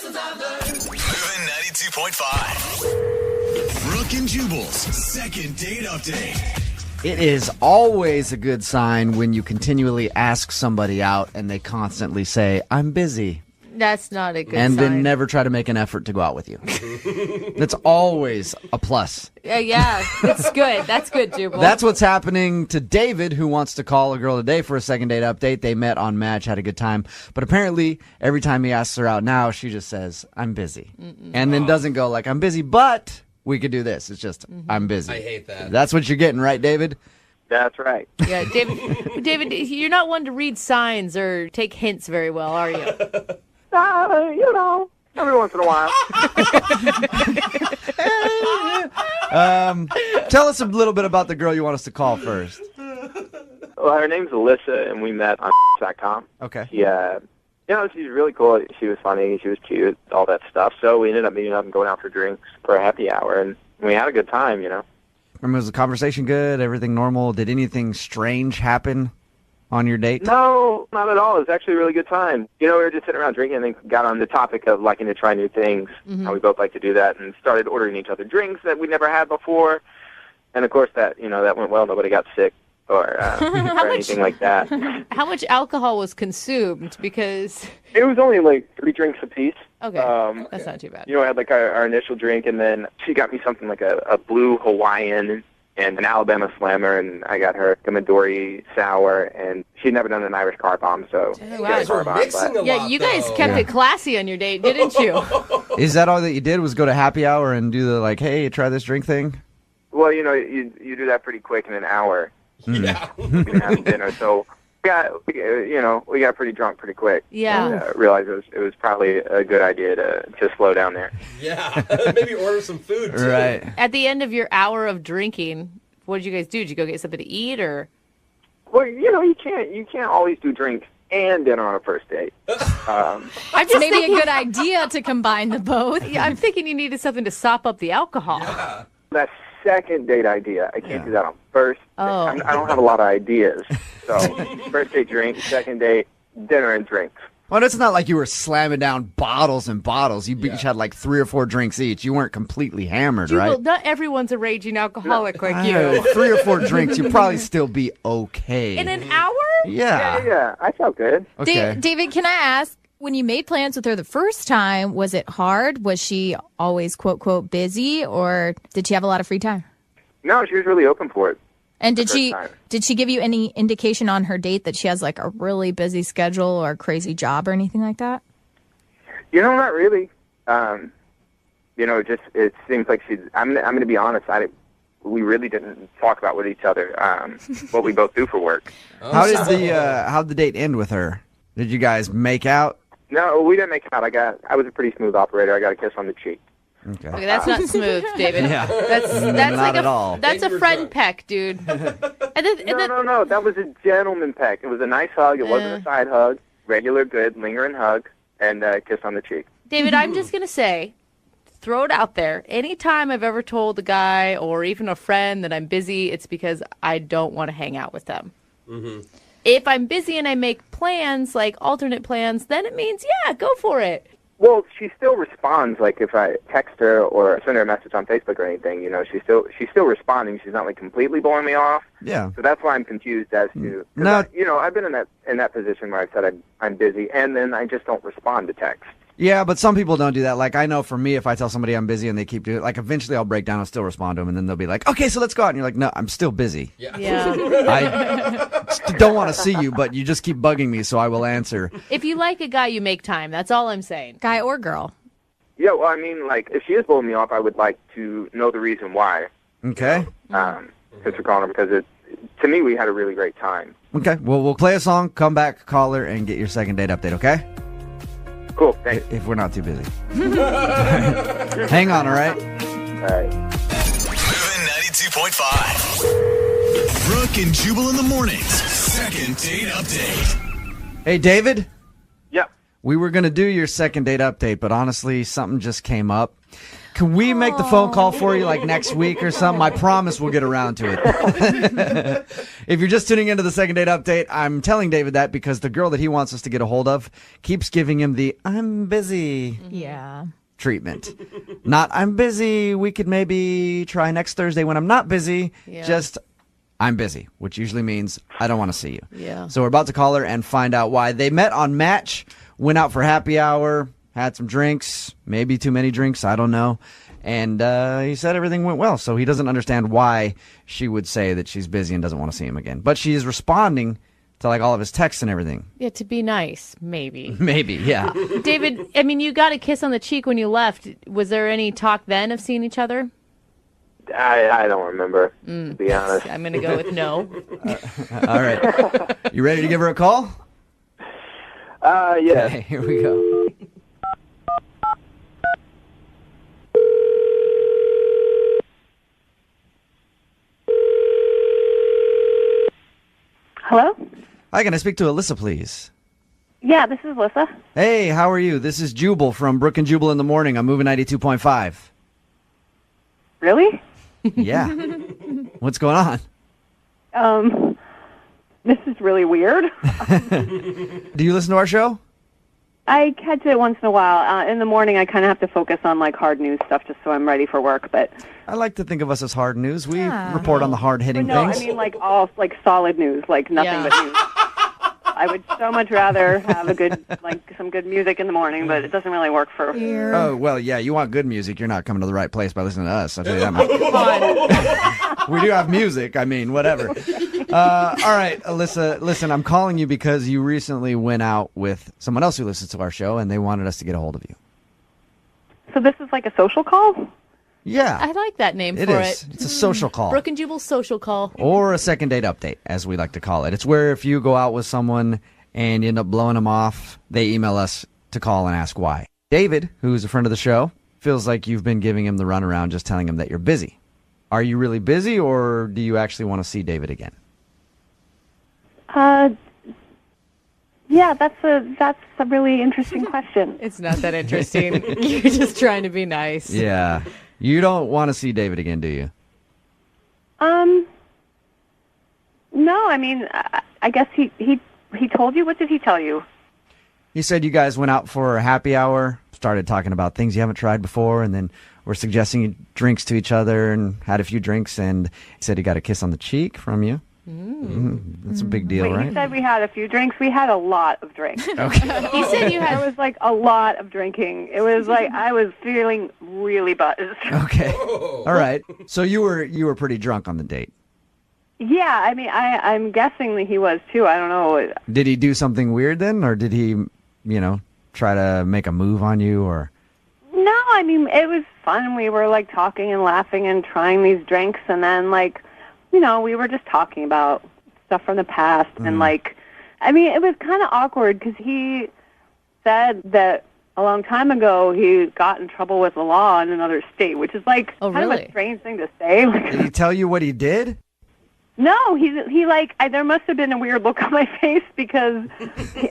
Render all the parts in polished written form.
Moving 92.5. Brooke and Jubal's second date update. It is always a good sign when you continually ask somebody out and they constantly say, I'm busy. That's not a good and sign. then never try to make an effort to go out with you. That's always a plus. Yeah, that's good. That's good, Jubal. That's what's happening to David, who wants to call a girl today for a second date update. They met on Match, had a good time. But apparently, every time he asks her out now, she just says, I'm busy. And then doesn't go like, I'm busy, but we could do this. It's just, I'm busy. I hate that. That's what you're getting, right, David? That's right. Yeah, David, you're not one to read signs or take hints very well, are you? Every once in a while. Tell us a little bit about the girl you want us to call first. Well, her name's Alyssa, and we met on .com. Okay. She's really cool. She was funny. She was cute, all that stuff. So we ended up meeting up and going out for drinks for a happy hour, and we had a good time, Was the conversation good? Everything normal? Did anything strange happen on your date? No, not at all. It was actually a really good time. We were just sitting around drinking and then got on the topic of liking to try new things. How we both like to do that, and started ordering each other drinks that we never had before. And of course that went well. Nobody got sick or anything like that. How much alcohol was consumed? Because it was only like 3 drinks apiece. Okay, that's not too bad. I had like our initial drink, and then she got me something like a blue Hawaiian and an Alabama Slammer, and I got her a Midori Sour, and she'd never done an Irish car bomb, so... You guys were mixing a lot, Yeah, you guys kept it classy on your date, didn't you? Is that all that you did, was go to happy hour and do the, like, hey, try this drink thing? Well, you do that pretty quick in an hour. Yeah. You can have dinner, so... we got pretty drunk pretty quick. Yeah. And realized it was probably a good idea to slow down there. Yeah. Maybe order some food, too. Right. At the end of your hour of drinking, what did you guys do? Did you go get something to eat, or? Well, you can't always do drinks and dinner on a first date. I'm just Maybe thinking, a good idea to combine the both. Yeah, I'm thinking you needed something to sop up the alcohol. Yeah. That second date idea, I can't do that on first. Oh. I don't have a lot of ideas. So first date drink, second date dinner and drinks. Well, it's not like you were slamming down bottles and bottles. You each had like 3 or 4 drinks each. You weren't completely hammered, Jubal, right? not everyone's a raging alcoholic like you. 3 or 4 drinks, you'd probably still be okay. In an hour? Yeah. I felt good. Okay. David, can I ask, when you made plans with her the first time, was it hard? Was she always, quote, quote, busy, or did she have a lot of free time? No, she was really open for it. And First time. did she give you any indication on her date that she has like a really busy schedule or a crazy job or anything like that? Not really. It seems like she's. I'm going to be honest. We really didn't talk about with each other what we both do for work. How'd the date end with her? Did you guys make out? No, we didn't make out. I was a pretty smooth operator. I got a kiss on the cheek. Okay. Okay, that's not smooth, David. Yeah. That's Not like at all. That's a Maybe friend you're peck, dude. No. That was a gentleman peck. It was a nice hug. It wasn't a side hug. Regular, good, lingering hug, and a kiss on the cheek. David, I'm just gonna say, throw it out there. Anytime I've ever told a guy or even a friend that I'm busy, it's because I don't want to hang out with them. Mm-hmm. If I'm busy and I make plans, like alternate plans, then it means, yeah, go for it. Well, she still responds. Like if I text her or send her a message on Facebook or anything, she's still responding. She's not like completely blowing me off. Yeah. So that's why I'm confused as to. No. I've been in that position where I said I'm busy, and then I just don't respond to text. Yeah, but some people don't do that. Like, I know for me, if I tell somebody I'm busy and they keep doing it, like, eventually I'll break down, I'll still respond to them, and then they'll be like, okay, so let's go out. And you're like, no, I'm still busy. Yeah. I don't want to see you, but you just keep bugging me, so I will answer. If you like a guy, you make time. That's all I'm saying. Guy or girl? Yeah, well, I mean, like, if she is blowing me off, I would like to know the reason why. Okay. Because we're calling her, because to me, we had a really great time. Okay, well, we'll play a song, come back, call her, and get your second date update, okay? Cool, thanks. If we're not too busy. Hang on, all right? All right. Moving 92.5. Brooke and Jubal in the mornings. Second date update. Hey, David? Yeah. We were going to do your second date update, but honestly, something just came up. Can we make the phone call for you like next week or something? I promise we'll get around to it. If you're just tuning into the second date update, I'm telling David that because the girl that he wants us to get a hold of keeps giving him the I'm busy treatment. Not I'm busy. We could maybe try next Thursday when I'm not busy. Yeah. Just I'm busy, which usually means I don't want to see you. Yeah. So we're about to call her and find out why. They met on Match, went out for happy hour, had some drinks, maybe too many drinks, I don't know. And he said everything went well, so he doesn't understand why she would say that she's busy and doesn't want to see him again. But she is responding to like all of his texts and everything. Yeah, to be nice, maybe. Maybe, yeah. David, I mean, you got a kiss on the cheek when you left. Was there any talk then of seeing each other? I don't remember, to be honest. I'm going to go with no. All right. You ready to give her a call? Yeah. Okay, here we go. Hello? Hi, can I speak to Alyssa, please? Yeah, this is Alyssa. Hey, how are you? This is Jubal from Brook and Jubal in the Morning. I'm moving 92.5. Really? Yeah. What's going on? This is really weird. Do you listen to our show? I catch it once in a while. In the morning, I kind of have to focus on like hard news stuff just so I'm ready for work. But I like to think of us as hard news. We report on the hard-hitting no, things. I mean like all like solid news, like nothing but news. I would so much rather have a good some good music in the morning, but it doesn't really work for. Oh, well, yeah, you want good music. You're not coming to the right place by listening to us. I'll tell you that much. We do have music. I mean, whatever. All right, Alyssa, listen, I'm calling you because you recently went out with someone else who listens to our show, and they wanted us to get a hold of you. So this is like a social call? Yeah. I like that name It for is. it. It's a social call. Brook and Jubal social call. Or a second date update, as we like to call it. It's where if you go out with someone and you end up blowing them off, they email us to call and ask why. David, who's a friend of the show, feels like you've been giving him the runaround just telling him that you're busy. Are you really busy, or do you actually want to see David again? Yeah, that's a really interesting question. It's not that interesting. You're just trying to be nice. Yeah. You don't want to see David again, do you? No, I mean, I guess he told you. What did he tell you? He said you guys went out for a happy hour, started talking about things you haven't tried before, and then were suggesting drinks to each other and had a few drinks, and he said he got a kiss on the cheek from you. That's a big deal, Wait, right? he said we had a few drinks. We had a lot of drinks. Okay. He said you had. It was like a lot of drinking. It was like I was feeling really buzzed. Okay. All right. So you were pretty drunk on the date. Yeah, I mean, I'm guessing that he was too. I don't know. Did he do something weird then, or did he, try to make a move on you, or? No, I mean, it was fun. We were like talking and laughing and trying these drinks, and then like, we were just talking about stuff from the past, and like, I mean, it was kind of awkward because he said that a long time ago he got in trouble with the law in another state, which is like kind of a strange thing to say. Did he tell you what he did? No, he like there must have been a weird look on my face because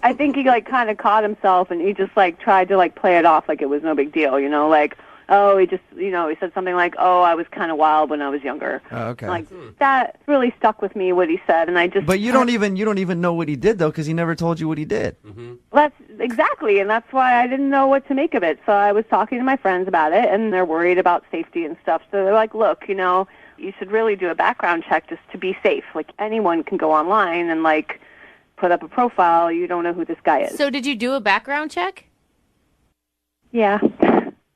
I think he like kind of caught himself and he just like tried to like play it off like it was no big deal, like he just he said something like, "Oh, I was kind of wild when I was younger." Oh, okay. Like that really stuck with me what he said, and I just. But you don't even know what he did though, because he never told you what he did. Mm-hmm. That's exactly, and that's why I didn't know what to make of it. So I was talking to my friends about it, and they're worried about safety and stuff. So they're like, "Look, you should really do a background check just to be safe. Like anyone can go online and like put up a profile. You don't know who this guy is." So did you do a background check? Yeah.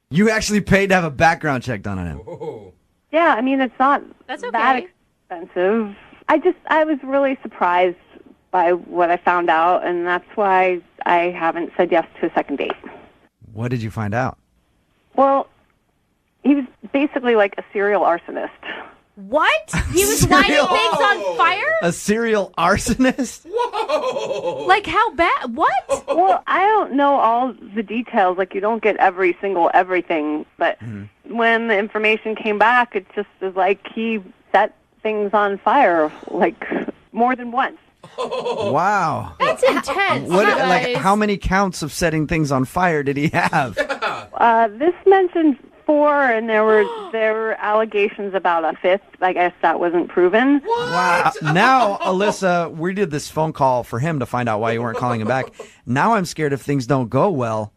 You actually paid to have a background check done on him. Oh. Yeah, I mean, it's not That's okay. that expensive. I was really surprised by what I found out, and that's why I haven't said yes to a second date. What did you find out? Well, he was basically like a serial arsonist. What? He was lighting things on fire? A serial arsonist? Whoa! Like how bad? What? Well, I don't know all the details. Like, you don't get every single everything. But when the information came back, it just was like he set things on fire, like, more than once. Wow. That's intense. What? you Like, guys. how many counts of setting things on fire did he have? This mentioned 4, and there were allegations about a 5th. I guess that wasn't proven. Wow. Now, Alyssa, we did this phone call for him to find out why you weren't calling him back. Now I'm scared if things don't go well,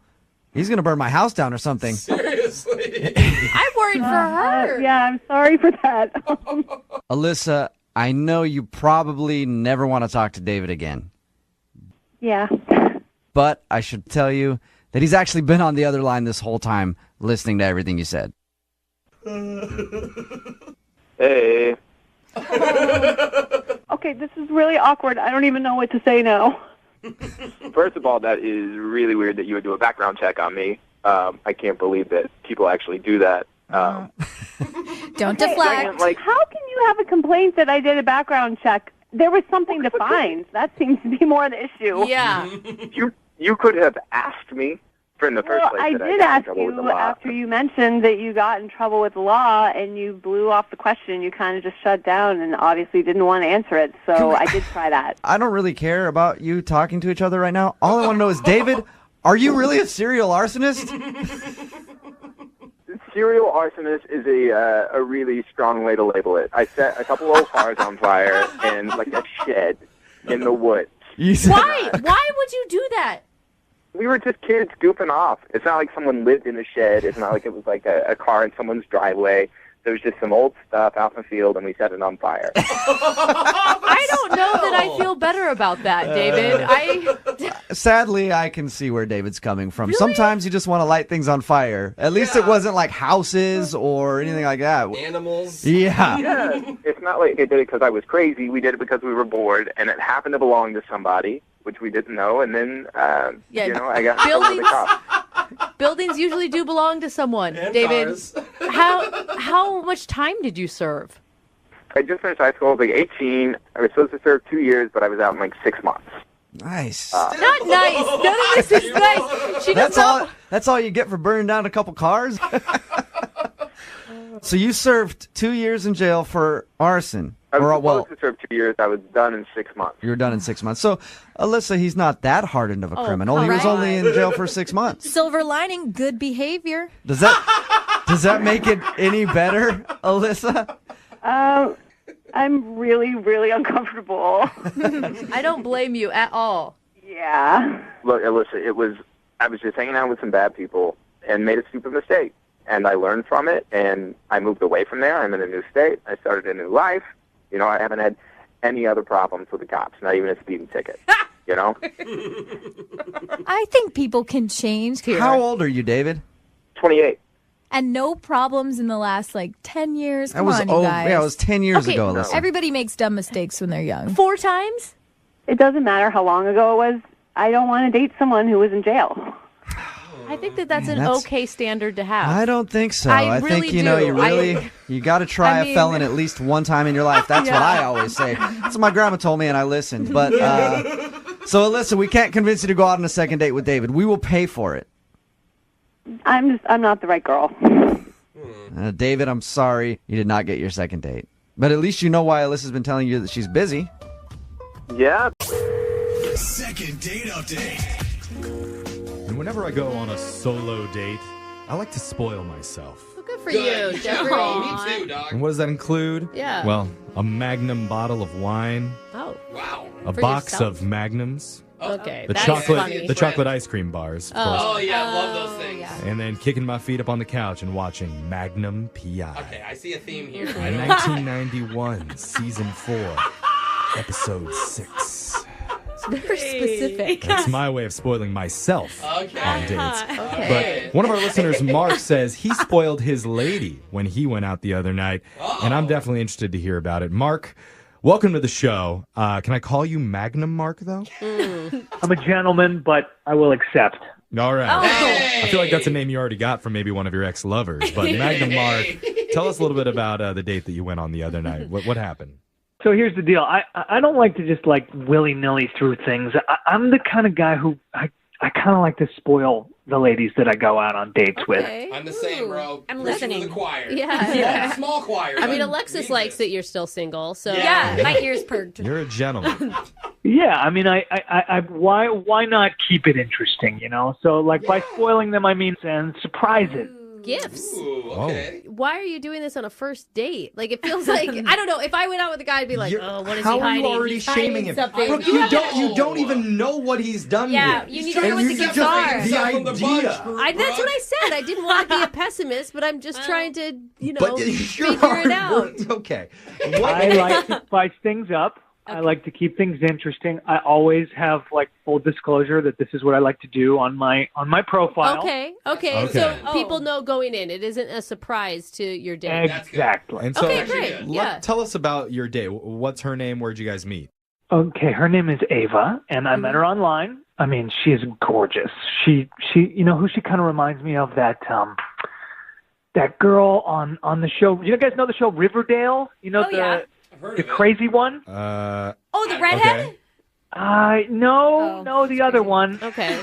he's going to burn my house down or something. Seriously. I'm worried for her. Yeah, I'm sorry for that. Alyssa, I know you probably never want to talk to David again, Yeah. but I should tell you that he's actually been on the other line this whole time listening to everything you said. Hey. Okay, this is really awkward. I don't even know what to say now. First of all, that is really weird that you would do a background check on me. I can't believe that people actually do that. Don't deflect. Second, like, How can you have a complaint that I did a background check? There was something to find. That seems to be more the issue. Yeah. you could have asked me in the first Well, place. I that did got in ask trouble with the you law. after you mentioned that you got in trouble with the law and you blew off the question. You kind of just shut down and obviously didn't want to answer it. So I did try that. I don't really care about you talking to each other right now. All I want to know is, David, are you really a serial arsonist? Serial arsonist is a really strong way to label it. I set a couple old cars on fire and like a shed in the woods. You said- Why? Why would you do that? We were just kids goofing off. It's not like someone lived in the shed. It's not like it was like a car in someone's driveway. There was just some old stuff out in the field, and we set it on fire. I don't know that I feel better about that, David. Sadly, I can see where David's coming from. Really? Sometimes you just want to light things on fire. At least it wasn't like houses or anything like that. Animals. Yeah. Yeah, it's not like I did it because I was crazy. We did it because we were bored, and it happened to belong to somebody, which we didn't know. And then, Yeah, you know, I got in trouble with the cops. Buildings usually do belong to someone, And David. cars. How much time did you serve? I just finished high school. I was like 18. I was supposed to serve 2 years, but I was out in like 6 months. Nice. Not nice. None of this is nice. She does That's not. all. That's all you get for burning down a couple cars. So you served 2 years in jail for arson. I was Or, supposed well, to serve 2 years. I was done in 6 months. you were done in 6 months. So, Alyssa, he's not that hardened of a criminal. He was right. only in jail for 6 months. Silver lining, good behavior. Does that make it any better, Alyssa? I'm really, really uncomfortable. I don't blame you at all. Yeah. Look, Alyssa, I was just hanging out with some bad people and made a stupid mistake. And I learned from it, and I moved away from there. I'm in a new state. I started a new life. You know, I haven't had any other problems with the cops, not even a speeding ticket. You know? I think people can change here. How old are you, David? 28. And no problems in the last, 10 years. Come on, you old. guys. Yeah, it was 10 years Okay, ago, Alyssa. Everybody makes dumb mistakes when they're young. 4 times? It doesn't matter how long ago it was. I don't want to date someone who was in jail. I think that's Man, an that's- okay standard to have. I don't think so. I think really you know do. you got to try I a mean- felon at least one time in your life. That's what I always say. That's what my grandma told me, and I listened. But so Alyssa, we can't convince you to go out on a second date with David. We will pay for it. I'm not the right girl. David, I'm sorry you did not get your second date. But at least you know why Alyssa's been telling you that she's busy. Yeah. Second date update. And whenever I go on a solo date, I like to spoil myself. Good for Good. you, Jeffrey. Me too, dog. And what does that include? Yeah. Well, a Magnum bottle of wine, Oh, Wow. a For box yourself? of Magnums, okay. the That's chocolate funny. the chocolate ice cream bars, of course. Oh, yeah, I love those things. yeah. And then kicking my feet up on the couch and watching Magnum P.I. Okay, I see a theme here. 1991, season 4, episode 6. Very specific. That's my way of spoiling myself Okay. on dates. Okay. But one of our listeners, Mark, says he spoiled his lady when he went out the other night. And I'm definitely interested to hear about it. Mark, welcome to the show. Can I call you Magnum Mark, though? I'm a gentleman, but I will accept. All right. Oh. I feel like that's a name you already got from maybe one of your ex-lovers. But Magnum Mark, tell us a little bit about the date that you went on the other night. What happened? So here's the deal. I don't like to just willy-nilly through things. I'm the kind of guy who I kind of like to spoil the ladies that I go out on dates with. I'm the same, bro. I'm Preaching to listening. the choir. Yeah. Small choir. I mean, but Alexis me likes too. that you're still single, so Yeah. my ears perked. You're a gentleman. Yeah, I mean, why not keep it interesting, you know? So by spoiling them, I mean and surprises. gifts. Ooh, okay. Why are you doing this on a first date? Like, it feels like, I don't know, if I went out with a guy, I'd be like, oh, what is How he are hiding? you already He's shaming hiding him? something. Brooke, you don't even know what he's done Yeah, yet. you need He's to know trying what the to gifts separate are. himself from the bunch, idea. That's what I said. I didn't want to be a pessimist, but I'm just trying to, But you're figure it out. hard. Okay. I like to spice things up. I like to keep things interesting. I always have like full disclosure that this is what I like to do on my profile. Okay. Okay. So people know going in. It isn't a surprise to your date. Exactly. And so, Okay, great. Yeah. tell us about your date. What's her name? Where'd you guys meet? Okay, her name is Ava, and I met her online. I mean, she is gorgeous. She, you know who she kind of reminds me of? That girl on the show. You guys know the show Riverdale? You know the crazy one? Oh, the redhead? Okay. No, the other one. Okay.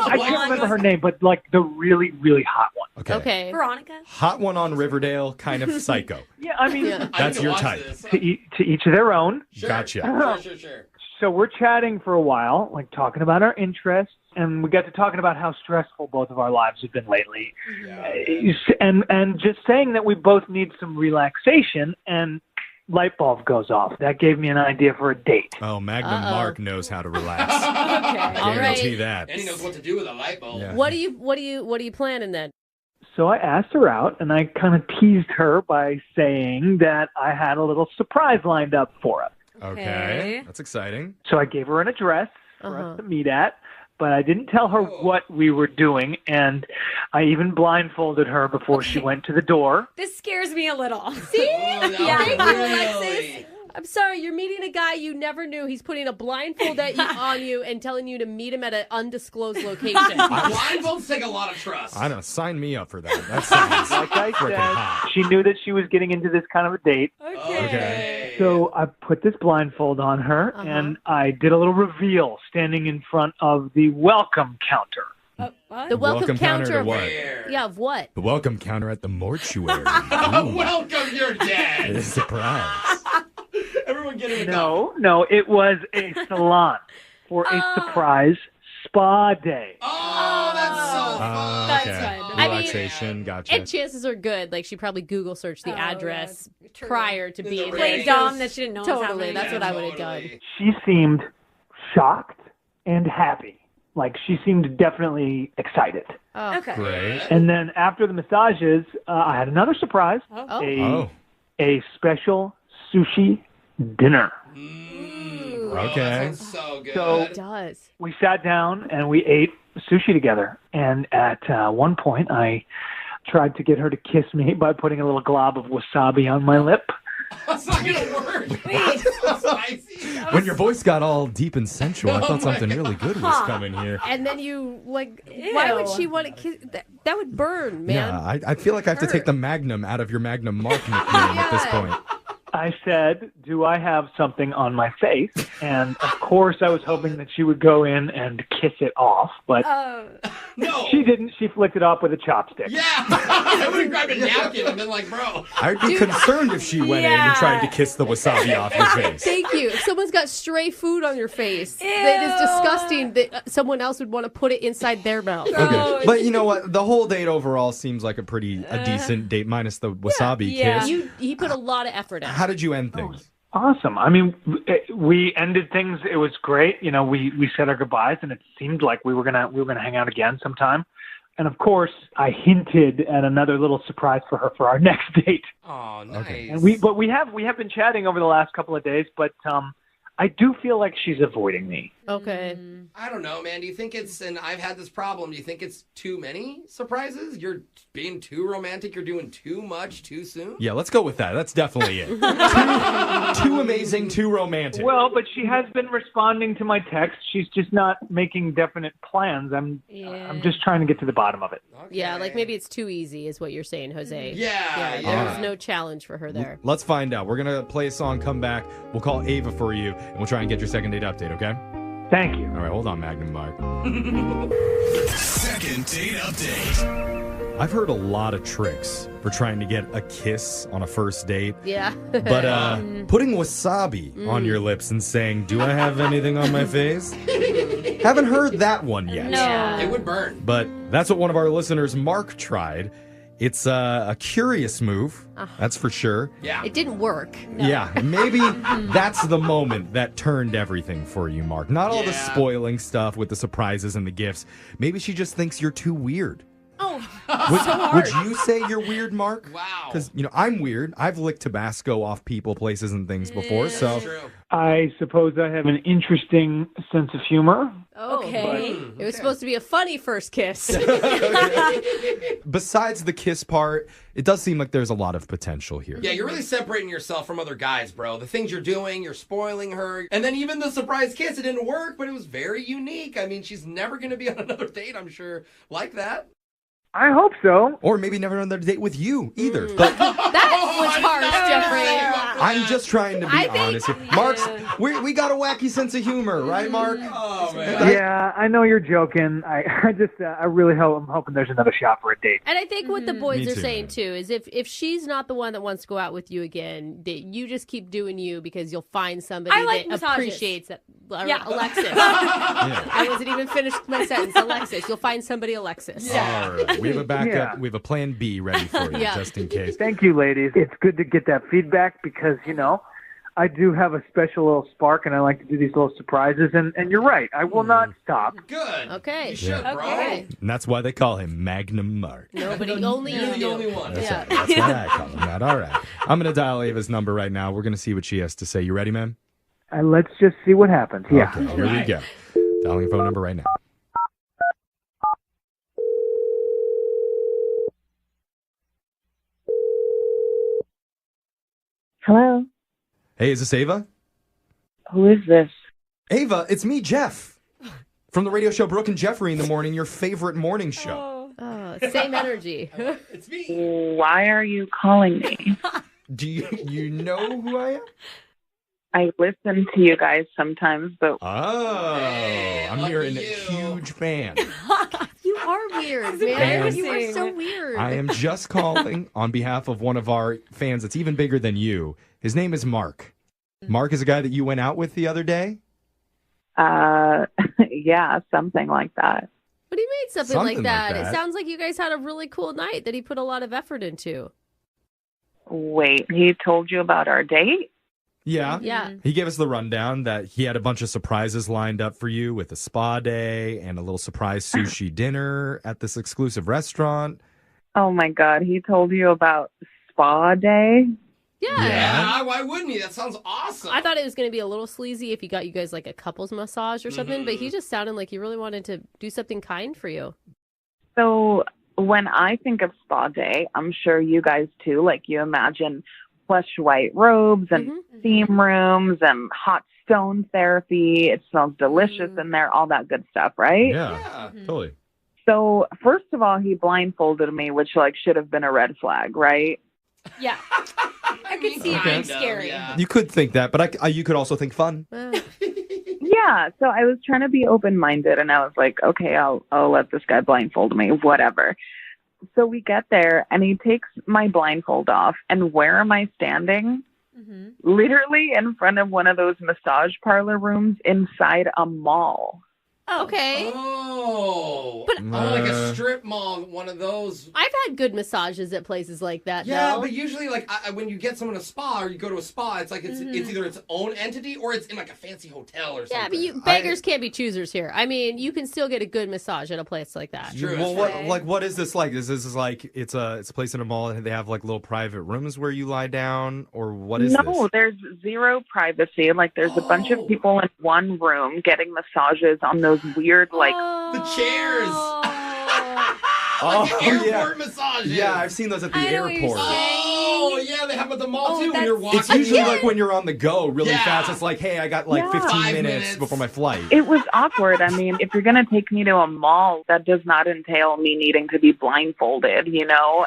I can't remember her name, but like the really, really hot one. Okay. Veronica? Hot one on Riverdale, kind of psycho. Yeah, I mean, That's your type. to each of their own. Sure. Gotcha. Sure. So we're chatting for a while, like talking about our interests, and we got to talking about how stressful both of our lives have been lately, and just saying that we both need some relaxation, and light bulb goes off. That gave me an idea for a date. Oh, Magnum Mark knows how to relax. Okay. All Guarantee right. that. And he knows what to do with a light bulb. Yeah. What are you planning then? So I asked her out, and I kind of teased her by saying that I had a little surprise lined up for us. Okay. That's exciting. So I gave her an address for us to meet at, but I didn't tell her what we were doing, and I even blindfolded her before she went to the door. This scares me a little. See? Oh, no, Thank you, really? Alexis. I'm sorry, you're meeting a guy you never knew. He's putting a blindfold on you and telling you to meet him at an undisclosed location. Blindfolds take a lot of trust. I know. Sign me up for that. That sounds Like I freaking said, hot. she knew that she was getting into this kind of a date. Okay. So I put this blindfold on her, and I did a little reveal standing in front of the welcome counter. The welcome counter to of what? Yeah, of what? The welcome counter at the mortuary. Welcome, you're dead. It's a surprise. Everyone get in the No, it was a salon for a surprise spa day. Oh, that's so fun. That's Okay. fun. I mean, Relaxation, gotcha. And chances are good. Like, she probably Google searched the address prior to being Played there. dumb that she didn't know what was Totally, happening. that's what I would have done. She seemed shocked and happy. Like, she seemed definitely excited. Oh. Okay. Great. And then after the massages, I had another surprise. Oh. A special sushi dinner. Bro, Okay. that sounds so good. So It does. we sat down and we ate sushi together. And at one point, I tried to get her to kiss me by putting a little glob of wasabi on my lip. That's not going to work. It's so spicy. When your voice got all deep and sensual, I thought something really good was coming here. And then you, like, why would she want to kiss? That would burn, man. Yeah, I feel like I have to take the Magnum out of your Magnum Mark nickname at this point. I said, do I have something on my face? And of course, I was hoping that she would go in and kiss it off, but No. she didn't. She flicked it off with a chopstick. Yeah. I would have grabbed a napkin and been like, bro. I'd be concerned if she went in and tried to kiss the wasabi off your face. Thank you. If someone's got stray food on your face, that is disgusting that someone else would want to put it inside their mouth. Okay. But you know what? The whole date overall seems like a decent date, minus the wasabi kiss. He put a lot of effort in. How did you end things? Awesome. I mean, we ended things. It was great. You know, we said our goodbyes, and it seemed like we were gonna hang out again sometime. And of course, I hinted at another little surprise for her for our next date. Oh, nice. Okay. And we have been chatting over the last couple of days, but I do feel like she's avoiding me. Okay. I don't know, man. Do you think it's, and I've had this problem, do you think it's too many surprises? You're being too romantic? You're doing too much too soon? Yeah, let's go with that. That's definitely it. Too amazing, too romantic. Well, but she has been responding to my text. She's just not making definite plans. I'm just trying to get to the bottom of it. Okay. Yeah, like maybe it's too easy is what you're saying, Jose. Yeah. There's no challenge for her there. Let's find out. We're going to play a song, come back. We'll call Ava for you, and we'll try and get your second date update, okay? Thank you. All right, hold on, Magnum Mark. Second date update. I've heard a lot of tricks for trying to get a kiss on a first date. Yeah. But putting wasabi on your lips and saying, do I have anything on my face? Haven't heard that one yet. No. It would burn. But that's what one of our listeners, Mark, tried. It's a curious move, that's for sure. Yeah. It didn't work. Yeah, maybe that's the moment that turned everything for you, Mark. Not all the spoiling stuff with the surprises and the gifts. Maybe she just thinks you're too weird. Oh, Would you say you're weird, Mark? Wow. Because, I'm weird. I've licked Tabasco off people, places, and things before, so... True. I suppose I have an interesting sense of humor. okay. It was supposed to be a funny first kiss. Besides the kiss part, it does seem like there's a lot of potential here. Yeah, you're really separating yourself from other guys, bro. The things you're doing, you're spoiling her. And then even the surprise kiss, it didn't work, but it was very unique. I mean, she's never going to be on another date, I'm sure, like that. I hope so. Or maybe never on another date with you either. But That was harsh, Jeffrey. I'm just trying to be honest here. Mark's, we got a wacky sense of humor, right, Mark? Oh, man. Yeah, I know you're joking. I just, I really hope, I'm hoping there's another shot for a date. And I think what the boys Me are too, saying man. too is if she's not the one that wants to go out with you again, that you just keep doing you because you'll find somebody I like that massages. appreciates that. Yeah. Alexis. Yeah. I wasn't even finished my sentence. Alexis. You'll find somebody Alexis. All right. We have a backup. Yeah. We have a plan B ready for you, Yeah. just in case. Thank you, ladies. It's good to get that feedback because, I do have a special little spark and I like to do these little surprises. And you're right. I will not stop. Good. Okay. You should, bro. Okay. And that's why they call him Magnum Mark. Nobody, only You're you the do. only one. Yeah. That's why I call him that. All right. I'm going to dial Ava's number right now. We're going to see what she has to say. You ready, man? Let's just see what happens. Yeah. Okay, here we go. Dialing phone number right now. Hello, Hey, is this Ava? who is this? Ava, it's me, Jeff. From the radio show Brooke and Jeffrey in the Morning, your favorite morning show. Oh, same energy. It's me. Why are you calling me? Do you know who I am? I listen to you guys sometimes, but Oh, I'm lucky hearing a you. huge fan. You are weird, man. embarrassing. You are so weird. I am just calling on behalf of one of our fans that's even bigger than you. His name is Mark. Mark is a guy that you went out with the other day? yeah, something like that. What do you mean something Something like that? like that. It sounds like you guys had a really cool night that he put a lot of effort into. Wait, he told you about our date? Yeah. Yeah. He gave us the rundown that he had a bunch of surprises lined up for you with a spa day and a little surprise sushi dinner at this exclusive restaurant. Oh my God, he told you about spa day? Yeah. Yeah, why wouldn't he? That sounds awesome. I thought it was going to be a little sleazy if he got you guys like a couples massage or something, but he just sounded like he really wanted to do something kind for you. So when I think of spa day, I'm sure you guys too, like you imagine plush white robes and steam rooms and hot stone therapy. It smells delicious in there, all that good stuff, right? Yeah, totally. So first of all, he blindfolded me, which like should have been a red flag, right? Yeah. I could see it being scary. Yeah. You could think that, but you could also think fun. Yeah, so I was trying to be open-minded, and I was like, okay, I'll let this guy blindfold me, whatever. So we get there, and he takes my blindfold off, and where am I standing? Literally in front of one of those massage parlor rooms inside a mall. Okay. Oh. But- like a strip mall, one of those. I've had good massages at places like that. Yeah, though. but usually, like, when you get someone a spa or you go to a spa, it's like it's either its own entity or it's in like a fancy hotel or something. Yeah, but you beggars can't be choosers here. I mean, you can still get a good massage at a place like that. True. Well, what is this like? Is this like it's a place in a mall and they have like little private rooms where you lie down, or what is No, this? there's zero privacy. Like, there's a bunch of people in one room getting massages on those weird, like, The chairs. Oh, Like an airport massages. Yeah, I've seen those at the I know what you're airport. Oh, yeah, they have at the mall too when you're walking. It's usually like when you're on the go really Yeah. fast. It's like, hey, I got like Yeah. 15 5 minutes minutes. before my flight. it was awkward. I mean, if you're going to take me to a mall, that does not entail me needing to be blindfolded, you know?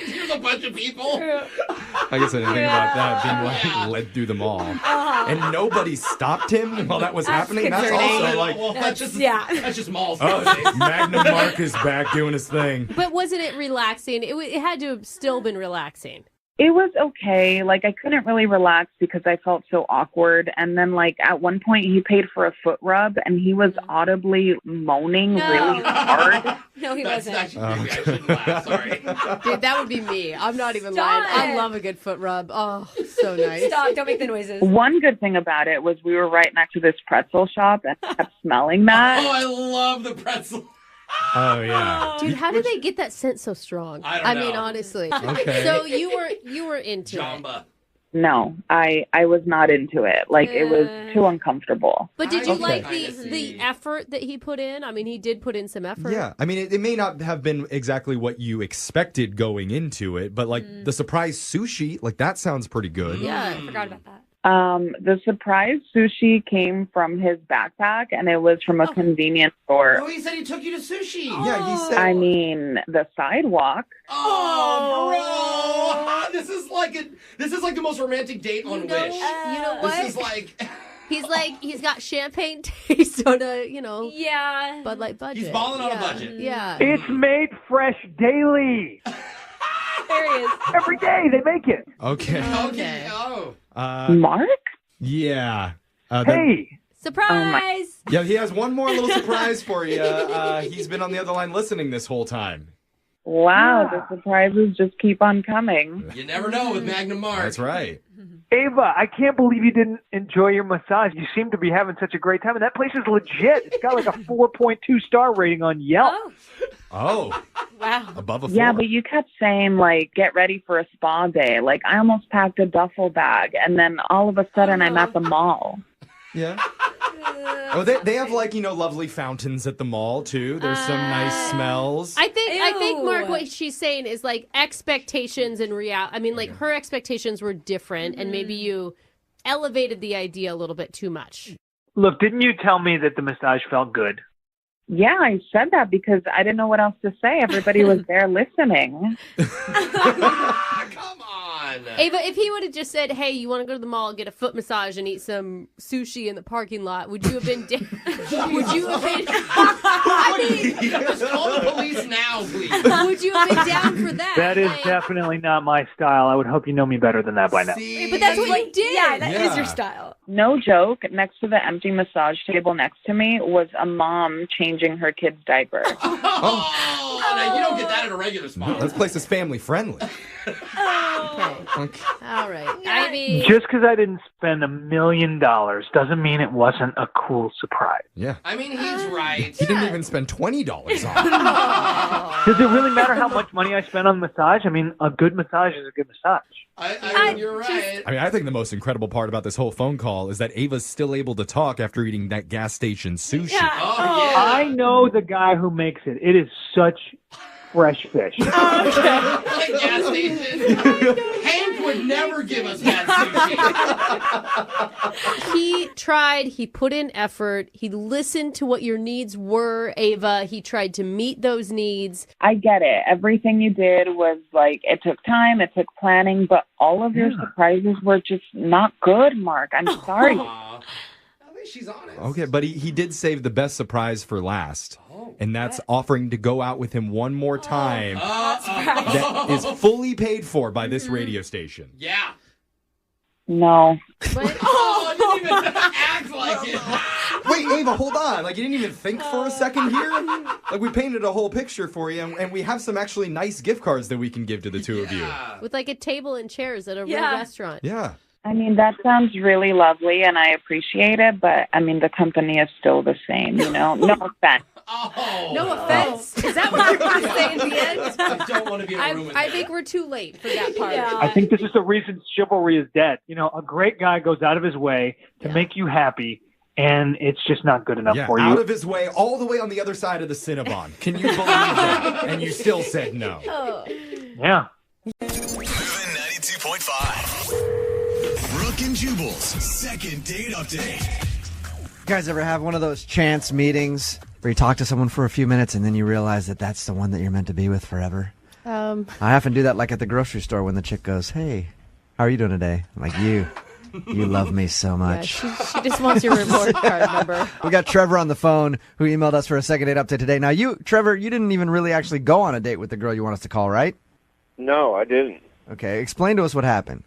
Here's a bunch of people. I guess I didn't think about that being like led through the mall. And nobody stopped him while that was happening. That's concerning. also like, Well, that's just malls. oh, Magnum Mark is back doing his thing. But wasn't it relaxing? It had to have still been relaxing. It was okay. Like, I couldn't really relax because I felt so awkward. And then, like, at one point, he paid for a foot rub, and he was audibly moaning really hard. No, he wasn't. Actually, maybe I shouldn't laugh. Sorry. Dude, that would be me. I'm not even Stop lying. I it. love a good foot rub. Oh, so nice. Stop. Don't make the noises. One good thing about it was we were right next to this pretzel shop, and I kept smelling that. Oh, I love the pretzel. Oh, yeah. Dude, how did they get that scent so strong? I don't mean, know. honestly. Okay. So you were into it. Jamba. No, I was not into it. Like, it was too uncomfortable. But did you Okay. like Kinda the see. effort that he put in? I mean, he did put in some effort. Yeah, I mean, it may not have been exactly what you expected going into it, but like the surprise sushi, like that sounds pretty good. Yeah. I forgot about that. The surprise sushi came from his backpack, and it was from a convenience store. Oh, he said he took you to sushi. Yeah, he said. I mean, the sidewalk. Oh, bro. This is like the most romantic date on Wish. You know what? This is like he's got champagne taste on a, Yeah. Bud Light budget. he's balling on a budget. Yeah. It's made fresh daily. There he is. Every day they make it. Okay. Okay. Oh. Mark? Yeah. Hey, Surprise! Yeah, he has one more little surprise for you. He's been on the other line listening this whole time. Wow, the surprises just keep on coming. You never know with Magnum Mark. That's right. Ava, I can't believe you didn't enjoy your massage. You seem to be having such a great time, and that place is legit. It's got like a 4.2 star rating on Yelp. Oh, Wow. above a 4. Yeah, but you kept saying, like, get ready for a spa day. Like, I almost packed a duffel bag, and then all of a sudden I'm at the mall. Yeah. Oh, they have like, lovely fountains at the mall too. There's some nice smells. I think Ew. Mark, what she's saying is like expectations and reality. I mean, like her expectations were different, and maybe you elevated the idea a little bit too much. Look, didn't you tell me that the massage felt good? Yeah, I said that because I didn't know what else to say. Everybody was there listening. Come on. Ava, if he would have just said, "Hey, you want to go to the mall, get a foot massage, and eat some sushi in the parking lot," would you have been? Would you have been? Just call the police now, please. Would you have been down for that? That is Like, definitely not my style. I would hope you know me better than that by now. See? But that's what you did. Yeah, that is Yeah. your style. No joke, next to the empty massage table next to me was a mom changing her kid's diaper. Oh, now you don't get that at a regular spot. This place is family friendly. Okay. All right. I mean, Just because I didn't spend $1 million doesn't mean it wasn't a cool surprise. Yeah. I mean, he's right. He didn't even spend $20 on it. Does it really matter how much money I spend on massage? I mean, a good massage is a good massage. I mean, you're right. I mean, I think the most incredible part about this whole phone call is that Ava's still able to talk after eating that gas station sushi. Yeah. Oh, yeah. I know the guy who makes it. It is such fresh fish. Like gas station. Hank would never give us bad sushi. he tried. He put in effort. He listened to what your needs were, Ava. He tried to meet those needs. I get it. Everything you did was like, it took time, it took planning, but all of your surprises were just not good, Mark. I'm sorry. Aw. At least she's honest. Okay, but he did save the best surprise for last. And that's offering to go out with him one more time. That is fully paid for by this radio station. Yeah. No. Oh, I didn't even act like it. Wait, Ava, hold on. Like, you didn't even think for a second here? Like, we painted a whole picture for you, and we have some actually nice gift cards that we can give to the two of you. With like a table and chairs at a real Yeah. restaurant. Yeah. I mean, that sounds really lovely, and I appreciate it, but, I mean, the company is still the same, No offense. Oh. No offense. Is that what you're going to say in the end? I don't want to be in a room with I him. think we're too late for that part. Yeah. I think this is the reason chivalry is dead. A great guy goes out of his way to make you happy, and it's just not good enough Yeah, for out you. of his way, all the way on the other side of the Cinnabon. Can you believe that? And you still said no. Yeah. Moving 92.5. Brooke and Jubal's second date update. You guys ever have one of those chance meetings where you talk to someone for a few minutes and then you realize that that's the one that you're meant to be with forever? I often do that, like at the grocery store when the chick goes, "Hey, how are you doing today?" I'm like, you love me so much. She just wants your report card number. We got Trevor on the phone who emailed us for a second date update today. Now, Trevor, you didn't even really actually go on a date with the girl you want us to call, right? No, I didn't. Okay, explain to us what happened.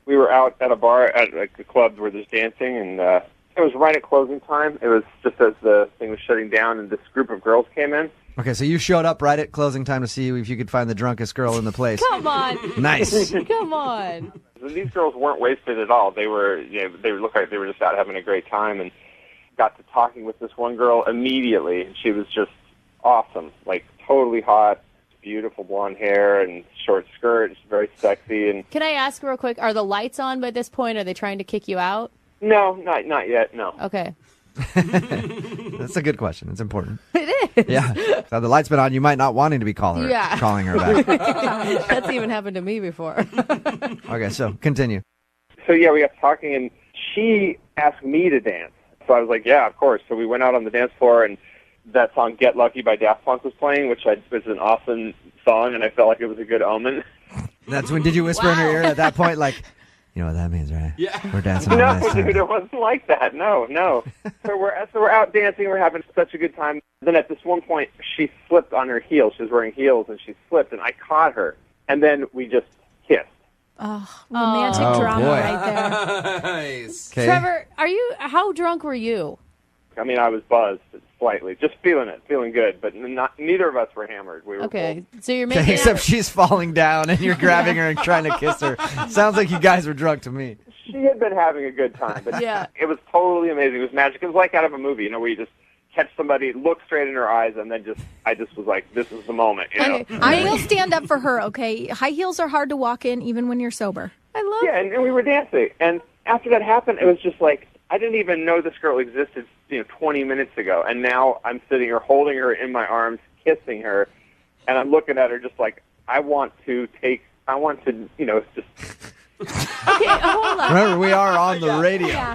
We were out at a bar at like a club where there's dancing, and it was right at closing time. It was just as the thing was shutting down, and this group of girls came in. Okay, so you showed up right at closing time to see if you could find the drunkest girl in the place. Come on. Nice. Come on. These girls weren't wasted at all. They looked like they were just out having a great time, and got to talking with this one girl immediately. She was just awesome, like totally hot, beautiful blonde hair and short skirt, just very sexy. And Can I ask real quick, are the lights on by this point? Are they trying to kick you out? no, not yet. No. Okay. That's a good question. It's important. It is. Yeah. So the light's been on. You might not wanting to be calling her back. That's even happened to me before. Okay, so continue. So yeah, we got talking, and she asked me to dance. So I was like, yeah, of course. So we went out on the dance floor, and that song "Get Lucky" by Daft Punk was playing, which was an awesome song, and I felt like it was a good omen. That's when, did you whisper in her ear at that point, like, you know what that means, right? Yeah. We're dancing on No, this time. dude, it wasn't like that. No. So we're out dancing. We're having such a good time. Then at this one point, she slipped on her heels. She was wearing heels, and she slipped, and I caught her. And then we just kissed. Oh, romantic Oh, drama boy. right there. Nice. Okay. Trevor, how drunk were you? I mean, I was buzzed slightly, just feeling good, but neither of us were hammered. We were Okay, so you're Okay, making except out. she's falling down and you're grabbing her and trying to kiss her. Sounds like you guys were drunk to me. She had been having a good time, but Yeah. it was totally amazing. It was magic. It was like out of a movie, where you just catch somebody, look straight in her eyes, and then I just was like, this is the moment, Okay, I will stand up for her, okay? High heels are hard to walk in even when you're sober. I love Yeah, and we were dancing. And after that happened, it was just like, I didn't even know this girl existed, 20 minutes ago. And now I'm sitting here holding her in my arms, kissing her, and I'm looking at her just like, I want to, just... Okay, hold on. Remember, we are on the radio. I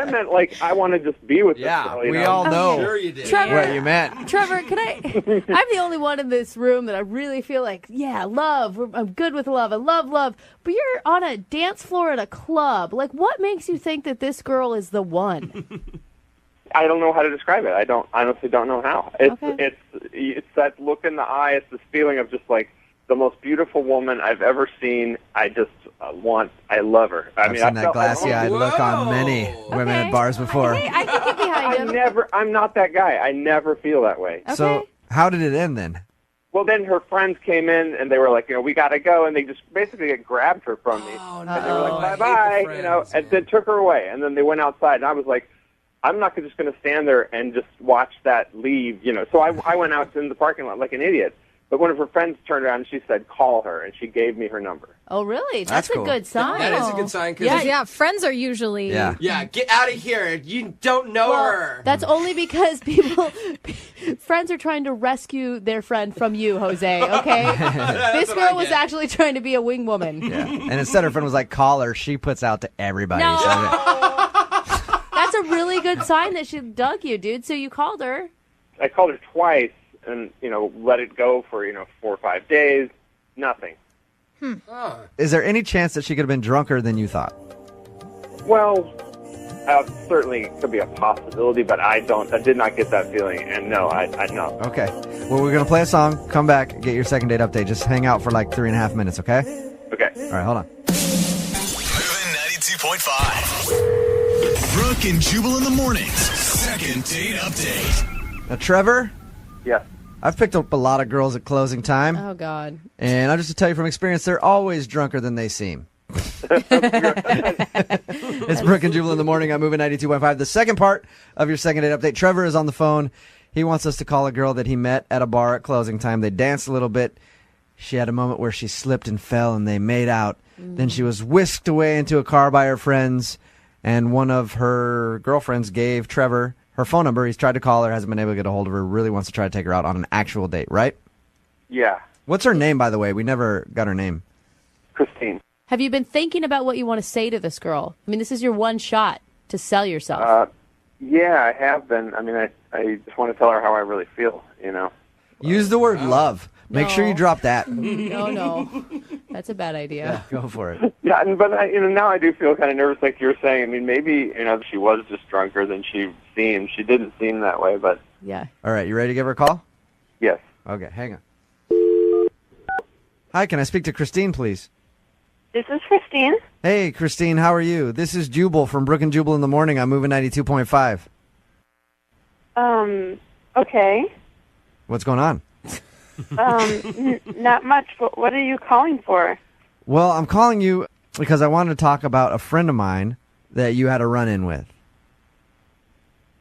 meant like, I want to just be with this girl, we all know Sure you did. Trevor, what you meant. Trevor, I'm the only one in this room that I really feel like, yeah, love. I'm good with love. I love love. But you're on a dance floor at a club. Like, what makes you think that this girl is the one? I don't know how to describe it. I honestly don't know how. It's that look in the eye. It's this feeling of just like the most beautiful woman I've ever seen. I just I love her. I've seen that glassy-eyed look on many women at bars before. Okay, I can get behind him. I'm not that guy. I never feel that way. Okay. So how did it end then? Well, then her friends came in, and they were like, we got to go, and they just basically grabbed her from me. Oh, And they were no. like, I bye-bye, hate the friends, and then took her away. And then they went outside, and I was like, I'm not just going to stand there and just watch that leave, So I went out in the parking lot like an idiot. But one of her friends turned around and she said, call her, and she gave me her number. Oh, really? That's That's cool. a good sign. That is a good sign. 'Cause Yeah, friends are usually... Yeah, get out of here. You don't know her. That's only because friends are trying to rescue their friend from you, Jose, okay? This what I girl was get. actually trying to be a wing woman. Yeah. And instead her friend was like, call her, she puts out to everybody. No. So- That's a really good sign that she dug you, dude. So you called her. I called her twice and, let it go for, 4 or 5 days. Nothing. Is there any chance that she could have been drunker than you thought? Well, certainly could be a possibility, but I did not get that feeling. And no, I no. Okay. Well, we're going to play a song, come back, get your second date update. Just hang out for like 3.5 minutes, okay? Okay. All right, hold on. Moving 92.5. Brooke and Jubal in the mornings. Second date update. Now, Trevor, Yes. I've picked up a lot of girls at closing time. Oh, God. And I'll just tell you from experience, they're always drunker than they seem. It's Brooke and Jubal in the morning. I'm moving 92.5. The second part of your second date update. Trevor is on the phone. He wants us to call a girl that he met at a bar at closing time. They danced a little bit. She had a moment where she slipped and fell, and they made out. Then she was whisked away into a car by her friends, and one of her girlfriends gave Trevor her phone number. He's tried to call her, hasn't been able to get a hold of her, really wants to try to take her out on an actual date, right? Yeah. What's her name, by the way? We never got her name. Christine. Have you been thinking about what you want to say to this girl? I mean, this is your one shot to sell yourself. Yeah, I have been. I mean, I just want to tell her how I really feel, Use the word love. Make sure you drop that. No. That's a bad idea. Go for it. Yeah, but now I do feel kind of nervous, like you were saying. I mean, maybe she was just drunker than she seemed. She didn't seem that way, but Yeah. All right, you ready to give her a call? yes. Okay, hang on. Hi, can I speak to Christine, please? This is Christine. Hey, Christine, how are you? This is Jubal from Brook and Jubal in the Morning. I'm moving 92.5. Okay. What's going on? Not much, but what are you calling for? Well, I'm calling you because I wanted to talk about a friend of mine that you had a run-in with.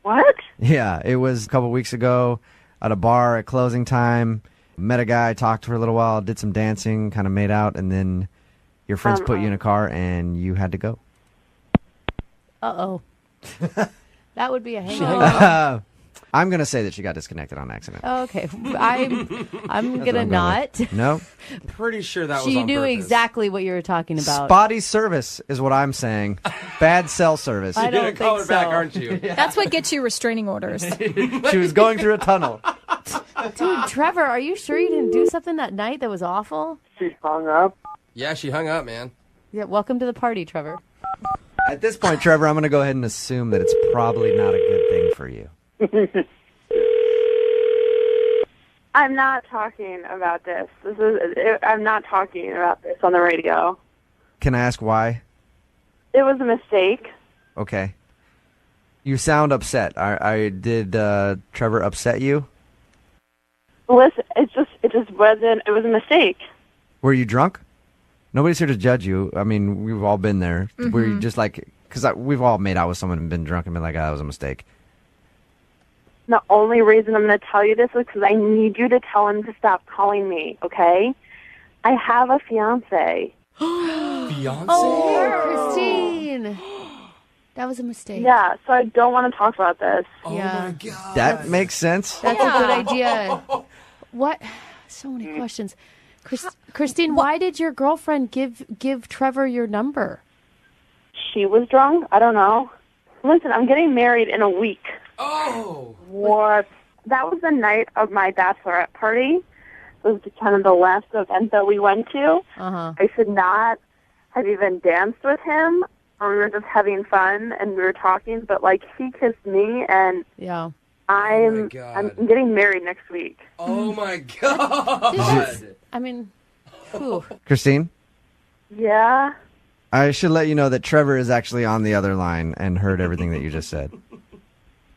What? Yeah, it was a couple weeks ago at a bar at closing time. Met a guy, talked for a little while, did some dancing, kind of made out, and then your friends put you in a car and you had to go. Uh-oh. That would be a hang-up. I'm going to say that she got disconnected on accident. Okay. I'm going to not. No? Pretty sure that was She on knew purpose. exactly what you were talking about. Spotty service is what I'm saying. Bad cell service. I You're going don't to call her think back, so. aren't you? That's what gets you restraining orders. She was going through a tunnel. Dude, Trevor, are you sure you didn't do something that night that was awful? She hung up. Yeah, she hung up, man. Yeah, welcome to the party, Trevor. At this point, Trevor, I'm going to go ahead and assume that it's probably not a good thing for you. I'm not talking about this. I'm not talking about this on the radio. Can I ask why? It was a mistake. Okay. You sound upset. Did Trevor upset you? Listen, it just wasn't. It was a mistake. Were you drunk? Nobody's here to judge you. I mean, we've all been there. Were you just like, because we've all made out with someone and been drunk and been like, that was a mistake. The only reason I'm going to tell you this is because I need you to tell him to stop calling me, okay? I have a fiance. Fiance? Oh, Christine. That was a mistake. Yeah, so I don't want to talk about this. Oh, Yeah. my God. That makes sense. That's a good idea. What? So many questions. Christine, why did your girlfriend give Trevor your number? She was drunk? I don't know. Listen, I'm getting married in a week. Oh. What? That was the night of my bachelorette party. It was kind of the last event that we went to. Uh-huh. I should not have even danced with him, or we were just having fun and we were talking, but like he kissed me and Yeah. I'm getting married next week. Oh, my God. I mean, whew. Christine, Yeah? I should let you know that Trevor is actually on the other line and heard everything that you just said.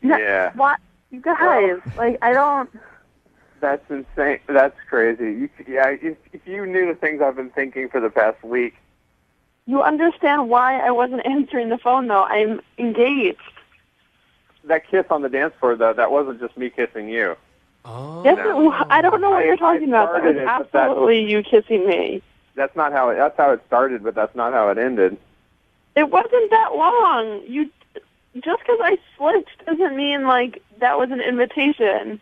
No, Yeah. What? You guys, like, I don't... That's insane. That's crazy. If you knew the things I've been thinking for the past week. You understand why I wasn't answering the phone, though. I'm engaged. That kiss on the dance floor, though, that wasn't just me kissing you. Oh. Yes, I don't know what you're talking about. That was started it, but absolutely you kissing me. That's how it started, but that's not how it ended. It wasn't that long. Just because I slipped doesn't mean, like, that was an invitation.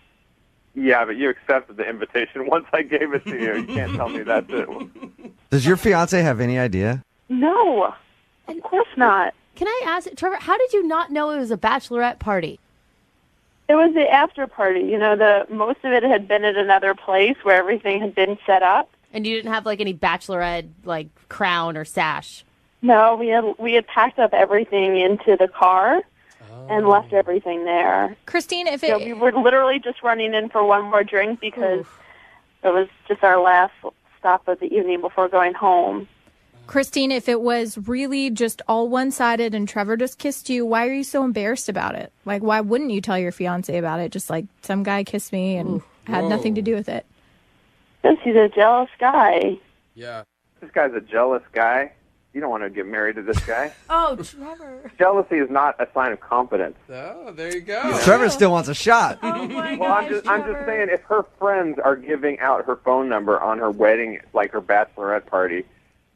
Yeah, but you accepted the invitation once I gave it to you. You can't tell me that too. Does your fiance have any idea? No, of course not. Can I ask, Trevor, how did you not know it was a bachelorette party? It was the after party. You know, most of it had been at another place where everything had been set up. And you didn't have, like, any bachelorette, like, crown or sash? No, we had packed up everything into the car and left everything there. Christine, if we were literally just running in for one more drink because it was just our last stop of the evening before going home. Christine, if it was really just all one-sided and Trevor just kissed you, why are you so embarrassed about it? Like, why wouldn't you tell your fiance about it? Just like, some guy kissed me and had nothing to do with it. Because he's a jealous guy. Yeah. This guy's a jealous guy. You don't want to get married to this guy. Oh, Trevor. Jealousy is not a sign of confidence. Oh, there you go. Trevor still wants a shot. Oh, my Well, I'm just saying, if her friends are giving out her phone number on her wedding, like her bachelorette party,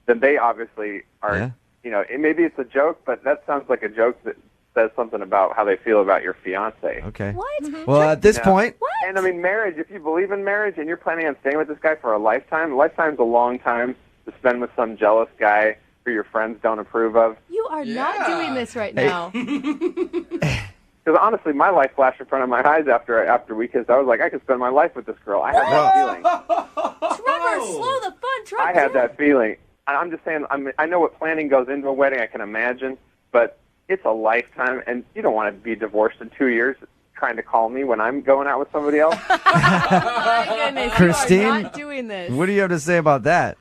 then they obviously are, Yeah. you know, maybe it's a joke, but that sounds like a joke that says something about how they feel about your fiance. Okay. What? Well, at this point, And I mean, marriage, if you believe in marriage and you're planning on staying with this guy for a lifetime's a long time to spend with some jealous guy who your friends don't approve of. You are not doing this right now. Because honestly, my life flashed in front of my eyes after we kissed. I was like, I could spend my life with this girl. I had that feeling. Trevor, slow the fun. Trevor. I had that feeling. I'm just saying, I know what planning goes into a wedding, I can imagine, but it's a lifetime, and you don't want to be divorced in 2 years trying to call me when I'm going out with somebody else. My goodness, Christine? you are not doing hearing this. What do you have to say about that?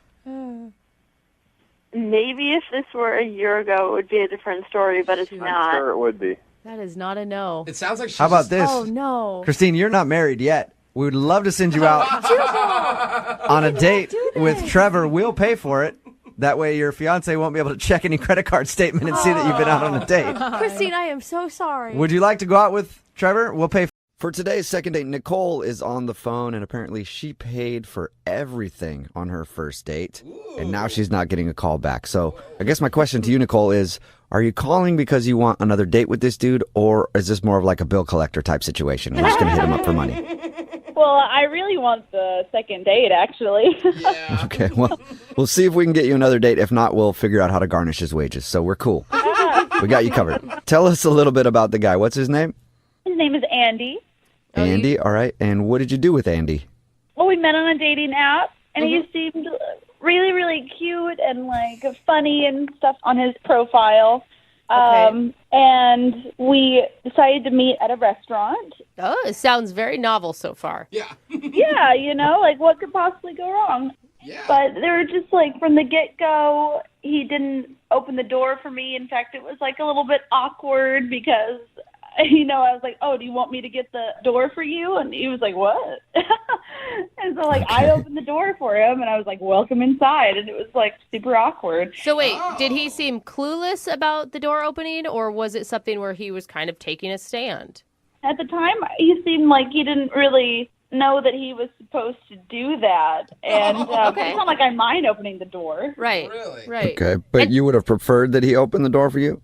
Maybe if this were a year ago, it would be a different story, but it's not. Sure, it would be. That is not a no. It sounds like she's How about this? Oh, no. Christine, you're not married yet. We would love to send you out on a date with Trevor. We'll pay for it. That way your fiance won't be able to check any credit card statement and see that you've been out on a date. Christine, I am so sorry. Would you like to go out with Trevor? We'll pay for today's second date. Nicole is on the phone, and apparently she paid for everything on her first date. And now she's not getting a call back. So I guess my question to you, Nicole, is are you calling because you want another date with this dude, or is this more of like a bill collector type situation? We're just going to hit him up for money. Well, I really want the second date, actually. Okay, well, we'll see if we can get you another date. If not, we'll figure out how to garnish his wages. So we're cool. We got you covered. Tell us a little bit about the guy. What's his name? His name is Andy. Andy, all right. And what did you do with Andy? Well, we met on a dating app, and he seemed really, really cute and, like, funny and stuff on his profile. And we decided to meet at a restaurant. Oh, it sounds very novel so far. Yeah. Yeah, you know, like, what could possibly go wrong? Yeah. But they were just, like, from the get-go, he didn't open the door for me. In fact, it was, like, a little bit awkward because, you know, I was like, oh, do you want me to get the door for you? And he was like, what? And so, like, I opened the door for him, and I was like, welcome inside. And it was, like, super awkward. So wait, did he seem clueless about the door opening, or was it something where he was kind of taking a stand? At the time, he seemed like he didn't really know that he was supposed to do that. And it's not like I mind opening the door. Right. Really? Right. Okay, but you would have preferred that he opened the door for you?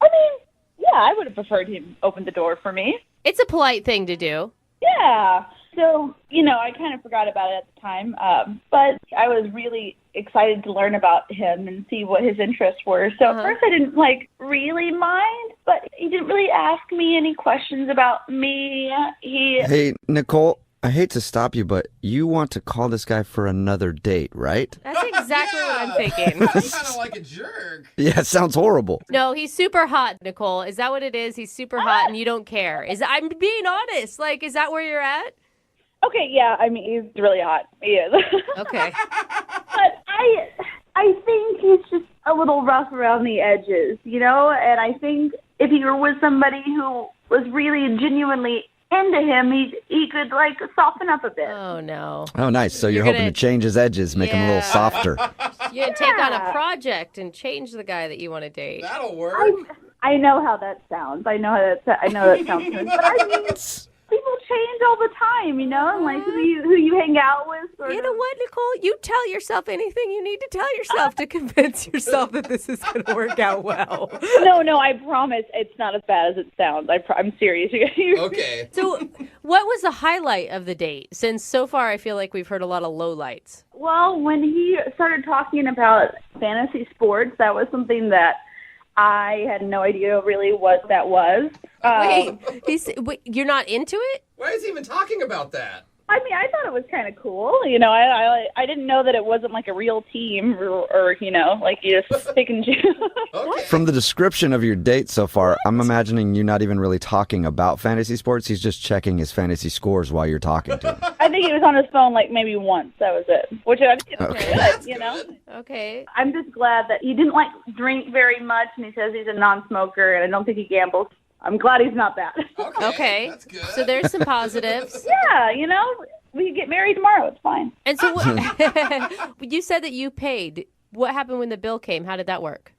I mean, yeah, I would have preferred him open the door for me. It's a polite thing to do. Yeah. So, you know, I kind of forgot about it at the time. But I was really excited to learn about him and see what his interests were. So at first I didn't, like, really mind, but he didn't really ask me any questions about me. Hey, Nicole, I hate to stop you, but you want to call this guy for another date, right? That's exactly what I'm thinking. He's kind of like a jerk. Yeah, it sounds horrible. No, he's super hot, Nicole. Is that what it is? He's super hot and you don't care. I'm being honest. Like, is that where you're at? Okay, yeah, I mean, he's really hot. He is. Okay. But I think he's just a little rough around the edges, you know? And I think if he were with somebody who was really genuinely into him, he could, like, soften up a bit. Oh, no. Oh, nice. So you're hoping to change his edges, make him a little softer. You're going to take on a project and change the guy that you want to date. That'll work. I know how that sounds. I know that sounds good. But I mean, people change all the time, you know, and like who you hang out with. You know what, Nicole? You tell yourself anything you need to tell yourself to convince yourself that this is going to work out well. No, I promise it's not as bad as it sounds. I'm serious. Okay. So what was the highlight of the date? Since so far I feel like we've heard a lot of lowlights. Well, when he started talking about fantasy sports, that was something that I had no idea really what that was. Wait, you're not into it? Why is he even talking about that? I mean, I thought it was kind of cool. You know, I didn't know that it wasn't like a real team or you know, like you just pick and choose. Okay. From the description of your date so far, I'm imagining you're not even really talking about fantasy sports. He's just checking his fantasy scores while you're talking to him. I think he was on his phone like maybe once. That was it. Which I think is good, you know? Okay. I'm just glad that he didn't like drink very much, and he says he's a non-smoker, and I don't think he gambles. I'm glad he's not that. Okay. That's good. So there's some positives. Yeah, you know, we can get married tomorrow. It's fine. And so you said that you paid. What happened when the bill came? How did that work?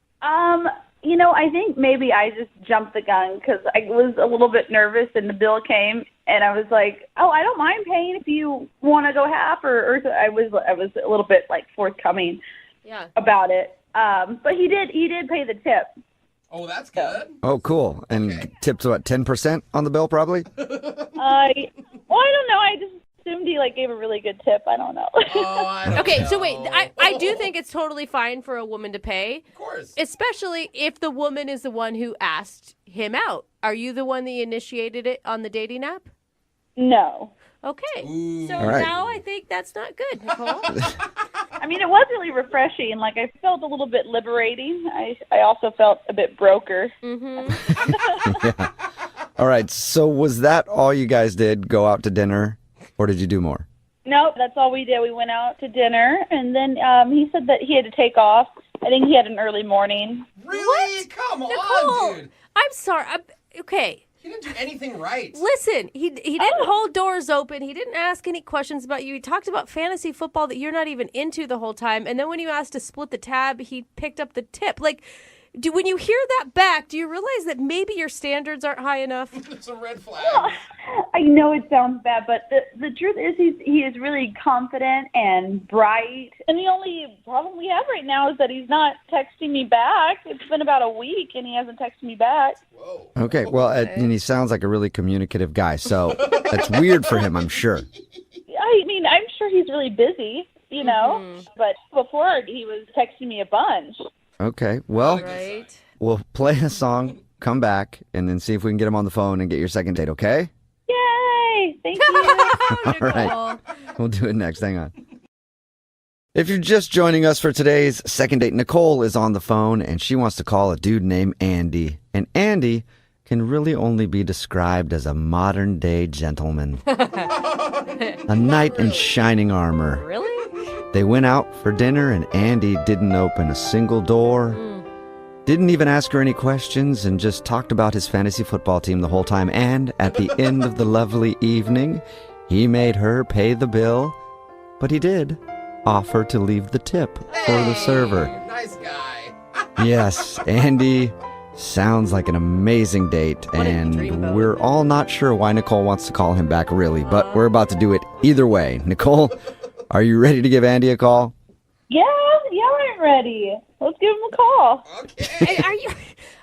You know, I think maybe I just jumped the gun because I was a little bit nervous, and the bill came, and I was like, "Oh, I don't mind paying if you want to go half." Or I was a little bit like forthcoming, about it. But he did pay the tip. Oh, that's good. Oh, cool. And tipped what, 10% on the bill probably? Well, I don't know. I just assumed he like gave a really good tip. I don't know. Okay, so wait, I do think it's totally fine for a woman to pay. Of course. Especially if the woman is the one who asked him out. Are you the one that initiated it on the dating app? No. Okay. Ooh. So All right. now I think that's not good, Nicole. I mean, it was really refreshing. Like, I felt a little bit liberating. I also felt a bit broker. Yeah. All right. So was that all you guys did? Go out to dinner? Or did you do more? Nope, that's all we did. We went out to dinner, and then he said that he had to take off. I think he had an early morning. Really? Come Nicole, on, dude. I'm sorry. Okay. He didn't do anything right. Listen, he didn't hold doors open. He didn't ask any questions about you. He talked about fantasy football that you're not even into the whole time. And then when you asked to split the tab, he picked up the tip. Like, when you hear that back, do you realize that maybe your standards aren't high enough? It's a red flag. I know it sounds bad, but the truth is he is really confident and bright. And the only problem we have right now is that he's not texting me back. It's been about a week, and he hasn't texted me back. Whoa. Okay, well, and he sounds like a really communicative guy, so that's weird for him, I'm sure. I mean, I'm sure he's really busy, you know, but before he was texting me a bunch. Okay, well, Right. we'll play a song, come back, and then see if we can get him on the phone and get your second date, okay? Yay! Thank you. All right. We'll do it next. Hang on. If you're just joining us for today's second date, Nicole is on the phone, and she wants to call a dude named Andy. And Andy can really only be described as a modern-day gentleman. A knight in shining armor. Really? They went out for dinner, and Andy didn't open a single door. Didn't even ask her any questions and just talked about his fantasy football team the whole time. And at the end of the lovely evening, he made her pay the bill. But he did offer to leave the tip for the server. Nice guy. Yes, Andy sounds like an amazing date. And we're all not sure why Nicole wants to call him back, really. But we're about to do it either way. Nicole, are you ready to give Andy a call? Yeah, I'm ready. Let's give him a call. Okay.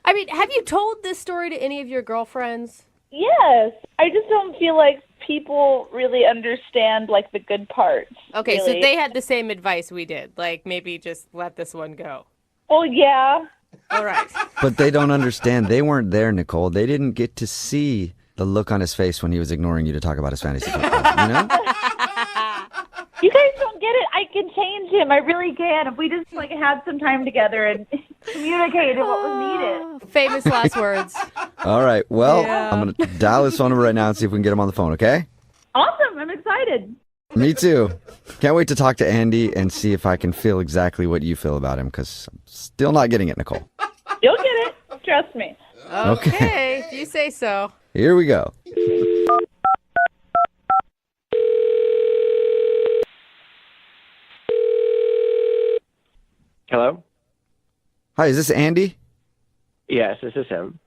Have you told this story to any of your girlfriends? Yes. I just don't feel like people really understand, like, the good parts. Okay, really. so they had the same advice we did. Like, maybe just let this one go. Well, yeah. All right. But they don't understand. They weren't there, Nicole. They didn't get to see the look on his face when he was ignoring you to talk about his fantasy football, you know? You guys don't get it. I can change him. I really can. If we just had some time together and communicated what was needed. Famous last words. All right. Well, I'm going to dial this phone number right now and see if we can get him on the phone, okay? Awesome. I'm excited. Me too. Can't wait to talk to Andy and see if I can feel exactly what you feel about him, because I'm still not getting it, Nicole. You'll get it. Trust me. Okay, if you say so. Here we go. Hello? Hi, is this Andy? Yes, this is him.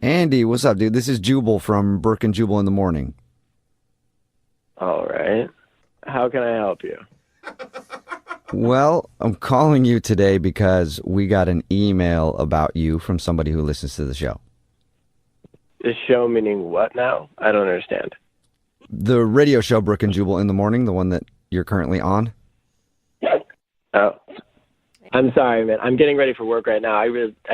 Andy, what's up, dude? This is Jubal from Burke and Jubal in the Morning. All right. How can I help you? Well, I'm calling you today because we got an email about you from somebody who listens to the show. The show meaning what now? I don't understand. The radio show Brooke and Jubal in the Morning, the one that you're currently on. Oh. I'm sorry, man. I'm getting ready for work right now. I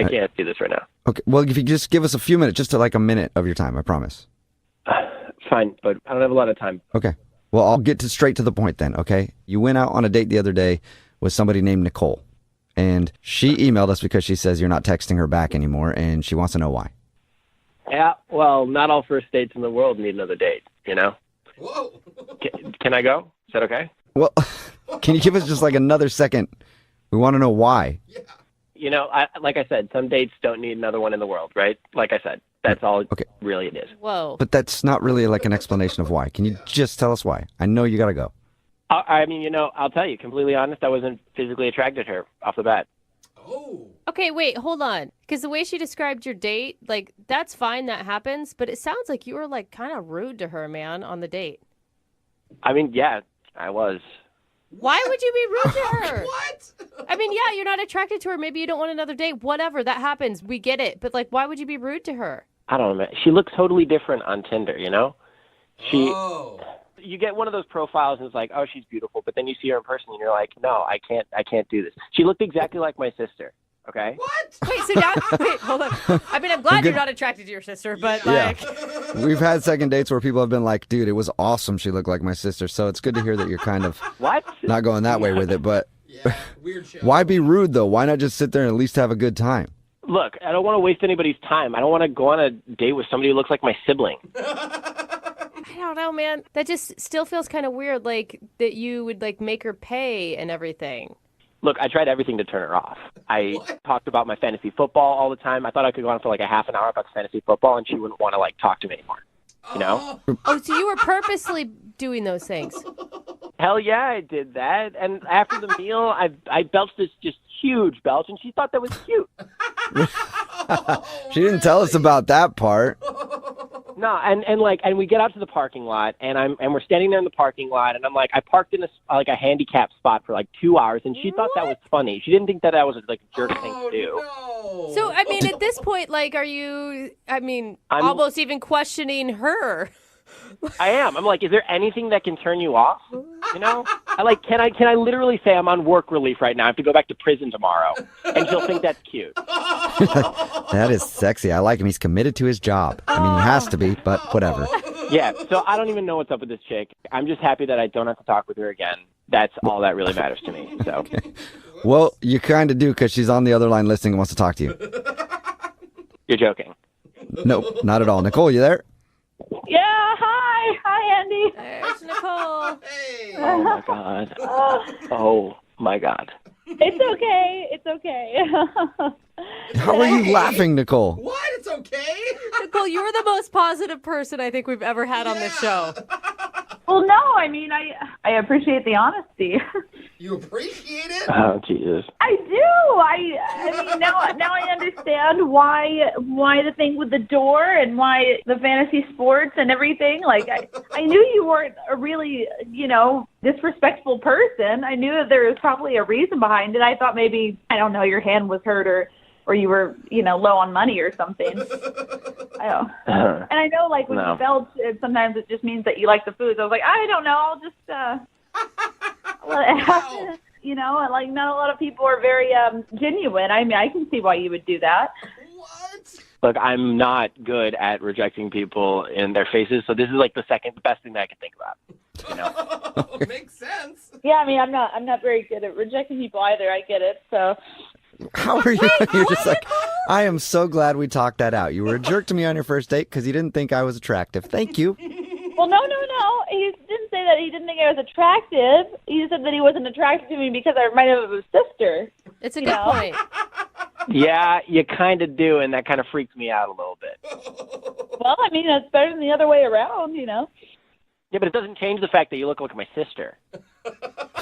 can't do this right now. Okay, well, if you just give us a few minutes, just to like a minute of your time, I promise. Fine, but I don't have a lot of time. Okay. Well, I'll get straight to the point then, okay? You went out on a date the other day with somebody named Nicole, and she emailed us because she says you're not texting her back anymore, and she wants to know why. Yeah, well, not all first dates in the world need another date, you know? Whoa. Can I go? Is that okay? Well, can you give us just like another second? We want to know why. You know, like I said, some dates don't need another one in the world, right? Like I said, that's all really it is. Whoa. But that's not really like an explanation of why. Can you just tell us why? I know you got to go. I mean, you know, I'll tell you, completely honest, I wasn't physically attracted to her off the bat. Okay, wait, hold on. Because the way she described your date, like, that's fine, that happens, but it sounds like you were, like, kind of rude to her, man, on the date. I mean, yeah, I was. Why would you be rude to her? What? I mean, yeah, you're not attracted to her. Maybe you don't want another date. Whatever, that happens. We get it. But, like, why would you be rude to her? I don't know, man. She looks totally different on Tinder, you know? You get one of those profiles and it's like, oh, she's beautiful, but then you see her in person and you're like, no, I can't do this. She looked exactly like my sister, okay? What? Wait, so now, wait, hold on. I mean, I'm glad you're not attracted to your sister, but, like... We've had second dates where people have been like, dude, it was awesome. She looked like my sister. So it's good to hear that you're kind of not going that way with it. But why be rude, though? Why not just sit there and at least have a good time? Look, I don't want to waste anybody's time. I don't want to go on a date with somebody who looks like my sibling. don't know, man. That just still feels kind of weird, like that you would like make her pay and everything. Look, I tried everything to turn her off. I talked about my fantasy football all the time. I thought I could go on for like a half an hour about the fantasy football, and she wouldn't want to like talk to me anymore. You know? Oh, so you were purposely doing those things? Hell yeah, I did that. And after the meal, I belched this just huge belch, and she thought that was cute. She didn't tell us about that part. No, and we get out to the parking lot, and we're standing there in the parking lot, and I'm like, I parked in a handicap spot for like 2 hours, and she thought that was funny. She didn't think that was like a jerk thing to do. No. So, I mean, at this point, like, are you, I'm almost even questioning her? I am. I'm like, is there anything that can turn you off? You know? Can I literally say I'm on work relief right now? I have to go back to prison tomorrow. And she'll think that's cute. That is sexy. I like him. He's committed to his job. I mean, he has to be, but whatever. Yeah, so I don't even know what's up with this chick. I'm just happy that I don't have to talk with her again. That's all that really matters to me. So. Okay. Well, you kind of do because she's on the other line listening and wants to talk to you. You're joking. Nope, not at all. Nicole, you there? Yeah, hi. Hi, Andy. There's Nicole. Hey. Oh, my God. Oh, my God. It's okay. It's okay. How are you laughing, Nicole? What? It's okay. Nicole, you're the most positive person I think we've ever had on this show. Well, no, I mean, I appreciate the honesty. You appreciate it? Oh, Jesus. I do. I mean, now I understand why the thing with the door and why the fantasy sports and everything. Like, I knew you weren't a really, disrespectful person. I knew that there was probably a reason behind it. I thought maybe, I don't know, your hand was hurt or you were, low on money or something. I know. And I know, like, when you belch, sometimes it just means that you like the food. So I was like, I don't know, I'll just let it happen. Like, not a lot of people are very genuine. I mean, I can see why you would do that. What? Look, I'm not good at rejecting people in their faces, so this is like the second best thing that I can think about. Makes sense. Yeah, I mean, I'm not very good at rejecting people either. I get it, so... How are you? You're just like, I am so glad we talked that out. You were a jerk to me on your first date because you didn't think I was attractive. Thank you. Well, no. He didn't say that he didn't think I was attractive. He said that he wasn't attracted to me because I reminded him of his sister. It's a good point. Yeah, you kind of do, and that kind of freaks me out a little bit. Well, I mean, it's better than the other way around, Yeah, but it doesn't change the fact that you look like my sister.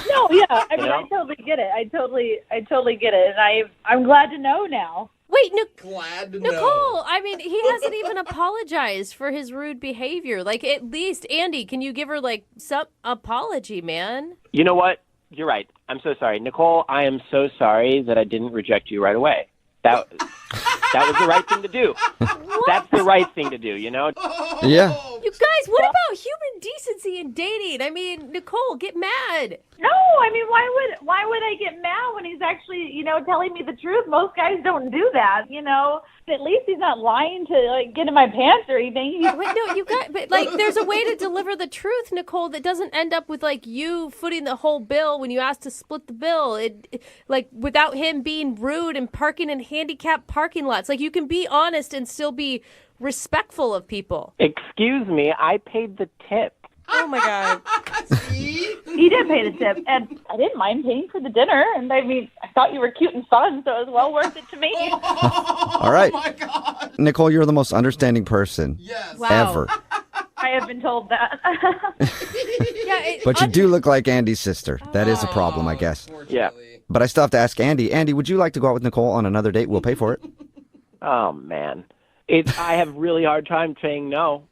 No, yeah. I mean, I totally get it. I totally get it, and I'm glad to know now. Wait, Glad to Nicole, know. I mean, he hasn't even apologized for his rude behavior. Like, at least, Andy, can you give her, like, some apology, man? You know what? You're right. I'm so sorry. Nicole, I am so sorry that I didn't reject you right away. That was the right thing to do. That's the right thing to do, Yeah. You guys, what about human decency in dating? I mean, Nicole, get mad. No, I mean, why would I get mad when he's actually, telling me the truth? Most guys don't do that, At least he's not lying to, like, get in my pants or anything. Wait, no, but, like, there's a way to deliver the truth, Nicole, that doesn't end up with, like, you footing the whole bill when you ask to split the bill. Like, without him being rude and parking in handicapped parking lots. Like, you can be honest and still be respectful of people. Excuse me, I paid the tip. Oh, my God. See? He did pay the tip, and I didn't mind paying for the dinner. And I mean, I thought you were cute and fun, so it was well worth it to me. All right. Oh, my God. Nicole, you're the most understanding person ever. I have been told that. But you do look like Andy's sister. That is a problem, I guess. Yeah. But I still have to ask Andy. Andy, would you like to go out with Nicole on another date? We'll pay for it. Oh, man. I have a really hard time saying no.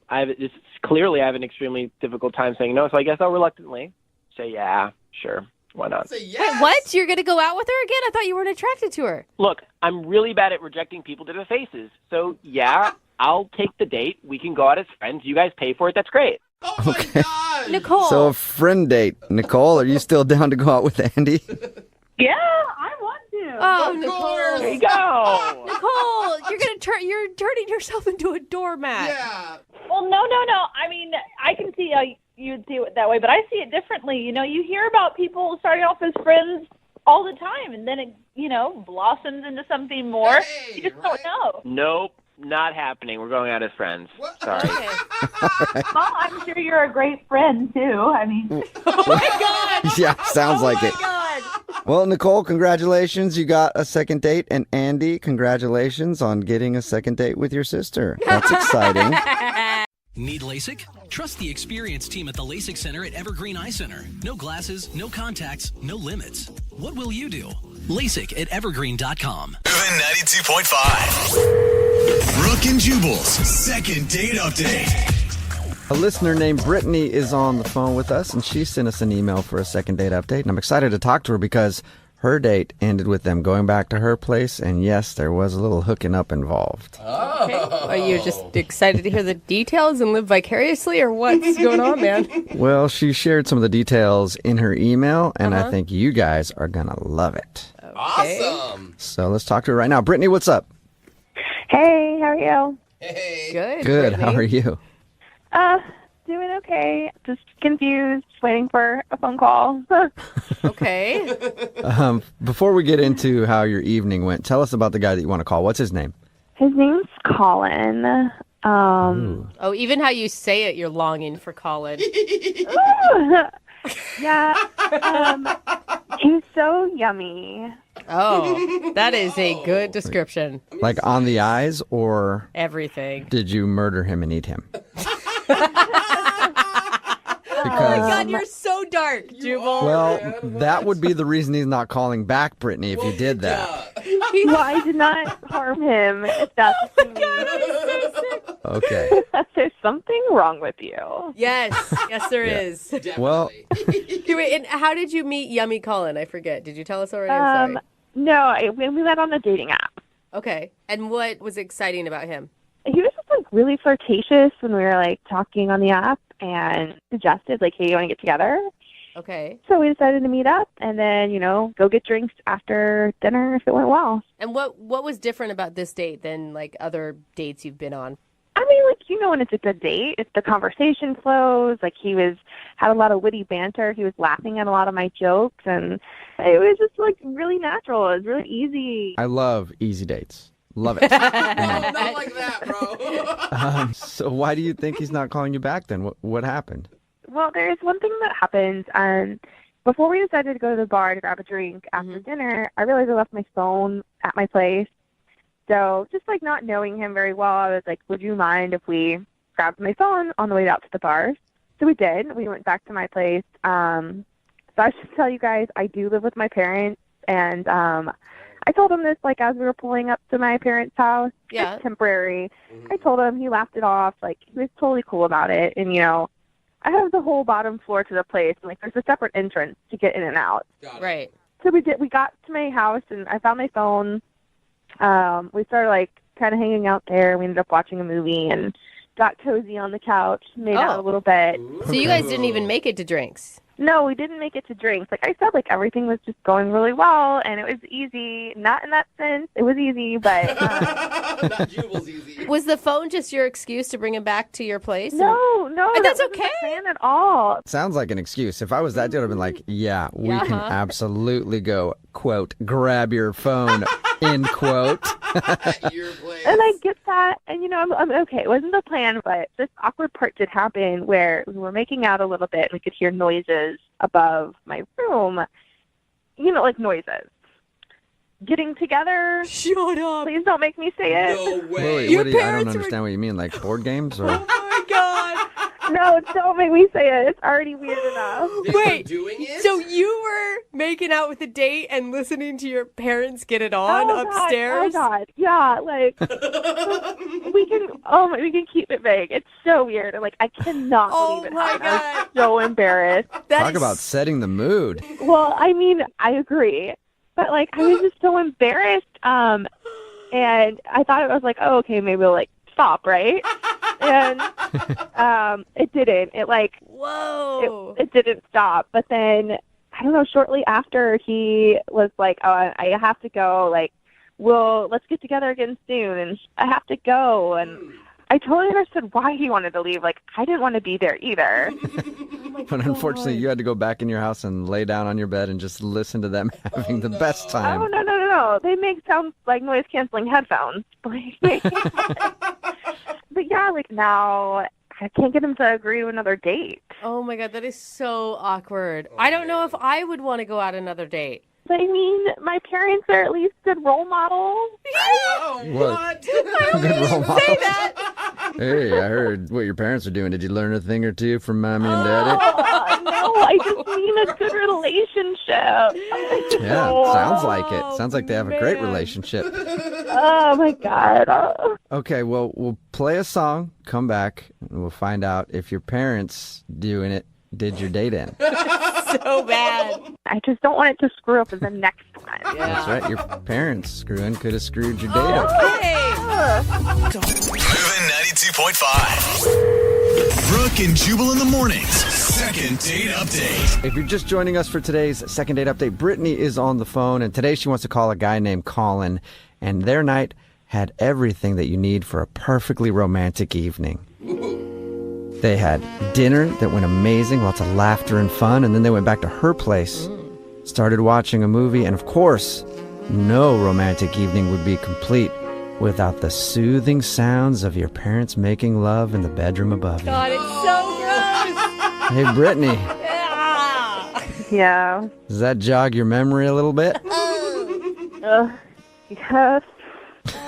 Clearly I have an extremely difficult time saying no, so I guess I'll reluctantly say, yeah, sure, why not? Say yes. Wait, what? You're going to go out with her again? I thought you weren't attracted to her. Look, I'm really bad at rejecting people to their faces, so yeah, I'll take the date. We can go out as friends. You guys pay for it. That's great. Oh, my God. Nicole. So a friend date. Nicole, are you still down to go out with Andy? Yeah, I want to. Oh, Of Nicole. course. There you go. Nicole, you're turning yourself into a doormat. Yeah. Well, no. I mean, I can see how you'd see it that way, but I see it differently. You hear about people starting off as friends all the time, and then it, blossoms into something more. Hey, You just right? don't know. Not happening. We're going out as friends. Sorry. Well, I'm sure you're a great friend too. I mean, Yeah, sounds like it. Well, Nicole, congratulations. You got a second date. And Andy, congratulations on getting a second date with your sister. That's exciting. Need LASIK? Trust the experienced team at the LASIK Center at Evergreen Eye Center. No glasses, no contacts, no limits. What will you do? LASIK at evergreen.com. Moving 92.5. Brooke and Jubal's second date update. A listener named Brittany is on the phone with us, and she sent us an email for a second date update. And I'm excited to talk to her because her date ended with them going back to her place, and yes, there was a little hooking up involved. Okay. Are you just excited to hear the details and live vicariously, or what's going on, man? Well, she shared some of the details in her email, and I think you guys are going to love it. Awesome. So let's talk to her right now. Brittany, what's up? Hey, how are you? Hey. Good. Good. Brittany. How are you? Doing okay. Just confused, waiting for a phone call. Okay. Before we get into how your evening went, tell us about the guy that you want to call. What's his name? His name's Colin. Oh, even how you say it, you're longing for Colin. Yeah. He's so yummy. Oh, that is a good description. Like on the eyes, or Everything. did you murder him and eat him? Oh my God, you're so dark, Jubal. Well, that would be the reason he's not calling back, Brittany, if you did that. Well, I did not harm him, if that's what you mean. Okay. There's something wrong with you. Yes, there Yeah. is. Well, Okay, wait, and how did you meet Yummy Colin? I forget. Did you tell us already? I'm sorry. No, we met on the dating app. Okay, and what was exciting about him? He was just like really flirtatious when we were like talking on the app and suggested like, hey, you want to get together? Okay. So we decided to meet up and then, go get drinks after dinner if it went well. And what was different about this date than like other dates you've been on? I mean, like, when it's a good date, if the conversation flows, like had a lot of witty banter. He was laughing at a lot of my jokes and it was just like really natural. It was really easy. I love easy dates. Love it. Not like that, bro. So why do you think he's not calling you back then? What happened? Well, there's one thing that happened. Before we decided to go to the bar to grab a drink after dinner, I realized I left my phone at my place. So just like not knowing him very well, I was like, would you mind if we grabbed my phone on the way out to the bar? So we did. We went back to my place. So I should tell you guys, I do live with my parents. And I told him this like as we were pulling up to my parents' house. Yeah. It's temporary. I told him, he laughed it off. Like, he was totally cool about it. And, I have the whole bottom floor to the place. And, like, there's a separate entrance to get in and out. Right. So we got to my house, and I found my phone. We started, like, kind of hanging out there. We ended up watching a movie and got cozy on the couch, made out a little bit. So you guys didn't even make it to drinks? No, we didn't make it to drinks. Like I said, like everything was just going really well, and it was easy. Not in that sense. It was easy, but... Not Jubal's easy. Was the phone just your excuse to bring him back to your place? No, And that that's wasn't okay. the plan at all. Sounds like an excuse. If I was that dude, I'd have been like, yeah, we can absolutely go, quote, grab your phone, end quote. And I get that, and I'm okay. It wasn't the plan, but this awkward part did happen where we were making out a little bit, and we could hear noises above my room. Like noises. Getting together. Shut up. Please don't make me say it. No way. Wait, I don't understand what you mean. Like board games? Or? Oh my God. No, don't make me say it. It's already weird enough. Wait, doing it? so you were making out with a date and listening to your parents get it on upstairs? Oh God, yeah, like we can keep it vague. It's so weird. Like I cannot believe it happened. I was so embarrassed. Talk about setting the mood. Well, I mean, I agree, but like I was just so embarrassed. And I thought it was like, oh, okay, maybe we'll like stop, right? And it didn't. It like whoa. It didn't stop. But then I don't know. Shortly after, he was like, "Oh, I have to go. Like, let's get together again soon." And I have to go. And I totally understood why he wanted to leave. Like, I didn't want to be there either. But unfortunately, you had to go back in your house and lay down on your bed and just listen to them having the best time. Oh, no. no. They sound like noise canceling headphones. But yeah, like now I can't get him to agree to another date. Oh my God, that is so awkward. I don't know if I would want to go out another date. I mean, my parents are at least good role models. Oh, What? I don't Good mean role to model. say that. Hey, I heard what your parents are doing. Did you learn a thing or two from mommy and daddy? No, I just mean a good relationship. Yeah, sounds like it. Sounds like they have a great man. relationship. Oh my God. Okay, well, we'll play a song, come back, and we'll find out if your parents doing it did your date in. So bad. I just don't want it to screw up the next time. That's right. Your parents screwing could have screwed your date up. Hey. Moving 92.5. Brooke and Jubal in the mornings. Second date update. If you're just joining us for today's second date update, Brittany is on the phone, and today she wants to call a guy named Colin, and their night had everything that you need for a perfectly romantic evening. They had dinner that went amazing, lots of laughter and fun, and then they went back to her place, started watching a movie, and of course, no romantic evening would be complete without the soothing sounds of your parents making love in the bedroom above you. God, it's so gross. Hey, Brittany, Yeah. does that jog your memory a little bit? Yes.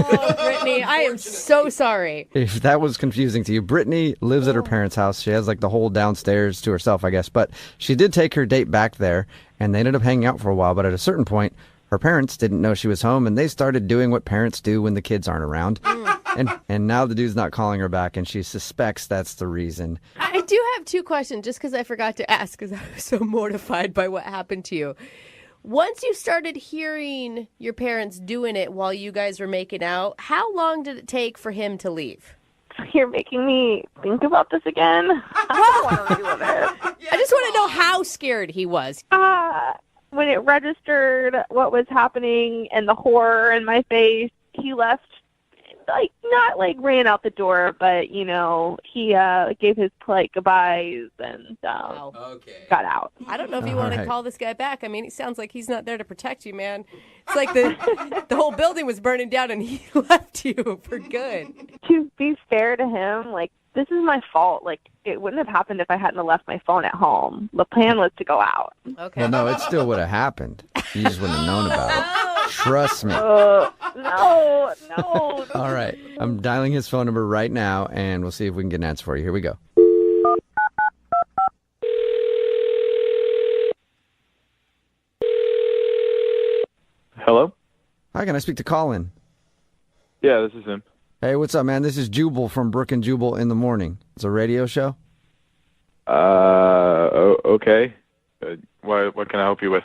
Oh, Brittany, I am so sorry. If that was confusing to you, Brittany lives at her parents' house. She has like the whole downstairs to herself, I guess. But she did take her date back there, and they ended up hanging out for a while. But at a certain point, her parents didn't know she was home, and they started doing what parents do when the kids aren't around. And now the dude's not calling her back, and she suspects that's the reason. I do have two questions, just because I forgot to ask, because I was so mortified by what happened to you. Once you started hearing your parents doing it while you guys were making out, how long did it take for him to leave? You're making me think about this again. I don't want to relive it. I just want to know how scared he was. When it registered what was happening and the horror in my face, he left, not ran out the door, but, he gave his polite goodbyes and got out. I don't know if you All want to right. call this guy back. I mean, it sounds like he's not there to protect you, man. It's like the whole building was burning down and he left you for good. To be fair to him, this is my fault. It wouldn't have happened if I hadn't have left my phone at home. The plan was to go out. Okay. Well, no, it still would have happened. You just wouldn't have known about it. Trust me. No. All right. I'm dialing his phone number right now, and we'll see if we can get an answer for you. Here we go. Hello? Hi, can I speak to Colin? Yeah, this is him. Hey, what's up, man? This is Jubal from Brooke and Jubal in the Morning. It's a radio show. Okay. What can I help you with?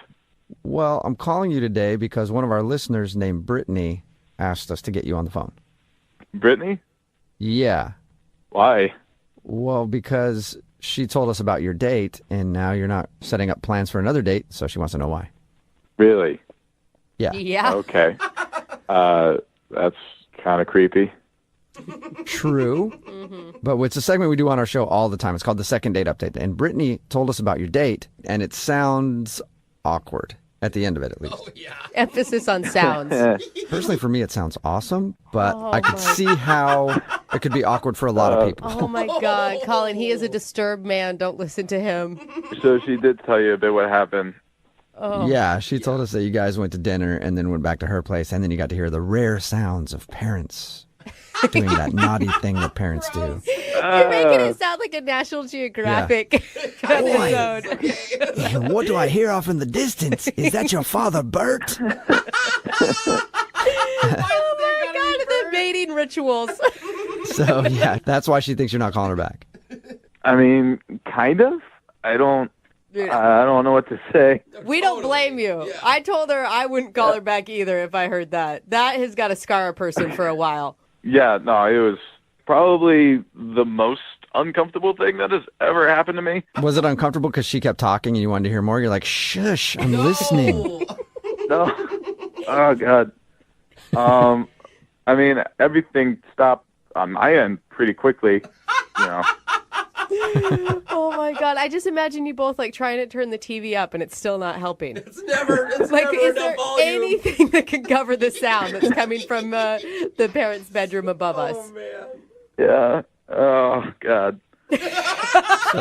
Well, I'm calling you today because one of our listeners named Brittany asked us to get you on the phone. Brittany? Yeah. Why? Well, because she told us about your date, and now you're not setting up plans for another date, so she wants to know why. Really? Yeah. Yeah. Okay. That's kind of creepy. True. But it's a segment we do on our show all the time. It's called the Second Date Update. And Brittany told us about your date, and it sounds awkward at the end of it, at least. Oh, yeah. Emphasis on sounds. Personally, for me, it sounds awesome, but I could see how it could be awkward for a lot of people. Oh, my God. Colin, he is a disturbed man. Don't listen to him. So she did tell you a bit what happened. Oh. Yeah, she told us that you guys went to dinner and then went back to her place, and then you got to hear the rare sounds of parents doing that naughty thing that parents do. You're making it sound like a National Geographic episode. What do I hear off in the distance? Is that your father, Bert? Oh, my God, the mating rituals. So, yeah, that's why she thinks you're not calling her back. I mean, kind of. I don't know what to say. We don't blame you. Yeah. I told her I wouldn't call her back either if I heard that. That has got to scar a person for a while. Yeah, no, it was probably the most uncomfortable thing that has ever happened to me. Was it uncomfortable because she kept talking and you wanted to hear more? You're like, shush, I'm listening. No. Oh, God. I mean, everything stopped on my end pretty quickly, Oh my God. I just imagine you both like trying to turn the TV up and it's still not helping. It's never Is enough there volume. anything that can cover the sound that's coming from the parents' bedroom above us? Oh, man. Yeah. Oh, God. So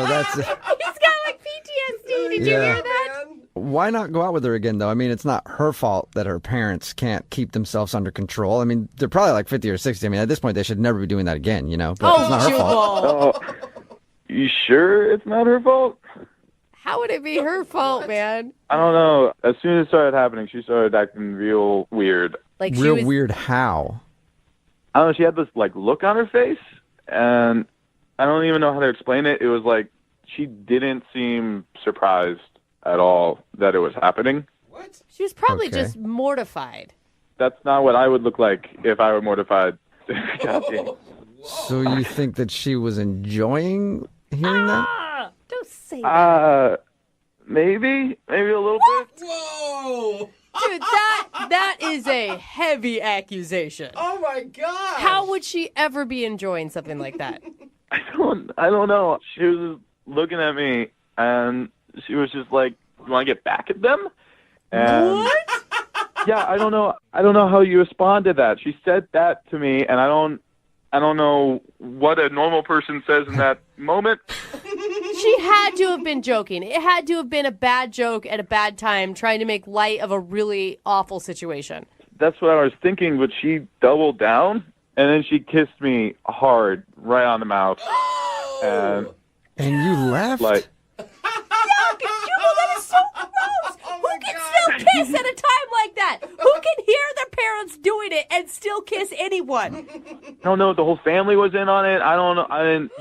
that's He's got like PTSD. Did you Yeah. hear that? Why not go out with her again, though? I mean, it's not her fault that her parents can't keep themselves under control. I mean, they're probably like 50 or 60. I mean, at this point, they should never be doing that again, you know? But it's not her fault. Oh, you sure it's not her fault? How would it be her fault, man? I don't know. As soon as it started happening, she started acting real weird. Like Real weird how? I don't know. She had this like look on her face, and I don't even know how to explain it. It was like she didn't seem surprised at all that it was happening. She was probably Okay. just mortified. That's not what I would look like if I were mortified. God damn. So you think that she was enjoying hearing that? Ah, don't say that. Maybe a little bit. Whoa! Dude, that is a heavy accusation. Oh my God! How would she ever be enjoying something like that? I don't know. She was looking at me, and she was just like, "You want to get back at them?" And What? yeah, I don't know. I don't know how you respond to that. She said that to me, and I don't know what a normal person says in that moment. She had to have been joking. It had to have been a bad joke at a bad time, trying to make light of a really awful situation. That's what I was thinking, but she doubled down, and then she kissed me hard right on the mouth. And you left? Like, That is so gross. Who can still kiss at a time like that? Who can hear their parents doing it and still kiss anyone? I don't know. The whole family was in on it. I don't know. I didn't,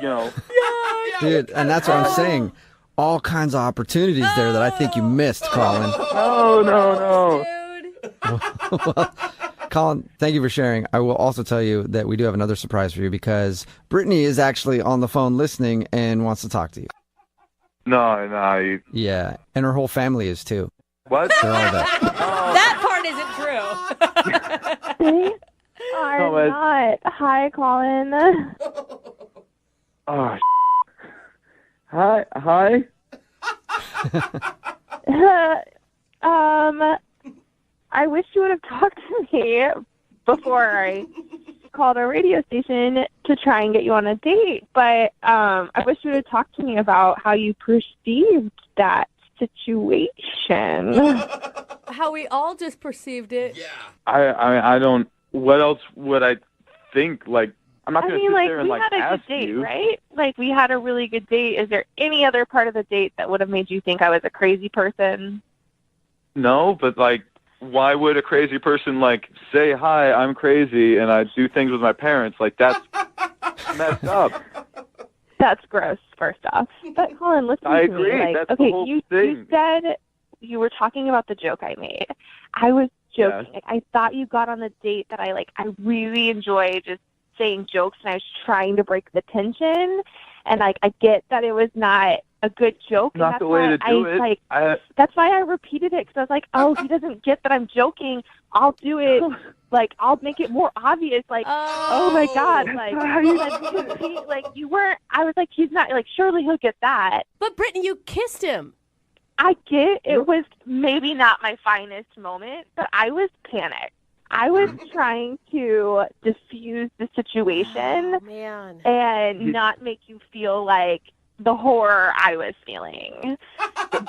Dude, and that's what I'm saying. All kinds of opportunities there that I think you missed, Colin. No. Well, Colin, thank you for sharing. I will also tell you that we do have another surprise for you because Brittany is actually on the phone listening and wants to talk to you. No. Yeah, and her whole family is too. What? They're all there. That part isn't true. Are not. Hi, Colin. Oh, hi. I wish you would have talked to me before I called our radio station to try and get you on a date, but I wish you would have talked to me about how you perceived that situation. How we all just perceived it. Yeah. I don't. What else would I think? Like, I'm not going to sit there and we had a ask good date, you. right? Like, we had a really good date. Is there any other part of the date that would have made you think I was a crazy person? No, but like, why would a crazy person like say hi? I'm crazy, and I do things with my parents. Like, that's messed up. That's gross, first off. But Colin, listen I to agree. me. Like, That's okay, the whole you thing. said you were talking about the joke I made. I was joking. Yes. Like, I thought you got on the date that I really enjoy just saying jokes, and I was trying to break the tension. And like, I get that it was not a good joke. And Not that's the way why to do it. Like, that's why I repeated it, because I was like, oh, he doesn't get that I'm joking. I'll do it. Like, I'll make it more obvious. Like, oh my God. Like, you weren't. I was like, he's not. Like, surely he'll get that. But Brittany, you kissed him. I get it was maybe not my finest moment, but I was panicked. I was trying to diffuse the situation and not make you feel like the horror I was feeling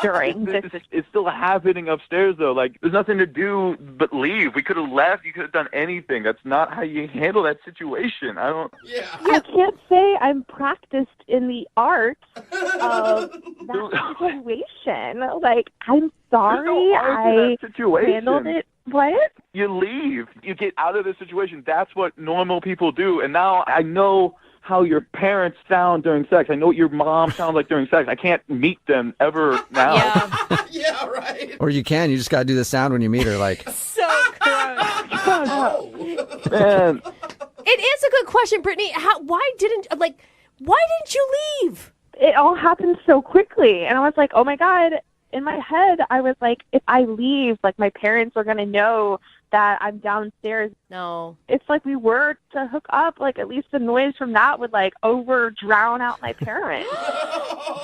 during this. It's still happening upstairs, though. Like, there's nothing to do but leave. We could have left. You could have done anything. That's not how you handle that situation. I don't. I can't say I'm practiced in the art of that situation. Like, I'm sorry. There's no art in that situation. Handled it. What? You leave. You get out of the situation. That's what normal people do. And now I know how your parents sound during sex. I know what your mom sounds like during sex. I can't meet them ever now. Yeah, right. Or you can. You just got to do the sound when you meet her. Like, So gross. Man. It is a good question, Brittany. Why didn't you leave? It all happened so quickly. And I was like, oh my God, in my head, I was like, if I leave, like my parents are going to know that I'm downstairs. No. If like we were to hook up, like at least the noise from that would like drown out my parents.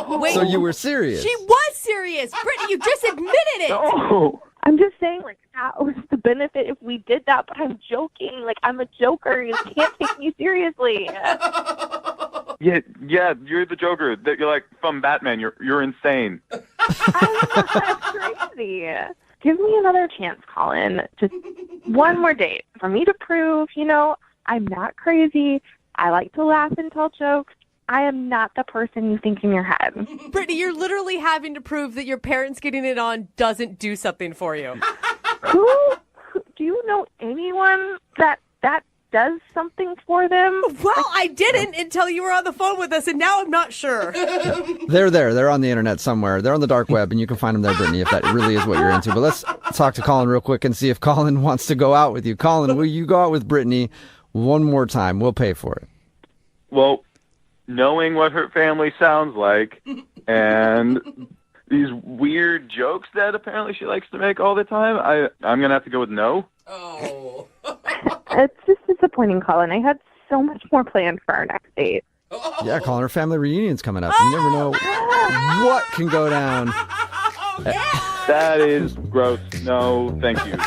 Wait, So you were serious? She was serious. Brittany, you just admitted it. No. I'm just saying, like, that was the benefit if we did that, but I'm joking. Like, I'm a joker. You can't take me seriously. Yeah, you're the Joker. You're like from Batman. You're insane. That's crazy. Give me another chance, Colin. Just one more date for me to prove, I'm not crazy. I like to laugh and tell jokes. I am not the person you think in your head. Brittany, you're literally having to prove that your parents getting it on doesn't do something for you. Do you know anyone that does something for them? Well, I didn't until you were on the phone with us, and now I'm not sure. They're there. They're on the internet somewhere. They're on the dark web, and you can find them there, Brittany, if that really is what you're into. But let's talk to Colin real quick and see if Colin wants to go out with you. Colin, will you go out with Brittany one more time? We'll pay for it. Well, knowing what her family sounds like and these weird jokes that apparently she likes to make all the time, I'm going to have to go with no. Oh. It's just disappointing, Colin. I had so much more planned for our next date. Yeah, Colin, her family reunion's coming up. You never know what can go down. That is gross. No, thank you.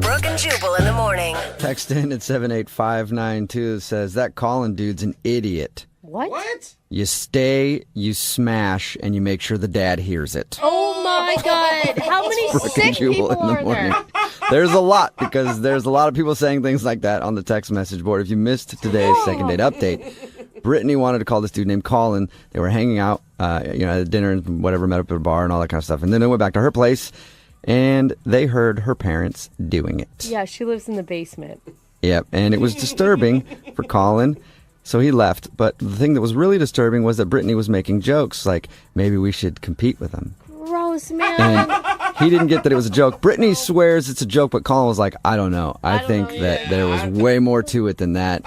Brooke and Jubal in the morning. Text in at 78592 says, that Colin dude's an idiot. What? You stay, you smash, and you make sure the dad hears it. Oh, my God. How many Brooke and sick Jubal people in the are morning. there? There's a lot, because there's a lot of people saying things like that on the text message board. If you missed today's second date update, Brittany wanted to call this dude named Colin. They were hanging out, at dinner and whatever, met up at a bar and all that kind of stuff. And then they went back to her place, and they heard her parents doing it. Yeah, she lives in the basement. Yep, and it was disturbing for Colin, so he left. But the thing that was really disturbing was that Brittany was making jokes like, maybe we should compete with him. Gross, man. And he didn't get that it was a joke. Brittany swears it's a joke, but Colin was like, I don't know. I think that there was way more to it than that.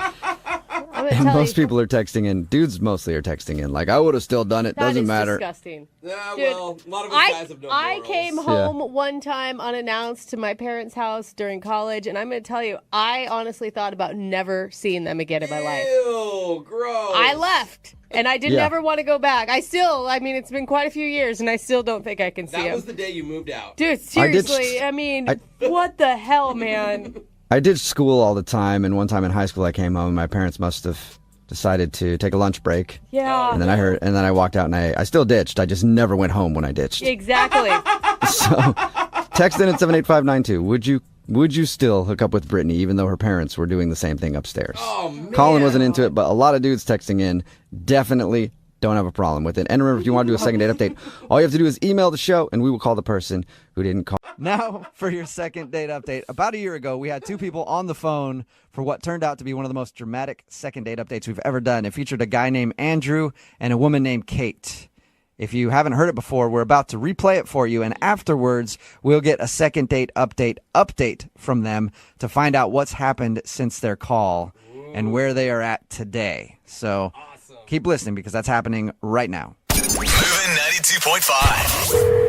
And most people are texting in. Dudes mostly are texting in. Like, I would have still done it. Doesn't matter. Disgusting. Yeah, Dude, well, a lot of us guys have no I morals. came home one time unannounced to my parents' house during college, and I'm going to tell you, I honestly thought about never seeing them again in my life. Ew, gross. I left, and I did never want to go back. It's been quite a few years, and I still don't think I can see That them. was the day you moved out. Dude, seriously, what the hell, man? I did school all the time, and one time in high school I came home, and my parents must have decided to take a lunch break. Yeah. And then I walked out, and I still ditched. I just never went home when I ditched. Exactly. So, text in at 78592. Would you still hook up with Brittany even though her parents were doing the same thing upstairs? Oh, man. Colin wasn't into it, but a lot of dudes texting in definitely don't have a problem with it. And remember, if you want to do a second date update, all you have to do is email the show, and we will call the person who didn't call. Now, for your second date update. About a year ago, we had two people on the phone for what turned out to be one of the most dramatic second date updates we've ever done. It featured a guy named Andrew and a woman named Kate. If you haven't heard it before, we're about to replay it for you, and afterwards, we'll get a second date update from them to find out what's happened since their call and where they are at today. So keep listening, because that's happening right now. Moving 92.5.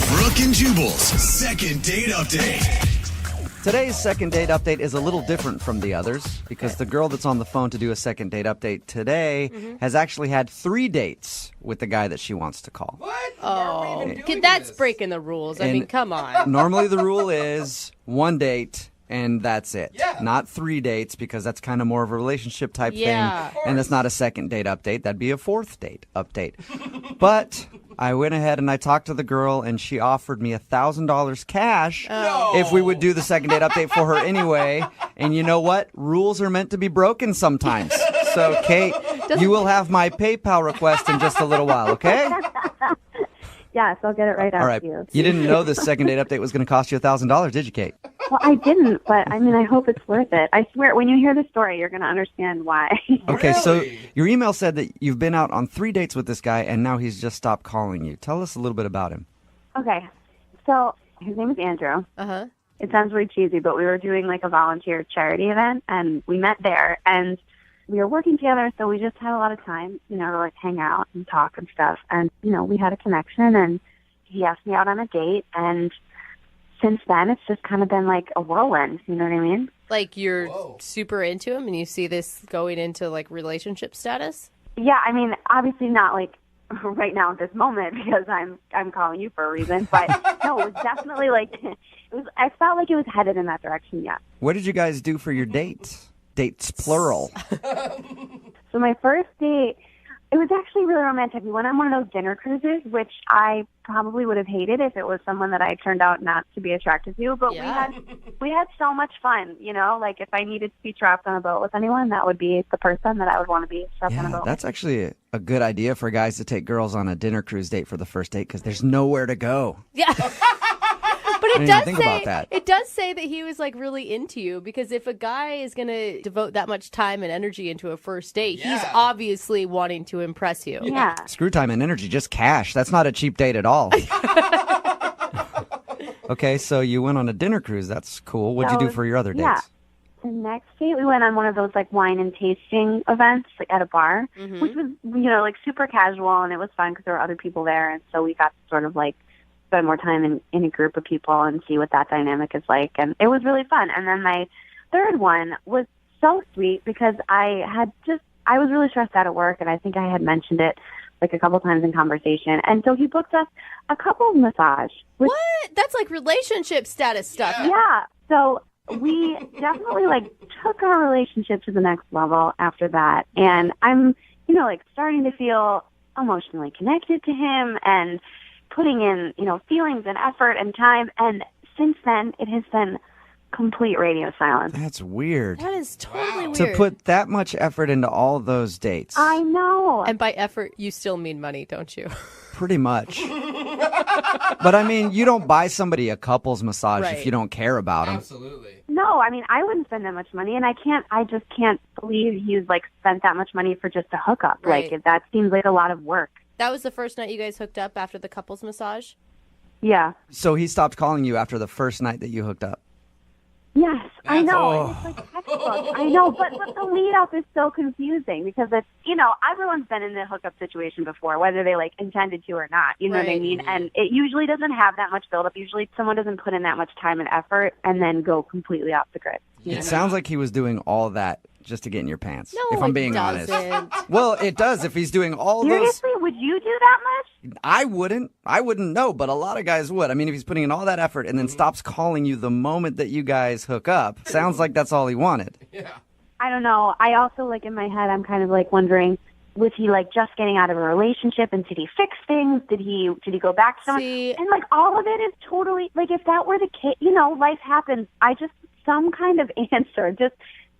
Brooke and Jubal's second date update. Today's second date update is a little different from the others because the girl that's on the phone to do a second date update today has actually had 3 dates with the guy that she wants to call. What? Oh, that's breaking the rules. I mean, come on. Normally the rule is 1 date and that's it. Yeah. Not 3 dates, because that's kind of more of a relationship type Yeah. thing. And that's not a second date update. That'd be a 4th date update. But I went ahead and I talked to the girl, and she offered me $1,000 cash if we would do the second date update for her anyway. And you know what? Rules are meant to be broken sometimes. So, Kate, you will have my PayPal request in just a little while, okay? Yes, I'll get it right out All right. to you. You didn't know this second date update was going to cost you $1,000, did you, Kate? Well, I didn't, but I mean, I hope it's worth it. I swear, when you hear the story, you're going to understand why. Okay, so your email said that you've been out on 3 dates with this guy, and now he's just stopped calling you. Tell us a little bit about him. Okay, so his name is Andrew. Uh-huh. It sounds really cheesy, but we were doing like a volunteer charity event, and we met there, and we were working together, so we just had a lot of time, to like hang out and talk and stuff. And, we had a connection, and he asked me out on a date, and since then it's just kind of been like a whirlwind. You know what I mean? Like you're super into him and you see this going into like relationship status? Yeah, I mean, obviously not like right now at this moment because I'm calling you for a reason, but no, it was definitely like I felt like it was headed in that direction. Yeah. What did you guys do for your dates? Dates plural. So my first date, it was actually really romantic. We went on one of those dinner cruises, which I probably would have hated if it was someone that I turned out not to be attracted to. But we had so much fun, you know. Like if I needed to be trapped on a boat with anyone, that would be the person that I would want to be trapped on a boat. That's actually a good idea for guys to take girls on a dinner cruise date for the first date because there's nowhere to go. Yeah. But I didn't think about that. It does say that he was like really into you because if a guy is going to devote that much time and energy into a first date, he's obviously wanting to impress you. Yeah. Screw time and energy, just cash. That's not a cheap date at all. Okay, so you went on a dinner cruise. That's cool. What'd you do for your other dates? Yeah. The next date, we went on one of those like wine and tasting events like at a bar, which was, you know, like super casual, and it was fun because there were other people there, and so we got to sort of like spend more time in a group of people and see what that dynamic is like, and it was really fun. And then my third one was so sweet because I was really stressed out at work, and I think I had mentioned it like a couple times in conversation, and so he booked us a couples massage. What? That's like relationship status stuff. Yeah. So we definitely like took our relationship to the next level after that, and I'm, you know, like starting to feel emotionally connected to him and putting in, you know, feelings and effort and time. And since then, it has been complete radio silence. That's weird. That is totally weird. To put that much effort into all those dates. I know. And by effort, you still mean money, don't you? Pretty much. But I mean, you don't buy somebody a couples massage if you don't care about them. Absolutely. No, I mean, I wouldn't spend that much money, and I just can't believe he's like spent that much money for just a hookup. Right. Like, that seems like a lot of work. That was the first night you guys hooked up after the couples massage? Yeah. So he stopped calling you after the first night that you hooked up. Yes, I know. And it's like textbook. I know, but the lead up is so confusing because it's, you know, everyone's been in the hookup situation before, whether they like intended to or not. You know what I mean? And it usually doesn't have that much buildup. Usually someone doesn't put in that much time and effort and then go completely off the grid. It sounds like he was doing all that just to get in your pants, No, if I'm it being doesn't. honest. Well, it does if he's doing all Seriously, would you do that much? I wouldn't know, but a lot of guys would. I mean, if he's putting in all that effort and then stops calling you the moment that you guys hook up, sounds like that's all he wanted. Yeah. I don't know. I also, like, in my head, I'm kind of like wondering, was he like just getting out of a relationship and did he fix things? Did he go back to someone? And like all of it is totally like, if that were the case, you know, life happens. Some kind of answer, just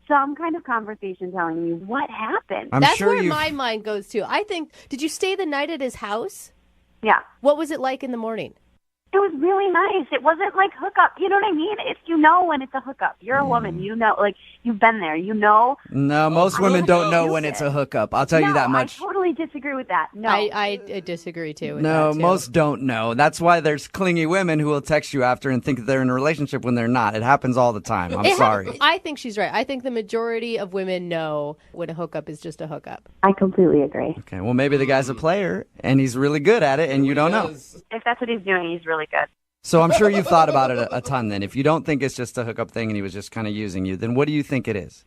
some kind of conversation telling me what happened. That's where my mind goes to. I think, did you stay the night at his house? Yeah. What was it like in the morning? It was really nice. It wasn't like hookup. You know what I mean? It's, you know, when it's a hookup. You're a woman. You know, like, you've been there. You know. No, most women don't know when it's a hookup. I'll tell you that much. I totally disagree with that. No. I disagree, too. With No, that, too. most don't know. That's why there's clingy women who will text you after and think they're in a relationship when they're not. It happens all the time. I'm sorry. I think she's right. I think the majority of women know when a hookup is just a hookup. I completely agree. Okay, well, maybe the guy's a player and he's really good at it and you don't know. If that's what he's doing, he's really good. So I'm sure you've thought about it a ton then. If you don't think it's just a hookup thing and he was just kind of using you, then what do you think it is?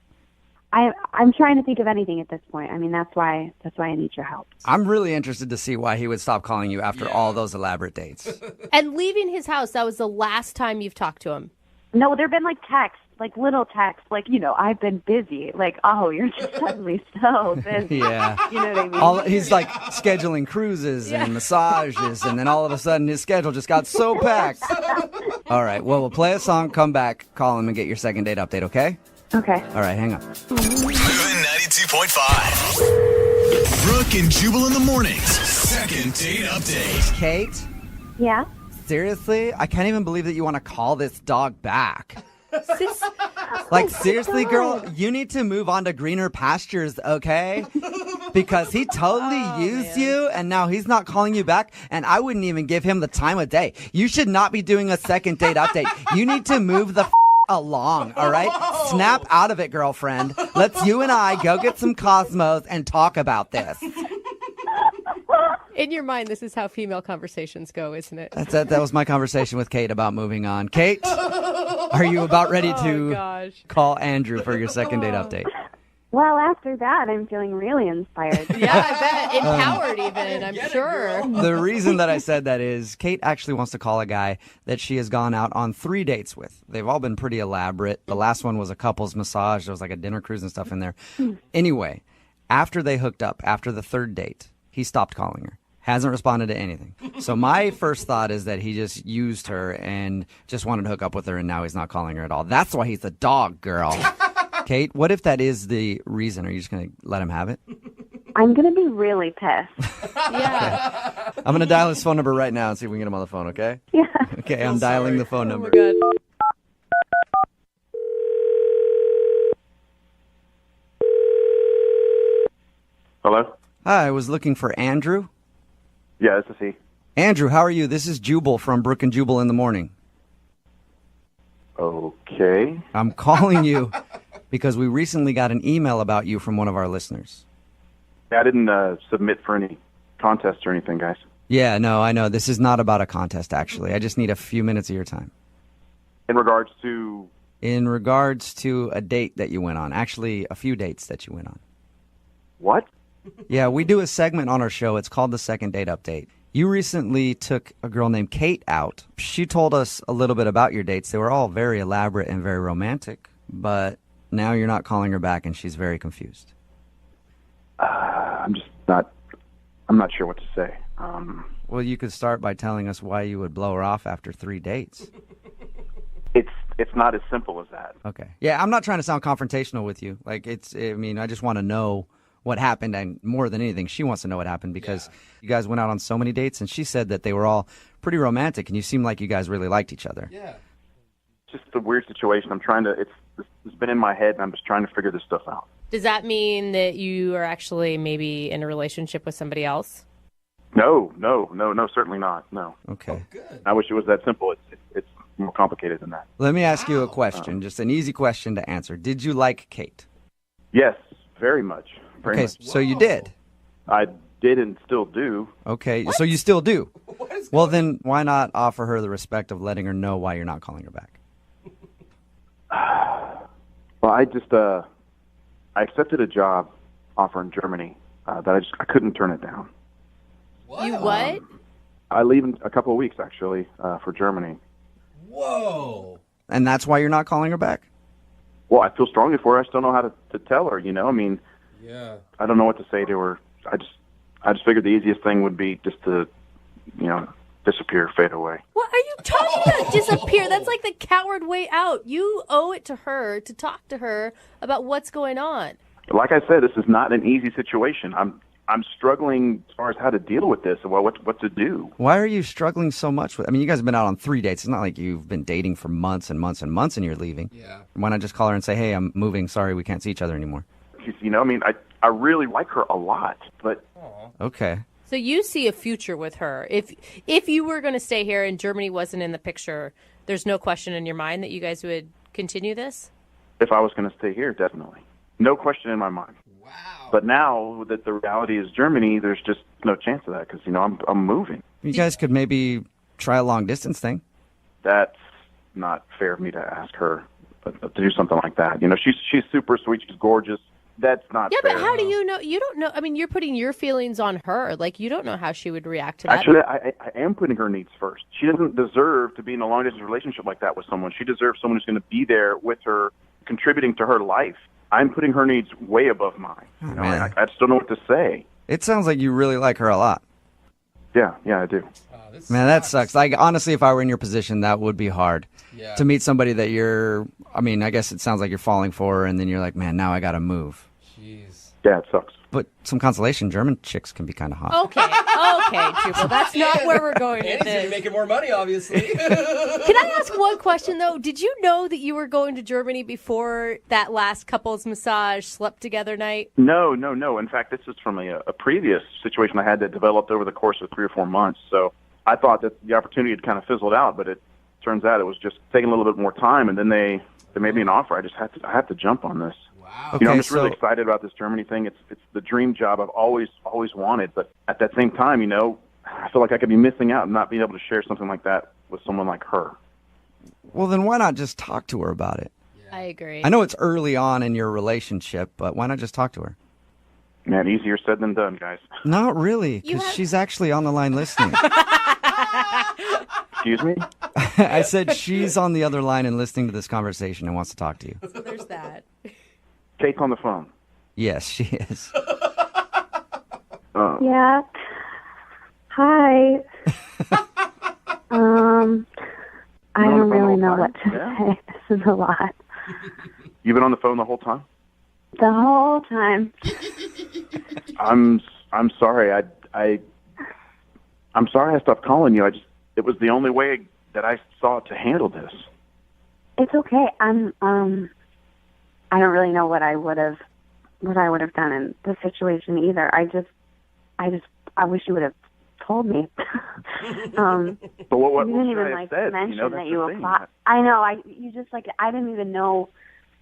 I'm trying to think of anything at this point. I mean, that's why I need your help. I'm really interested to see why he would stop calling you after all those elaborate dates. And leaving his house, that was the last time you've talked to him? No, there have been like texts, like little texts, like, you know, I've been busy. Like, oh, you're just suddenly so busy. Yeah. You know what I mean? He's like scheduling cruises and massages, and then all of a sudden his schedule just got so packed. All right, well, we'll play a song, come back, call him, and get your second date update, okay? Okay. All right, hang on. Moving 92.5. Brooke and Jubal in the mornings. Second date update. Kate? Yeah? Seriously? I can't even believe that you want to call this dog back. Like, seriously, girl, you need to move on to greener pastures, okay? Because he totally used you, and now he's not calling you back, and I wouldn't even give him the time of day. You should not be doing a second date update. You need to move the along, all right? Snap out of it, girlfriend. Let's you and I go get some Cosmos and talk about this. In your mind, this is how female conversations go, isn't it? That was my conversation with Kate about moving on. Kate, are you about ready to call Andrew for your second date update? Well, after that, I'm feeling really inspired. Yeah, I bet. Empowered even, I'm sure. The reason that I said that is Kate actually wants to call a guy that she has gone out on 3 dates with. They've all been pretty elaborate. The last one was a couple's massage. There was like a dinner cruise and stuff in there. Anyway, after they hooked up, after the 3rd date, he stopped calling her. Hasn't responded to anything. So my first thought is that he just used her and just wanted to hook up with her, and now he's not calling her at all. That's why he's a dog, girl. Kate, what if that is the reason? Are you just going to let him have it? I'm going to be really pissed. Yeah. I'm going to dial his phone number right now and see if we can get him on the phone, okay? Yeah. Okay, I'm dialing the phone number. Oh, my God. Hello? Hi, I was looking for Andrew. Yeah, this is he. Andrew, how are you? This is Jubal from Brook and Jubal in the Morning. Okay. I'm calling you because we recently got an email about you from one of our listeners. I didn't submit for any contests or anything, guys. Yeah, no, I know. This is not about a contest, actually. I just need a few minutes of your time. In regards to... In regards to a date that you went on. Actually, a few dates that you went on. What? Yeah, we do a segment on our show. It's called the Second Date Update. You recently took a girl named Kate out. She told us a little bit about your dates. They were all very elaborate and very romantic, but now you're not calling her back and she's very confused. I'm not sure what to say. Well, you could start by telling us why you would blow her off after 3 dates. It's not as simple as that. Okay. Yeah, I'm not trying to sound confrontational with you. I just want to know what happened, and more than anything, she wants to know what happened because you guys went out on so many dates, and she said that they were all pretty romantic, and you seemed like you guys really liked each other. Yeah. It's just a weird situation. It's been in my head, and I'm just trying to figure this stuff out. Does that mean that you are actually maybe in a relationship with somebody else? No, certainly not. No. Okay. I wish it was that simple. It's more complicated than that. Let me ask you a question, just an easy question to answer. Did you like Kate? Yes, very much. Okay, so you did. I did and still do. Okay, so you still do. Well, then why not offer her the respect of letting her know why you're not calling her back? Well, I accepted a job offer in Germany that I couldn't turn it down. You what? I leave in a couple of weeks, actually, for Germany. Whoa. And that's why you're not calling her back? Well, I feel strongly for her. I just don't know how to tell her, you know? I mean, yeah. I don't know what to say to her. I just figured the easiest thing would be just to, disappear, fade away. What are you talking about? Disappear? That's like the coward way out. You owe it to her to talk to her about what's going on. Like I said, this is not an easy situation. I'm struggling as far as how to deal with this and what to do. Why are you struggling so much with? I mean, you guys have been out on 3 dates. It's not like you've been dating for months and months and months and you're leaving. Yeah. Why not just call her and say, "Hey, I'm moving. Sorry, we can't see each other anymore." I really like her a lot, but okay. So you see a future with her. If you were going to stay here and Germany wasn't in the picture, there's no question in your mind that you guys would continue this? If I was going to stay here, definitely. No question in my mind. Wow. But now that the reality is Germany, there's just no chance of that because, I'm moving. You guys could maybe try a long distance thing. That's not fair of me to ask her to do something like that. She's super sweet. She's gorgeous. That's not fair. Yeah, but how do you know? You don't know. I mean, you're putting your feelings on her. Like, you don't know how she would react to that. Actually, I am putting her needs first. She doesn't deserve to be in a long-distance relationship like that with someone. She deserves someone who's going to be there with her, contributing to her life. I'm putting her needs way above mine. I just don't know what to say. It sounds like you really like her a lot. Yeah, I do. Man, that sucks. Like, honestly, if I were in your position, that would be hard. Yeah. To meet somebody that I guess it sounds like you're falling for, and then you're like, man, now I got to move. Jeez. Yeah, it sucks. But some consolation, German chicks can be kind of hot. Okay, Jubal, that's not where we're going with And he's going to be this. making more money, obviously. Can I ask one question, though? Did you know that you were going to Germany before that last couple's massage slept together night? No. In fact, this is from a previous situation I had that developed over the course of 3 or 4 months. So I thought that the opportunity had kind of fizzled out, but it turns out it was just taking a little bit more time, and then they made me an offer. I had to jump on this. Wow. Okay, I'm just so really excited about this Germany thing. It's the dream job I've always wanted. But at that same time, I feel like I could be missing out and not being able to share something like that with someone like her. well, then why not just talk to her about it? I agree. I know it's early on in your relationship, but why not just talk to her? Man, easier said than done, guys. Not really, because she's actually on the line listening. Excuse me? I said she's on the other line and listening to this conversation and wants to talk to you. So there's that. Kate's on the phone. Yes, she is. Yeah. Hi. I don't really know what to say. This is a lot. You've been on the phone the whole time? The whole time. I'm sorry. I'm sorry I stopped calling you. It was the only way that I saw to handle this. It's okay. I don't really know what I would have done in the situation either. I wish you would have told me. But what you didn't should even I have said? mention That's that you the thing. applied. I know. I didn't even know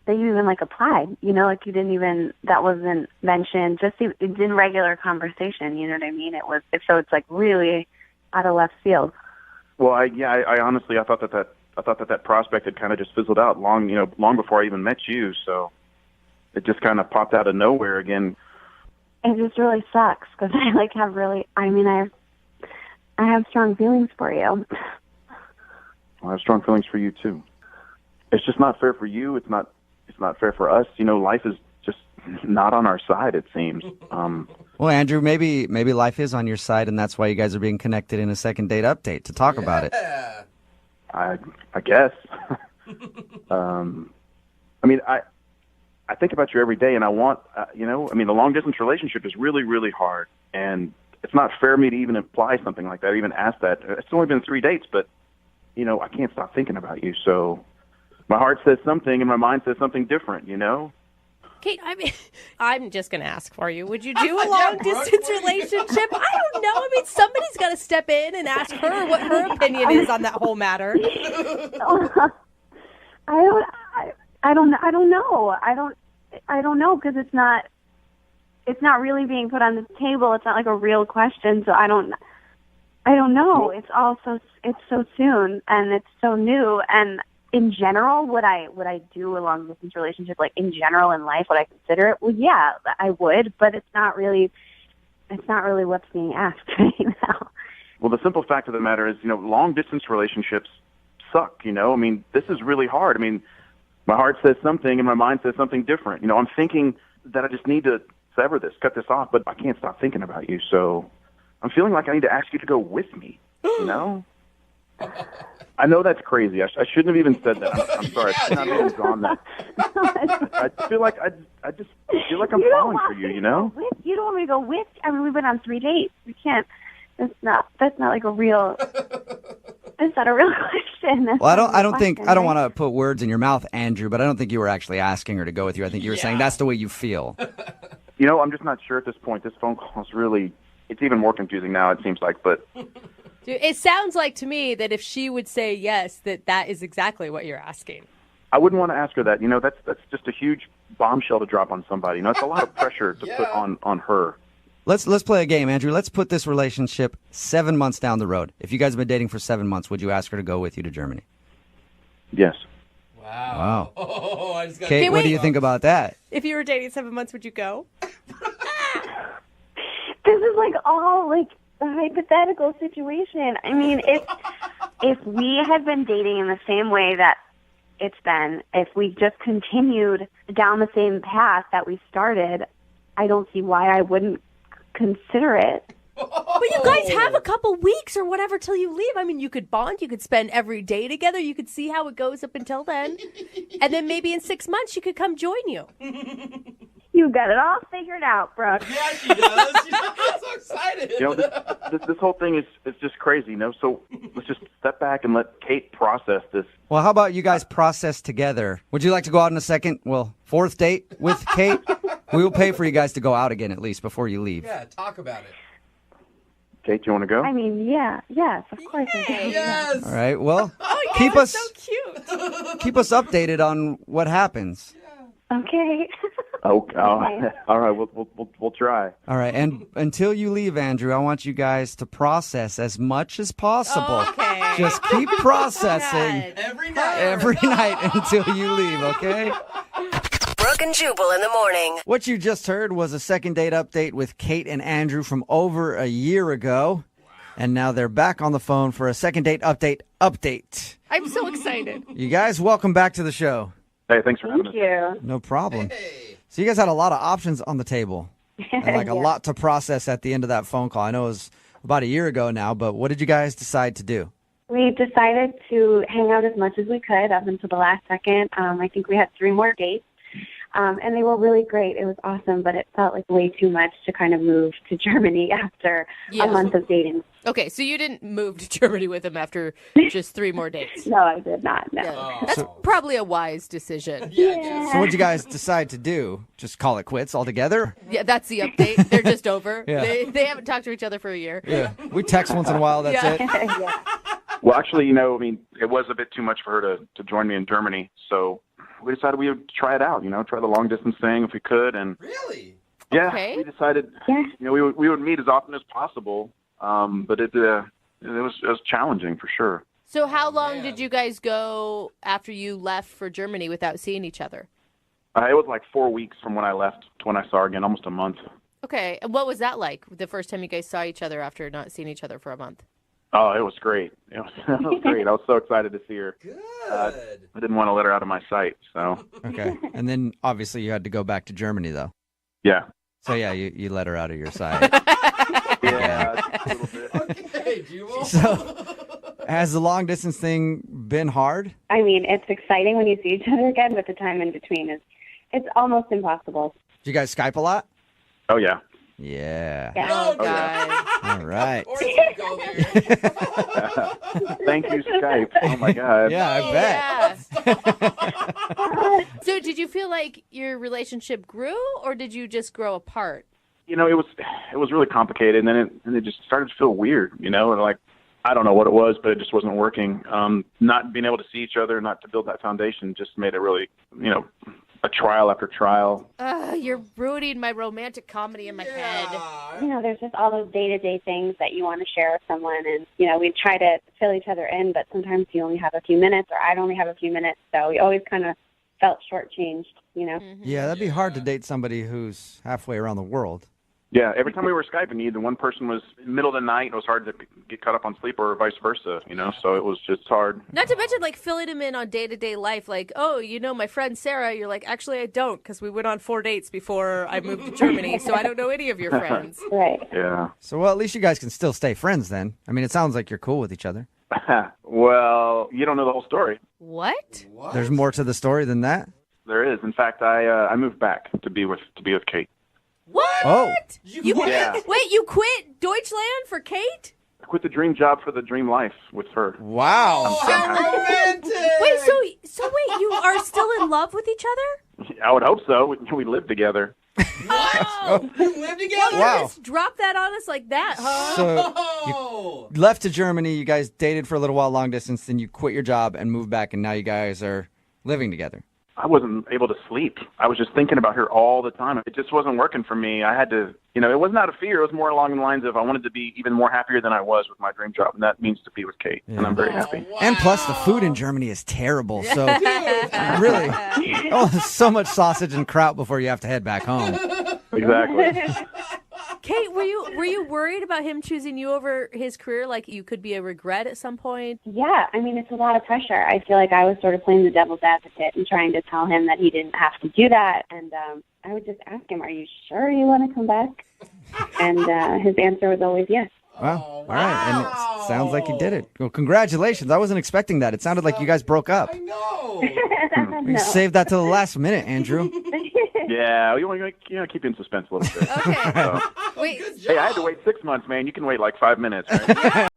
that you even applied. You didn't even, that wasn't mentioned. Just in regular conversation. You know what I mean? So it's really out of left field. Well, I honestly thought that prospect had kind of just fizzled out long before I even met you. So it just kind of popped out of nowhere again. It just really sucks because I have strong feelings for you. I have strong feelings for you too. It's just not fair for you. It's not fair for us. Life is just not on our side, it seems. Well, Andrew, maybe life is on your side, and that's why you guys are being connected in a second date update to talk about it. I guess. I think about you every day, and I want, the long distance relationship is really, really hard, and it's not fair of me to even imply something like that, even ask that. It's only been 3 dates, but I can't stop thinking about you. So my heart says something, and my mind says something different. Kate, I'm just going to ask for you. Would you do a long-distance relationship? I don't know. Somebody's got to step in and ask her what her opinion is on that whole matter. I don't know. I don't know because it's not really being put on the table. It's not a real question. So I don't know. It's so soon and it's so new. And in general, would I do a long distance relationship? In general in life, would I consider it? Well, yeah, I would, but it's not really what's being asked right now. Well, the simple fact of the matter is, long distance relationships suck. This is really hard. My heart says something and my mind says something different. I'm thinking that I just need to sever this, cut this off, but I can't stop thinking about you. So I'm feeling like I need to ask you to go with me. I know that's crazy. I shouldn't have even said that. I'm sorry. I should not have even gone that. I feel like I just feel like I'm falling for you. You don't want me to go with? We've been on 3 dates. We can't. That's not a real. That's not a real question. Well, I don't want to put words in your mouth, Andrew, but I don't think you were actually asking her to go with you. I think you were saying that's the way you feel. I'm just not sure at this point. This phone call is really, it's even more confusing now, it seems like, but. Dude, it sounds like to me that if she would say yes, that is exactly what you're asking. I wouldn't want to ask her that. That's just a huge bombshell to drop on somebody. It's a lot of pressure to put on her. Let's play a game, Andrew. Let's put this relationship 7 months down the road. If you guys have been dating for 7 months, would you ask her to go with you to Germany? Yes. Wow. Oh, I just got Kate, what do you think about that? If you were dating 7 months, would you go? This is all a hypothetical situation. If we had been dating in the same way that it's been, if we just continued down the same path that we started, I don't see why I wouldn't consider it. But you guys have a couple weeks or whatever till you leave. You could bond. You could spend every day together. You could see how it goes up until then. And then maybe in 6 months she could come join you. You got it all figured out, Brooke. Yeah, she does. I'm so excited. This whole thing is just crazy, So let's just step back and let Kate process this. Well, how about you guys process together? Would you like to go out on a fourth date with Kate? We will pay for you guys to go out again at least before you leave. Yeah, talk about it. Kate, you want to go? Yes, of course. Yes. All right. Well, keep us so cute. Keep us updated on what happens. Okay. Okay. All right. We'll try. All right, and until you leave, Andrew, I want you guys to process as much as possible. Okay. Just keep processing Every night. every night until you leave, okay? Brooke and Jubal in the morning. What you just heard was a second date update with Kate and Andrew from over a year ago. And now they're back on the phone for a second date update. I'm so excited. You guys, welcome back to the show. Hey, thanks for having us. Thank you. No problem. So you guys had a lot of options on the table and like a lot to process at the end of that phone call. I know it was about a year ago now, but what did you guys decide to do? We decided to hang out as much as we could up until the last second. I think we had 3 more dates. And they were really great. It was awesome, but it felt like way too much to kind of move to Germany after a month of dating. Okay, so you didn't move to Germany with him after just 3 more dates. No, I did not. No. Yeah. That's probably a wise decision. So what'd you guys decide to do? Just call it quits altogether? Yeah, that's the update. They're just over. Yeah. They haven't talked to each other for a year. Yeah. We text once in a while, that's it. Yeah. Well, actually, it was a bit too much for her to join me in Germany, so we decided we would try it out, try the long distance thing if we could. And Really? yeah, Okay. we decided, we would meet as often as possible. But it was challenging for sure. So how long did you guys go after you left for Germany without seeing each other? It was like 4 weeks from when I left to when I saw her again, almost a month. Okay, and what was that like, the first time you guys saw each other after not seeing each other for a month? Oh, it was great. It was great. I was so excited to see her. Good. I didn't want to let her out of my sight, so. Okay. And then obviously you had to go back to Germany, though. Yeah. So yeah, you let her out of your sight. Yeah, a little bit. Okay, Jubal. So has the long distance thing been hard? I mean, it's exciting when you see each other again, but the time in between it's almost impossible. Do you guys Skype a lot? Oh, yeah. Yeah. Oh, Oh, yeah. God. All right. Or you could go there. Thank you, Skype. Oh, my God. Yeah, I bet. Yeah. So did you feel like your relationship grew, or did you just grow apart? It was really complicated, and then it just started to feel weird, and like, I don't know what it was, but it just wasn't working. Not being able to see each other, not to build that foundation just made it really, a trial after trial. You're ruining my romantic comedy in my head. There's just all those day-to-day things that you want to share with someone, and, we try to fill each other in, but sometimes you only have a few minutes, or I'd only have a few minutes, so we always kind of felt shortchanged, Mm-hmm. Yeah, that'd be hard to date somebody who's halfway around the world. Yeah, every time we were Skyping, either one person was in the middle of the night, it was hard to get caught up on sleep, or vice versa, so it was just hard. Not to mention, filling him in on day-to-day life, my friend Sarah, you're like, actually, I don't, because we went on 4 dates before I moved to Germany, so I don't know any of your friends. Right. Yeah. So, well, at least you guys can still stay friends then. I mean, it sounds like you're cool with each other. Well, you don't know the whole story. What? There's more to the story than that? There is. In fact, I moved back to be with Kate. What? Oh. You quit? Yeah. Wait, you quit Deutschland for Kate? I quit the dream job for the dream life with her. Wow. Romantic. Wait, so wait, you are still in love with each other? I would hope so. We live together. Oh, You live together? Wow. just drop that on us like that, huh? So Oh. you left to Germany, you guys dated for a little while long distance, then you quit your job and moved back, and now you guys are living together. I wasn't able to sleep. I was just thinking about her all the time. It just wasn't working for me. I had to, it wasn't out of fear. It was more along the lines of I wanted to be even more happier than I was with my dream job, and that means to be with Kate, and I'm very happy. Wow. And plus, the food in Germany is terrible. So, really, so much sausage and kraut before you have to head back home. Exactly. Kate, were you worried about him choosing you over his career? Like you could be a regret at some point? Yeah, I mean, it's a lot of pressure. I feel like I was sort of playing the devil's advocate and trying to tell him that he didn't have to do that. And I would just ask him, are you sure you want to come back? And his answer was always yes. Well, all right. And it sounds like you did it. Well, congratulations. I wasn't expecting that. It sounded like you guys broke up. I know. We saved that to the last minute, Andrew. Yeah, you want to keep you in suspense a little bit. Okay. So, Wait. hey, I had to wait 6 months, man. You can wait like 5 minutes, right?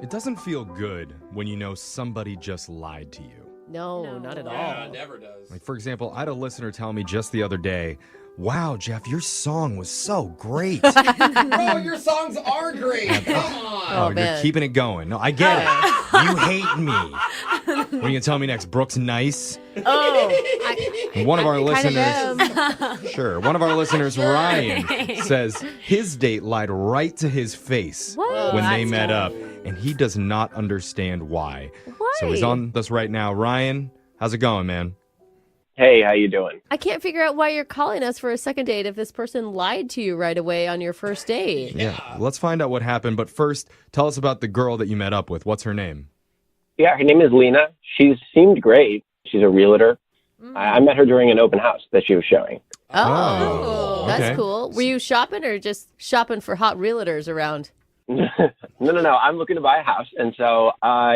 It doesn't feel good when you know somebody just lied to you. No, not at all. Yeah, never does. Like, for example, I had a listener tell me just the other day, wow, Jeff, your song was so great. Bro, your songs are great. Come on. Oh, you're keeping it going. No, I get it. You hate me. What are you going to tell me next? Brooke's nice? One of our listeners, sure. One of our listeners, Ryan, says his date lied right to his face when they met up, and he does not understand why. So he's on this right now. Ryan, how's it going, man? Hey, how you doing? I can't figure out why you're calling us for a second date if this person lied to you right away on your first date. Yeah, let's find out what happened. But first, tell us about the girl that you met up with. What's her name? Yeah, her name is Lena. She seemed great. She's a realtor. I met her during an open house that she was showing. Oh, okay. that's cool. Were you shopping or just shopping for hot realtors around? No. I'm looking to buy a house, and so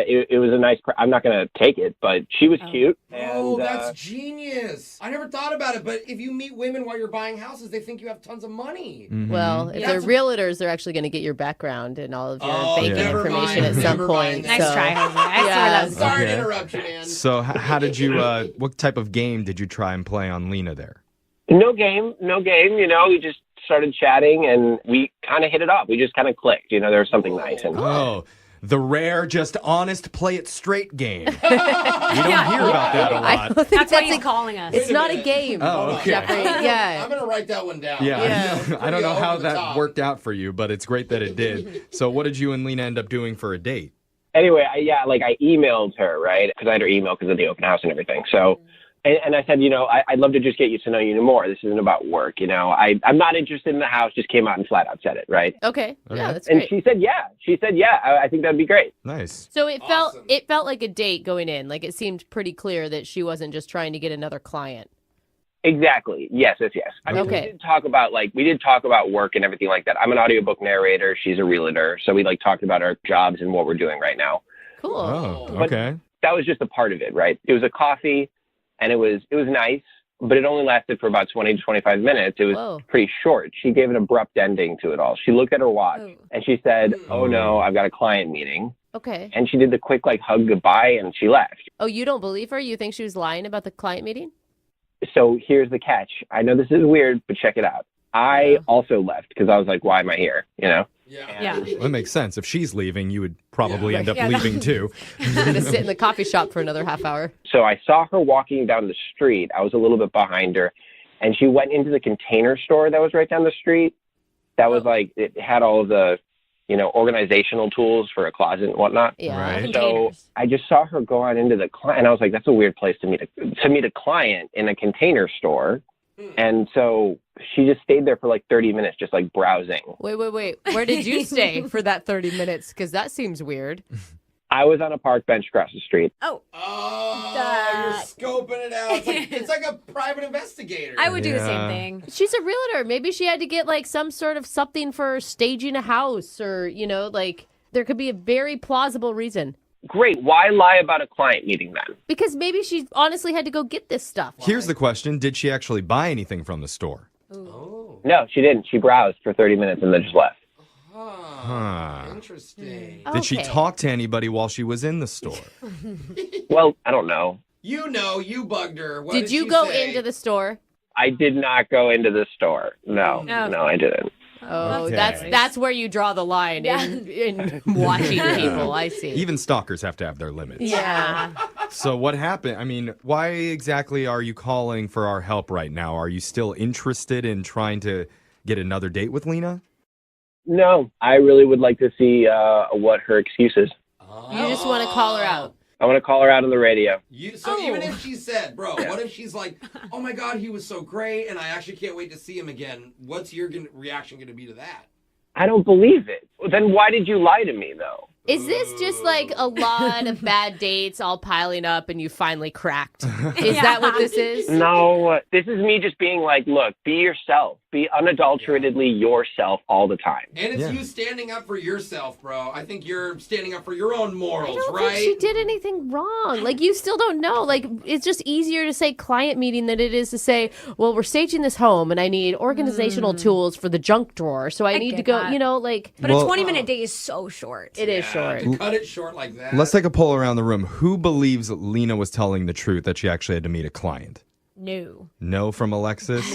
it was a nice. I'm not going to take it, but she was cute. Oh, And, that's genius. I never thought about it, but if you meet women while you're buying houses, they think you have tons of money. Well, if they're realtors, they're actually going to get your background and all of your banking never information mind. at some Never point. mind. Nice try, Jose. I see where that was Sorry going. to interrupt you, man. So how did you, what type of game did you try and play on Lena there? No game. You know, we just started chatting, and we kind of hit it off. We just kind of clicked. You know, there was something nice. And Oh, the rare, just honest, play it straight game. We don't hear about that a I lot. don't think That's why he's calling us. It's not a game, Oh, okay. Jeffrey. Yeah. I'm going to write that one down. Yeah, I don't know how over the that top. worked out for you, but it's great that it did. So what did you and Lena end up doing for a date? anyway, I emailed her, right? Because I had her email because of the open house and everything. So, and I said, I'd love to just get you to know you more. This isn't about work, I'm not interested in the house. Just came out and flat out said it, right? Okay. Yeah, that's and great. she said, yeah. I think that'd be great. Nice. So it felt like a date going in. Like it seemed pretty clear that she wasn't just trying to get another client. Exactly. Yes. I mean, Okay. we did talk about work and everything like that. I'm an audiobook narrator. She's a realtor. So we talked about our jobs and what we're doing right now. Cool. Oh, But okay. that was just a part of it, right? It was a coffee and it was nice, but it only lasted for about 20 to 25 minutes. It was pretty short. She gave an abrupt ending to it all. She looked at her watch and she said, "Oh no, I've got a client meeting." Okay. And she did the quick hug goodbye and she left. Oh, you don't believe her? You think she was lying about the client meeting? So here's the catch. I know this is weird, but check it out. I also left because I was like, why am I here? Yeah. Well, that makes sense. If she's leaving, you would probably end up leaving too. Gonna sit in the coffee shop for another half hour. So I saw her walking down the street. I was a little bit behind her, and she went into the container store that was right down the street. That was it had all of the, organizational tools for a closet and whatnot. Yeah. Right. So I just saw her go on into the client, and I was like, that's a weird place to meet a client in a container store. And so she just stayed there for 30 minutes, just browsing. Wait. Where did you stay for that 30 minutes? Because that seems weird. I was on a park bench across the street. Oh, you're scoping it out. It's like a private investigator. I would do the same thing. She's a realtor. Maybe she had to get some sort of something for staging a house or, there could be a very plausible reason. Great. Why lie about a client meeting then? Because maybe she honestly had to go get this stuff. Here's the question. Did she actually buy anything from the store? No, she didn't. She browsed for 30 minutes and then just left. Huh. Interesting. Did she talk to anybody while she was in the store? Well, I don't know. You bugged her. What Did you she go say? into the store? I did not go into the store. No, I didn't. Oh, Okay. that's where you draw the line in watching people. I see. Even stalkers have to have their limits. Yeah. So what happened? I mean, why exactly are you calling for our help right now? Are you still interested in trying to get another date with Lena? No, I really would like to see what her excuse is. You just want to call her out. I want to call her out on the radio. Even if she said, bro, what if she's like, oh my God, he was so great and I actually can't wait to see him again. What's your reaction going to be to that? I don't believe it. Then why did you lie to me, though? Is this just a lot of bad dates all piling up and you finally cracked? Is that what this is? No, this is me just being look, be yourself. Be unadulteratedly yourself all the time. And it's you standing up for yourself, bro. I think you're standing up for your own morals, I don't right? think she did anything wrong. Like, you still don't know. Like, it's just easier to say client meeting than it is to say, well, we're staging this home and I need organizational tools for the junk drawer. So I need to go, that. you know, like. But a 20-minute date is so short. It is short. To cut it short like that. Let's take a poll around the room. Who believes Lena was telling the truth that she actually had to meet a client? No. No from Alexis?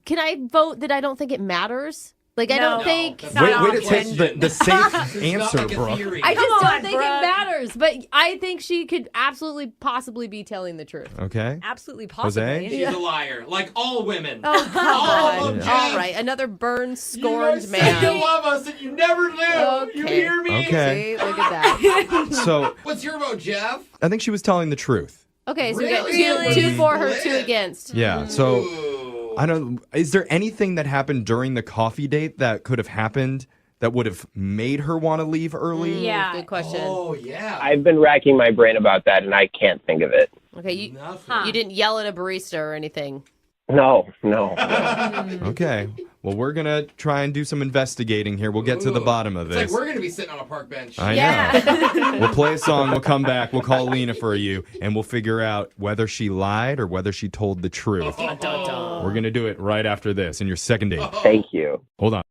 Can I vote that I don't think it matters? Like, I don't think. Way to take the safe answer, Brooke. I just don't think it matters. But I think she could absolutely, possibly be telling the truth. Okay. Absolutely, possibly. She's a liar, like all women. Oh, come all on. of them. All right, another burned, scorned you man. You love us and you never knew. Okay. You hear me? Okay. See, look at that. So What's your vote, Jeff? I think she was telling the truth. Okay, so Really? we got two for her, two against. Yeah. So I don't. Is there anything that happened during the coffee date that could have happened that would have made her want to leave early? Yeah. Good question. Oh, yeah. I've been racking my brain about that, and I can't think of it. Okay, you didn't yell at a barista or anything. No. Okay. Well, we're going to try and do some investigating here. We'll get to the bottom of It's this. like we're going to be sitting on a park bench. I know. We'll play a song. We'll come back. We'll call Lena for you, and we'll figure out whether she lied or whether she told the truth. We're going to do it right after this in your second date. Thank you. Hold on.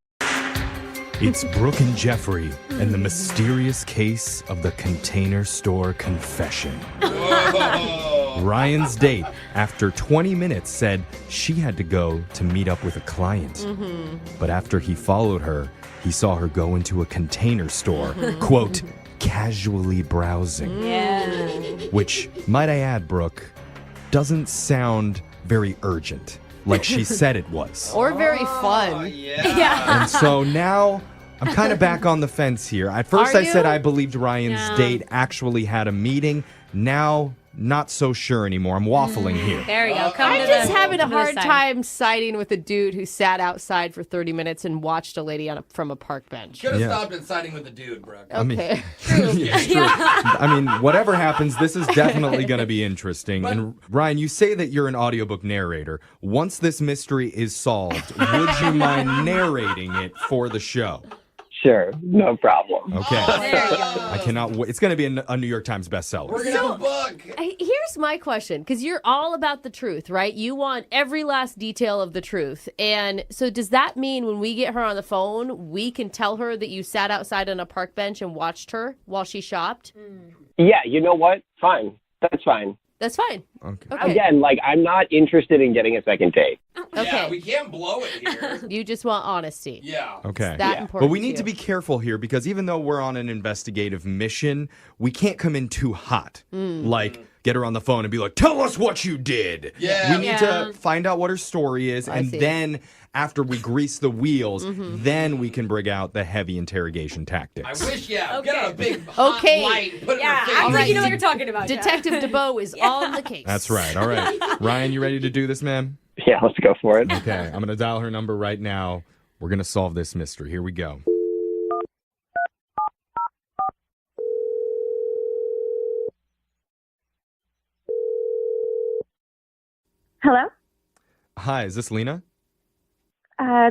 It's Brooke and Jeffrey and the mysterious case of the Container Store confession. Ryan's date, after 20 minutes, said she had to go to meet up with a client. But after he followed her, he saw her go into a container store, quote, casually browsing. Yeah. Which, might I add, Brooke, doesn't sound very urgent, like she said it was. Or very fun. Yeah. And so now I'm kind of back on the fence here. At first Are I said you? I believed Ryan's date actually had a meeting. Now, not so sure anymore. I'm waffling here. There you go. I'm just having a hard time siding with a dude who sat outside for 30 minutes and watched a lady from a park bench. Should have stopped and siding with the dude, Brooke. I mean, Okay. yeah, it's true. I mean, whatever happens, this is definitely going to be interesting. And Ryan, you say that you're an audiobook narrator. Once this mystery is solved, would you mind narrating it for the show? Sure, no problem. Okay. There you go. I cannot wait. It's going to be a New York Times bestseller. We're going to have a book. Here's my question, because you're all about the truth, right? You want every last detail of the truth. And so does that mean when we get her on the phone, we can tell her that you sat outside on a park bench and watched her while she shopped? Yeah, you know what? Fine. That's fine. That's fine. Okay. Again, like, I'm not interested in getting a second date. Okay. Yeah, we can't blow it here. You just want honesty. Yeah. Okay. It's that important But we need you. to be careful here because even though we're on an investigative mission, we can't come in too hot. Like, get her on the phone and be like, tell us what you did. Yeah. We need to find out what her story is. I And see. then after we grease the wheels, then we can bring out the heavy interrogation tactics. I wish, get on a Okay. big hot Okay. light, put it in Yeah, her face. act like right. you know what you're talking about. Jeff. Detective DeBoe is on the case. That's right. All right. Ryan, you ready to do this, man? Yeah, let's go for it. Okay. I'm going to dial her number right now. We're going to solve this mystery. Here we go. Hello? Hi, is this Lena?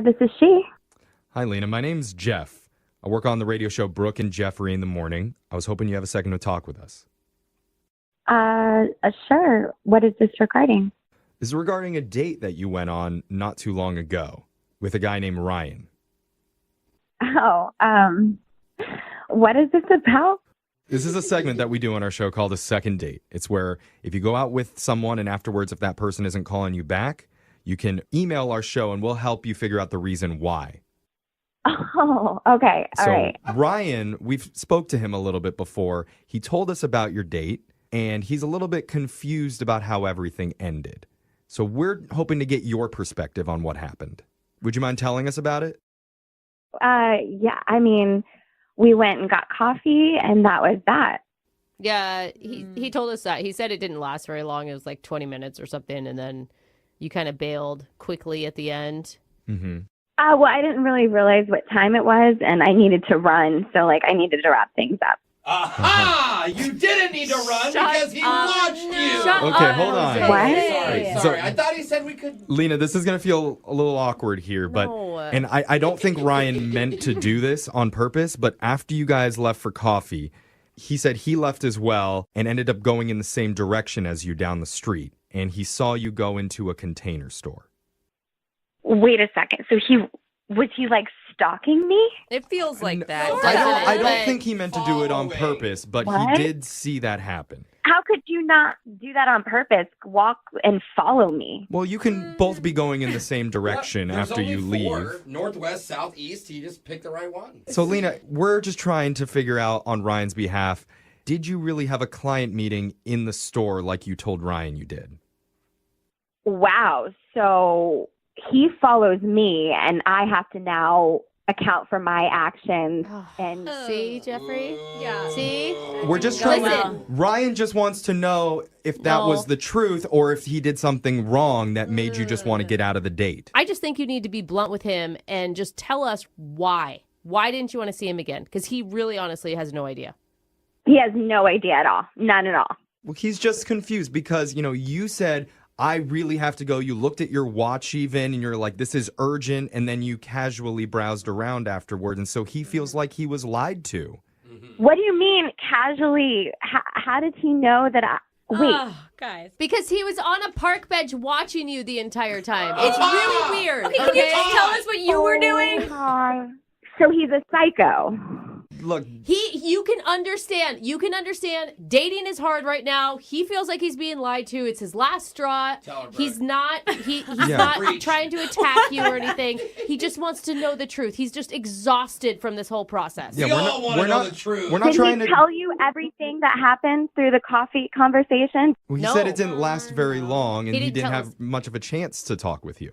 This is she. Hi, Lena. My name's Jeff. I work on the radio show Brooke and Jeffrey in the morning. I was hoping you have a second to talk with us. Sure. What is this regarding? This is regarding a date that you went on not too long ago with a guy named Ryan. Oh, what is this about? This is a segment that we do on our show called a second date. It's where if you go out with someone and afterwards if that person isn't calling you back, you can email our show and we'll help you figure out the reason why. Oh, okay. All So right. Ryan, we've spoke to him a little bit before. He told us about your date and he's a little bit confused about how everything ended. So we're hoping to get your perspective on what happened. Would you mind telling us about it? Yeah, I mean, we went and got coffee, and that was that. Yeah, he told us that. He said it didn't last very long. It was like 20 minutes or something, and then you kind of bailed quickly at the end. Mm-hmm. Well, I didn't really realize what time it was, and I needed to run, so, like, I needed to wrap things up. Aha! You didn't need to run because he watched you. Okay, hold on. What? Sorry, I thought he said we could. Lena, this is going to feel a little awkward here, but and I don't think Ryan meant to do this on purpose, but after you guys left for coffee, he said he left as well and ended up going in the same direction as you down the street, and he saw you go into a Container Store. Wait a second. So was he like stalking me? It feels like that. I don't think he meant to do it on purpose, but What? he did see that happen. How could you not do that on purpose? Walk and follow me. Well, you can both be going in the same direction There's after only you four. leave. Northwest, southeast. He just picked the right one. So, Lena, we're just trying to figure out on Ryan's behalf, did you really have a client meeting in the store like you told Ryan you did? Wow. So he follows me, and I have to now account for my actions. And See, Jeffrey? Yeah. See? We're just trying to... Ryan just wants to know if that was the truth or if he did something wrong that made you just want to get out of the date. I just think you need to be blunt with him and just tell us why. Why didn't you want to see him again? Because he really honestly has no idea. he has no idea at all. None at all. Well, he's just confused because, you said, I really have to go. You looked at your watch even, and you're like, this is urgent. And then you casually browsed around afterward. And so he feels like he was lied to. What do you mean casually? How did he know that Wait. Guys. Because he was on a park bench watching you the entire time. It's really weird. Okay, can you just tell us what you were doing? So he's a psycho. Look, you can understand. Dating is hard right now. He feels like he's being lied to. It's his last straw. He's not not trying to attack you or anything. He just wants to know the truth. He's just exhausted from this whole process. Yeah, we're not the truth. We're not Did trying he to tell you everything that happened through the coffee conversation? Well, he said it didn't last very long, and He he didn't didn't tell have much of a chance to talk with you.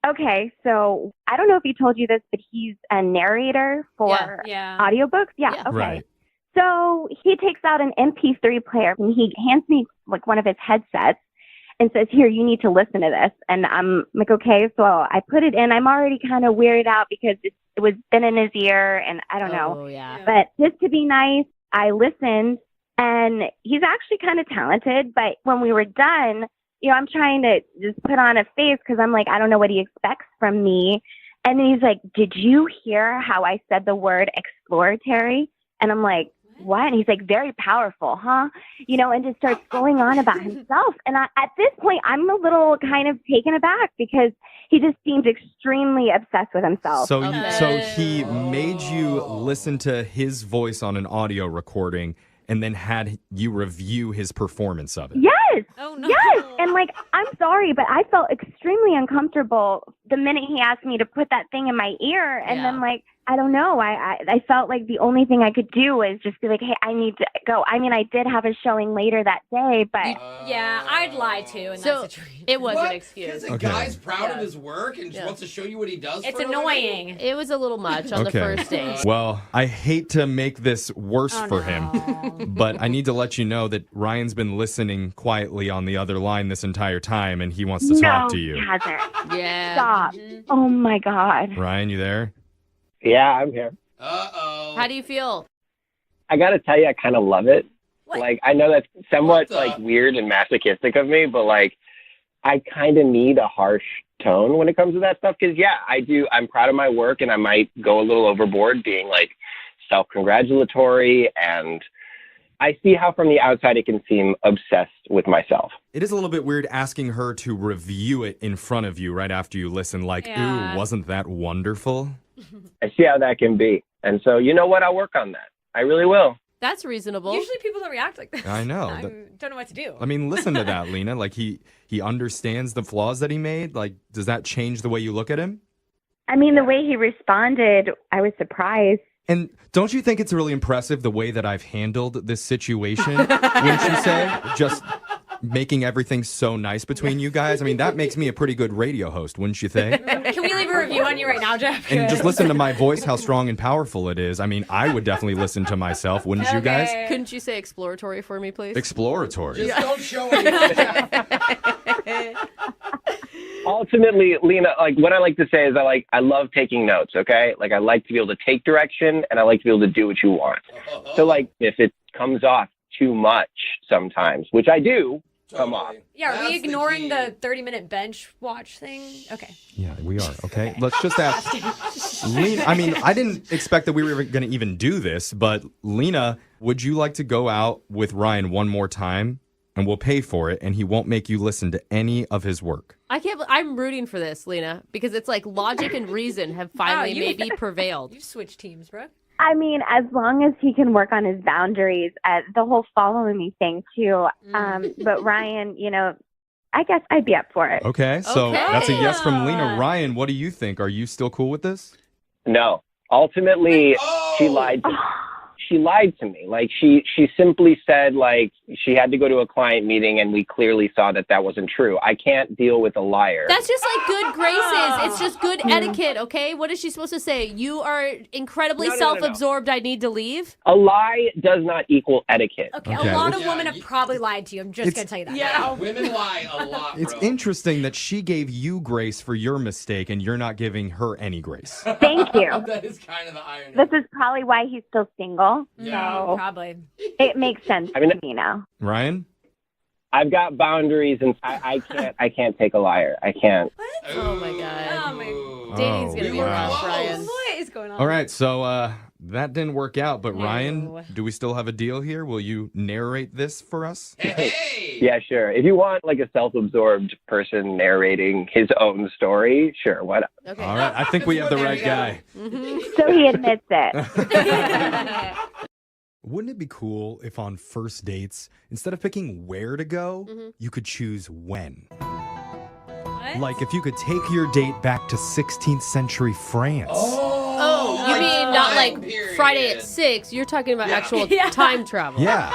Okay, so I don't know if he told you this, but he's a narrator for audiobooks. Yeah, okay. Right. So he takes out an MP3 player and he hands me like one of his headsets and says, "Here, you need to listen to this." And I'm like, okay. So I put it in. I'm already kind of weirded out because it was been in his ear and I don't know. Oh, yeah. But just to be nice, I listened, and he's actually kind of talented. But when we were done, I'm trying to just put on a face because I'm like, I don't know what he expects from me. And then he's like, "Did you hear how I said the word exploratory?" And I'm like, "What?" And he's like, "Very powerful, huh?" And just starts going on about himself. And at this point, I'm a little kind of taken aback because he just seemed extremely obsessed with himself. So he made you listen to his voice on an audio recording and then had you review his performance of it. Yes. Oh, no. Yes. And I'm sorry, but I felt extremely uncomfortable the minute he asked me to put that thing in my ear. And then I don't know. I felt like the only thing I could do was just be like, "Hey, I need to go." I mean, I did have a showing later that day, but Yeah, I'd lie too in that situation. It was What? an excuse. Because the guy's proud of his work and just wants to show you what he does. It's for a living? annoying. It was a little much on the first date. Well, I hate to make this worse for him, but I need to let you know that Ryan's been listening quietly on the other line this entire time, and he wants to talk to you. He hasn't. Yeah. Stop. Oh my God. Ryan, you there? Yeah, I'm here. How do you feel? I got to tell you, I kind of love it. Like, I know that's somewhat weird and masochistic of me, but I kind of need a harsh tone when it comes to that stuff. Because I do. I'm proud of my work, and I might go a little overboard being self-congratulatory, and I see how from the outside it can seem obsessed with myself. It is a little bit weird asking her to review it in front of you right after you listen. Ooh, wasn't that wonderful? I see how that can be. And so, you know what? I'll work on that. I really will. That's reasonable. Usually people don't react like that. I know. I don't know what to do. I mean, listen to that, Lena. He understands the flaws that he made. Does that change the way you look at him? I mean, the way he responded, I was surprised. And don't you think it's really impressive the way that I've handled this situation, wouldn't you say? Just making everything so nice between you guys. I mean, that makes me a pretty good radio host, wouldn't you think? Can we leave a review on you right now, Jeff? And just listen to my voice, how strong and powerful it is. I mean, I would definitely listen to myself, wouldn't you guys? Couldn't you say exploratory for me, please? Exploratory. Just don't show anything. All to ultimately, Lena, like what I like to say is I love taking notes, okay? Like I like to be able to take direction and I like to be able to do what you want. So like if it comes off too much sometimes, which I do come off. Yeah, are we ignoring the 30-minute bench watch thing? Okay. Yeah, we are. Okay. Let's just ask Lena. I mean, I didn't expect that we were going to even do this, but Lena, would you like to go out with Ryan one more time? And we'll pay for it, and he won't make you listen to any of his work. I'm rooting for this, Lena, because it's like logic and reason have finally maybe prevailed. You've switched teams, bro. I mean, as long as he can work on his boundaries, the whole following me thing too. But Ryan, I guess I'd be up for it. Okay, so that's a yes from Lena. Ryan, what do you think? Are you still cool with this? No. Ultimately, she lied to me. She lied to me. Like she simply said like she had to go to a client meeting and we clearly saw that wasn't true. I can't deal with a liar. That's just like good graces. It's just good etiquette, okay? What is she supposed to say? You are incredibly self-absorbed. I need to leave? A lie does not equal etiquette. Okay. A lot of women have probably lied to you. I'm just going to tell you that. Yeah, women lie a lot, It's interesting that she gave you grace for your mistake and you're not giving her any grace. Thank you. That is kind of the irony. This is probably why he's still single. Yeah, probably. It makes sense to me now. Ryan? I've got boundaries and I can't take a liar. I can't. Oh my God. Dating's going to be rough, Ryan. What is going on? All right, so that didn't work out, but Ryan, do we still have a deal here? Will you narrate this for us? Yeah, sure. If you want like a self-absorbed person narrating his own story, sure, why not? Okay. All right, I think we have the right guy. So he admits it. Wouldn't it be cool if on first dates, instead of picking where to go, you could choose when? What? Like if you could take your date back to 16th century France. Oh, you mean not like Friday at 6? You're talking about actual time travel. Yeah.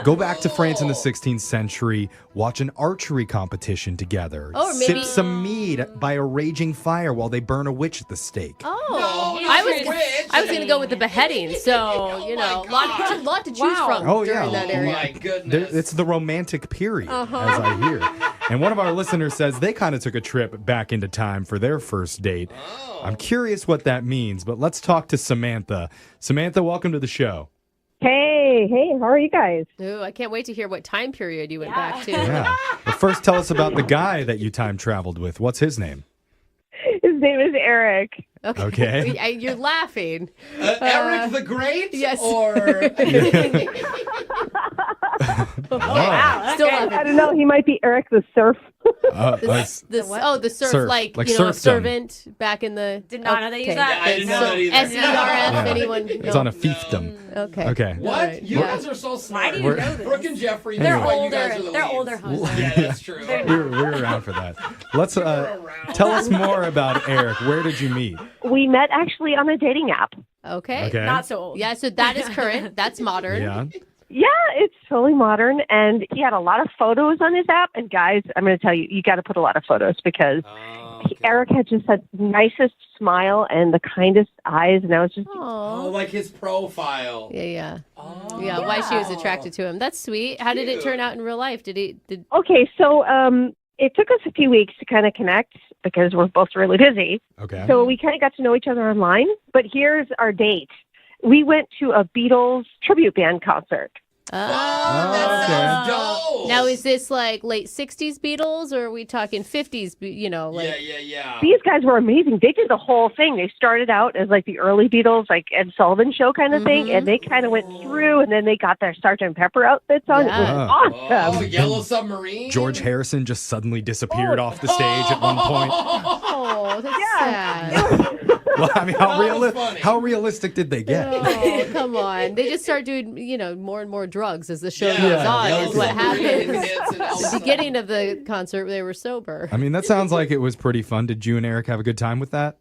Go back to France in the 16th century, watch an archery competition together, Or maybe- sip some mead by a raging fire while they burn a witch at the stake. Oh, I was going to go with the beheading. So, lot to choose from Oh, during yeah. that area. My goodness. It's the romantic period, as I hear. And one of our listeners says they kind of took a trip back into time for their first date. I'm curious what that means, but let's talk to Samantha. Samantha, welcome to the show. Hey, how are you guys? Ooh, I can't wait to hear what time period you went back to. Yeah. But first, tell us about the guy that you time traveled with. What's his name? His name is Eric. Okay. You're laughing. Eric the Great? Yes. Or Wow. Still Okay. laughing. I don't know. He might be Eric the Surf. The surf, Surf, like like you know, serfdom. servant back in the. Did not know they used Okay. that. Yeah, I didn't know that either. SERF, anyone? It's No. on a fiefdom. Okay. Okay. what? All right. You Yeah. guys are so smart. Why do you know this? Brooke and Jeffrey. They're that's why you older. guys are the They're leads. older hosts. Yeah, that's true. We're around for that. Let's tell us more about Eric. Where did you meet? We met actually on a dating app. Okay. Okay. Not so old. Yeah, so that is current. That's modern. Yeah. Yeah, it's totally modern, and he had a lot of photos on his app. And guys, I'm going to tell you, you got to put a lot of photos because Eric had just the nicest smile and the kindest eyes, and I was just Oh, like his profile. Yeah. Yeah, why she was attracted to him. That's sweet. How did it turn out in real life? Did okay. So it took us a few weeks to kind of connect because we're both really busy. Okay. So we kind of got to know each other online. But here's our date. We went to a Beatles tribute band concert. That sounds dope. Now, is this like late 60s Beatles or are we talking 50s, Yeah. These guys were amazing. They did the whole thing. They started out as like the early Beatles, like Ed Sullivan Show kind of thing, and they kind of went through, and then they got their Sgt. Pepper outfits on. Yeah. It was awesome. Oh, Yellow Submarine? George Harrison just suddenly disappeared off the stage at one point. Oh, that's sad. Well, I mean, how realistic did they get? Oh, come on. They just start doing, more and more drugs as the show Yeah. goes on, Yeah. is what happens. hits and all The beginning of the concert, they were sober. I mean, that sounds like it was pretty fun. Did you and Eric have a good time with that?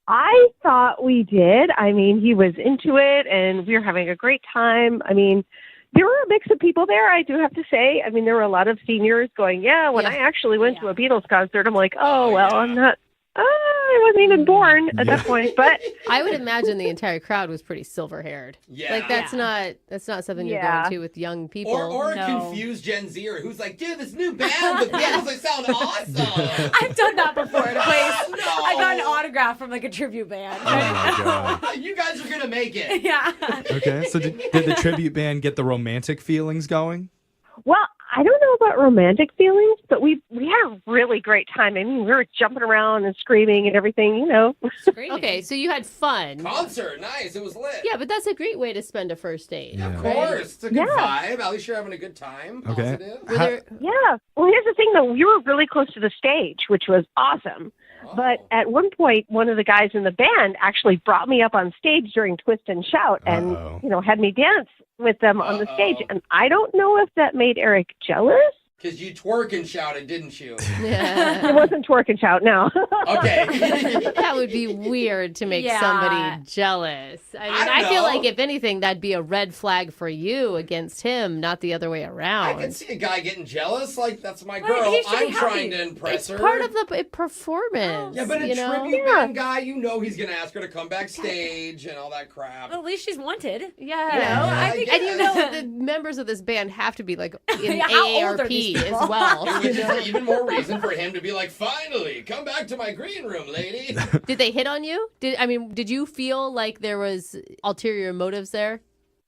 I thought we did. I mean, he was into it, and we were having a great time. I mean, there were a mix of people there, I do have to say. I mean, there were a lot of seniors going, when I actually went to a Beatles concert, I'm like, I'm not. I wasn't even born at that point, but I would imagine the entire crowd was pretty silver-haired. Yeah. Like that's not something you're going to with young people. Or a confused Gen Zer who's like, dude, this new band, the Beatles, they sound awesome. I've done that before at a autograph from like a tribute band. Oh my God. You guys are gonna make it. Yeah. Okay, so did the tribute band get the romantic feelings going? Well, I don't know about romantic feelings, but we had a really great time. I mean, we were jumping around and screaming and everything, you know. Okay, so you had fun. Concert, nice. It was lit. Yeah, but that's a great way to spend a first date. Of course. It's a good vibe. At least you're having a good time. Okay. Positive. Yeah. Well, here's the thing, though. We were really close to the stage, which was awesome. But at one point, one of the guys in the band actually brought me up on stage during Twist and Shout and, had me dance with them on the stage. And I don't know if that made Eric jealous. Because you twerk and shouted, didn't you? Yeah. It wasn't twerk and shout, no. Okay. That would be weird to make somebody jealous. I feel like if anything, that'd be a red flag for you against him, not the other way around. I can see a guy getting jealous. Like, that's my girl. I'm trying to impress her. It's part of the performance. Yeah, but a tribute band guy, he's going to ask her to come backstage and all that crap. Well, at least she's wanted. Yeah. The members of this band have to be like in AARP as well. Which is even more reason for him to be like, finally, come back to my green room, lady. Did they hit on you? Did you feel like there was ulterior motives there?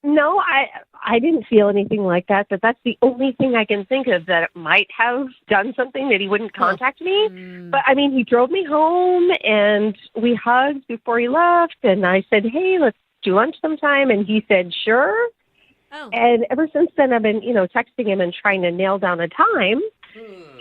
No, I didn't feel anything like that, but that's the only thing I can think of that it might have done something that he wouldn't contact me. But, I mean, he drove me home, and we hugged before he left, and I said, hey, let's do lunch sometime, and he said, sure. Oh. And ever since then, I've been, texting him and trying to nail down a time,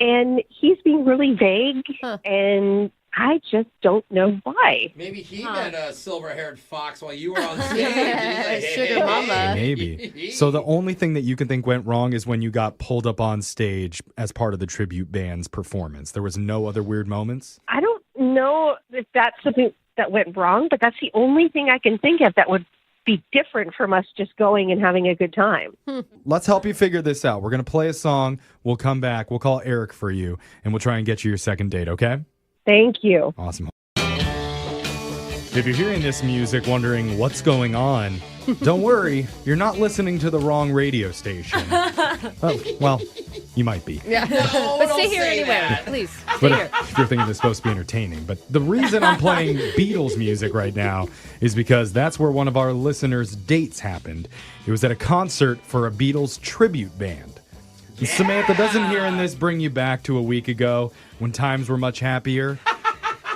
and he's being really vague, and I just don't know why. Maybe he met a silver-haired fox while you were on stage. Sugar mama. Maybe. So the only thing that you can think went wrong is when you got pulled up on stage as part of the tribute band's performance. There was no other weird moments? I don't know if that's something that went wrong, but that's the only thing I can think of that would be different from us just going and having a good time. Let's help you figure this out. We're going to play a song. We'll come back. We'll call Eric for you, and we'll try and get you your second date, okay? Thank you. Awesome. If you're hearing this music wondering what's going on, don't worry. You're not listening to the wrong radio station. Oh, well, you might be. Yeah. No, but stay here anyway, please. Stay But here. if you're thinking it's supposed to be entertaining. But the reason I'm playing Beatles music right now is because that's where one of our listeners' dates happened. It was at a concert for a Beatles tribute band. Yeah. Samantha, doesn't hearing this bring you back to a week ago when times were much happier?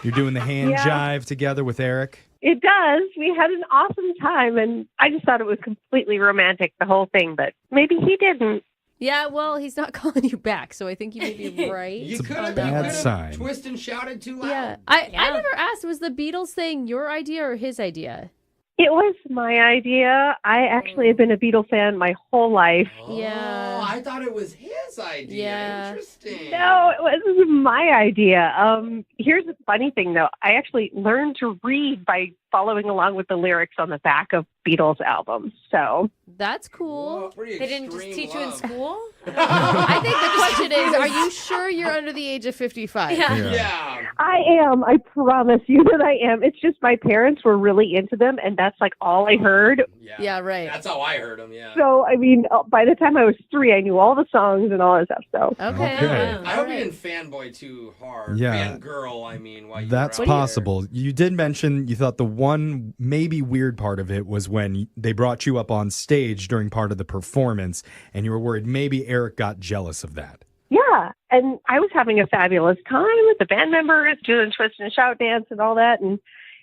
You're doing the hand jive together with Eric? It does. We had an awesome time, and I just thought it was completely romantic, the whole thing, but maybe he didn't. Yeah, well, he's not calling you back, so I think you may be right. You could have bad sign. Twist and shouted too loud. Yeah. I never asked, was the Beatles thing your idea or his idea? It was my idea. I actually have been a Beatle fan my whole life. Yeah. I thought it was his idea. Yeah. Interesting. No, it was my idea. Here's the funny thing, though. I actually learned to read by following along with the lyrics on the back of Beatles albums. So that's cool. They didn't just teach you in school? I think the question is, are you sure you're under the age of 55? Yeah. I am. I promise you that I am. It's just my parents were really into them, and that's like all I heard. Yeah, right. That's how I heard them, yeah. So, I mean, by the time I was 3, I knew all the songs and all that stuff. So Okay. I hope you didn't fanboy too hard. Yeah. Fangirl, I mean. While you That's were out possible. You did mention you thought the one maybe weird part of it was when they brought you up on stage during part of the performance, and you were worried maybe Eric got jealous of that. yeah, and I was having a fabulous time with the band members, doing twist and shout dance and all that, and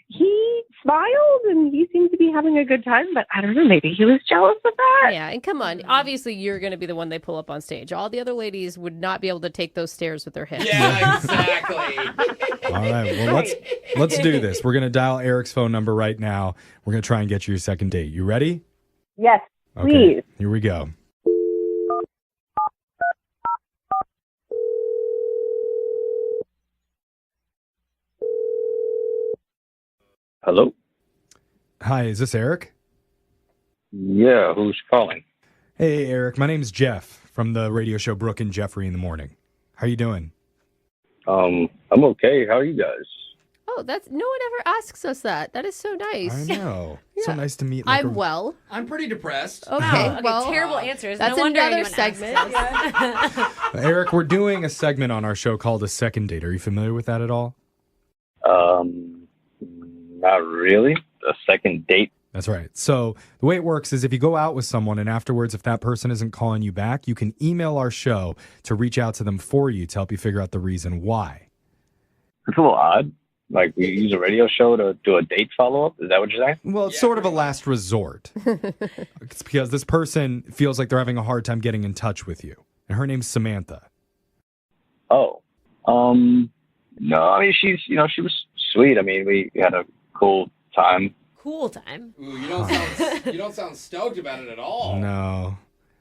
he smiled and he seemed to be having a good time, but I don't know, maybe he was jealous of that. Yeah, and come on, obviously you're going to be the one they pull up on stage. All the other ladies would not be able to take those stairs with their hips. Yeah, exactly. All right, well, let's do this. We're going to dial Eric's phone number right now. We're going to try and get you your second date. You ready? Yes, Okay, please. here we go. Hello? Hi, is this Eric? Yeah, who's calling? Hey, Eric. My name's Jeff from the radio show Brooke and Jeffrey in the Morning. How you doing? I'm okay. How are you guys? Oh, that's no one ever asks us that. That is so nice. I know. So nice to meet. I'm well. I'm pretty depressed. Okay, well, terrible answers. That's no wonder another anyone asks segment. us. Eric, we're doing a segment on our show called A Second Date. Are you familiar with that at all? Not really. A second date? That's right. So the way it works is if you go out with someone and afterwards, if that person isn't calling you back, you can email our show to reach out to them for you to help you figure out the reason why. It's a little odd. Like, we use a radio show to do a date follow-up? Is that what you're saying? Well, it's sort of a last resort. It's because this person feels like they're having a hard time getting in touch with you. And her name's Samantha. Oh. No, I mean, she was sweet. I mean, we had a cool time. Cool time. Ooh, you don't sound stoked about it at all. No.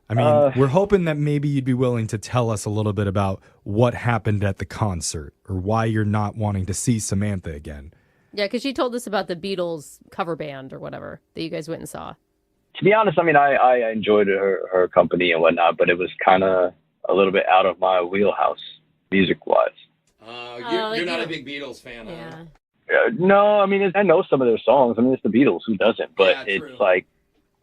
I mean, we're hoping that maybe you'd be willing to tell us a little bit about what happened at the concert or why you're not wanting to see Samantha again. Yeah, because she told us about the Beatles cover band or whatever that you guys went and saw. To be honest, I mean, I enjoyed her company and whatnot, but it was kind of a little bit out of my wheelhouse, music-wise. You're not a big Beatles fan, huh? No, I mean, I know some of their songs. I mean, it's the Beatles. Who doesn't? But it's like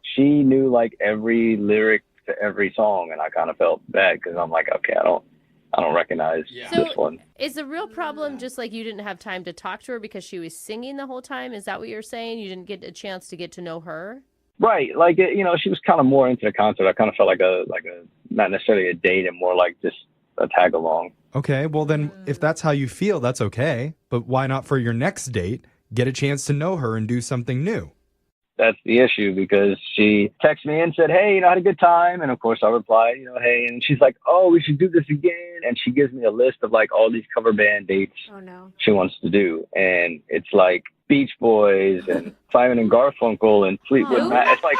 she knew like every lyric to every song, and I kind of felt bad because I'm like, okay, I don't recognize this one. Is the real problem just like you didn't have time to talk to her because she was singing the whole time? Is that what you're saying? You didn't get a chance to get to know her? Right, like she was kind of more into the concert. I kind of felt like a not necessarily a date, and more like just a tag along. Okay, well then, if that's how you feel, that's okay. But why not for your next date, get a chance to know her and do something new? That's the issue, because she texted me and said, hey, I had a good time. And of course I replied, hey, and she's like, oh, we should do this again. And she gives me a list of like all these cover band dates she wants to do. And it's like Beach Boys and Simon and Garfunkel and Fleetwood Mac. It's like,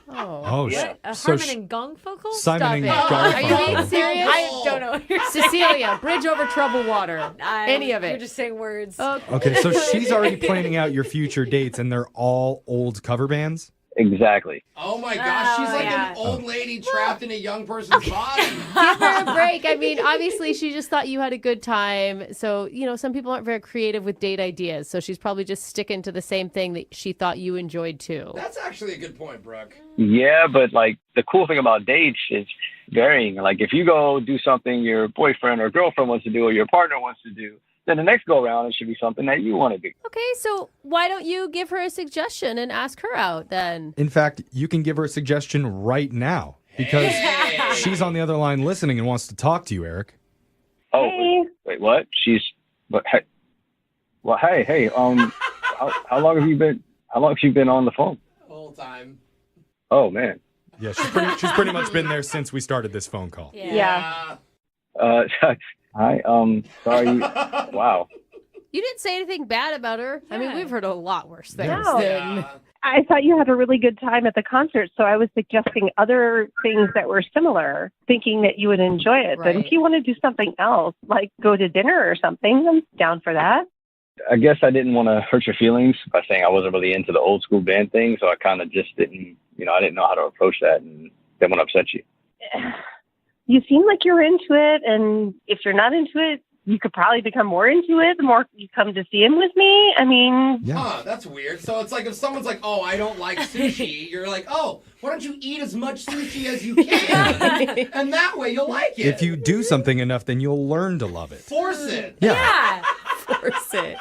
What? So Harmon and Garfunkel? Simon and Are you Garfunkel. being serious? I don't know. Cecilia, Bridge Over Troubled Water. Any of it. You're just saying words. Okay, so she's already planning out your future dates, and they're all old cover bands? Exactly. Oh my gosh, she's like an old lady trapped in a young person's body. Give her a break. I mean, obviously, she just thought you had a good time. So, some people aren't very creative with date ideas. So she's probably just sticking to the same thing that she thought you enjoyed too. That's actually a good point, Brooke. yeah, but like the cool thing about dates is varying. Like if you go do something your boyfriend or girlfriend wants to do or your partner wants to do, then the next go around it should be something that you want to do. Okay, so why don't you give her a suggestion and ask her out then? In fact, you can give her a suggestion right now because she's on the other line listening and wants to talk to you, Eric. Oh, wait, what? Hey, how long have you been on the phone? The whole time. Oh man. Yeah, she's pretty much been there since we started this phone call. Yeah. Hi, sorry. Wow. You didn't say anything bad about her. I mean, we've heard a lot worse things. No. I thought you had a really good time at the concert, so I was suggesting other things that were similar, thinking that you would enjoy it. But if you want to do something else, like go to dinner or something, I'm down for that. I guess I didn't want to hurt your feelings by saying I wasn't really into the old school band thing, so I kind of just didn't, I didn't know how to approach that, and didn't want to upset you. You seem like you're into it, and if you're not into it, you could probably become more into it the more you come to see him with me. I mean... Huh, that's weird. So it's like if someone's like, oh, I don't like sushi, you're like, oh, why don't you eat as much sushi as you can? And that way you'll like it. If you do something enough, then you'll learn to love it. Force it. Yeah. Force it.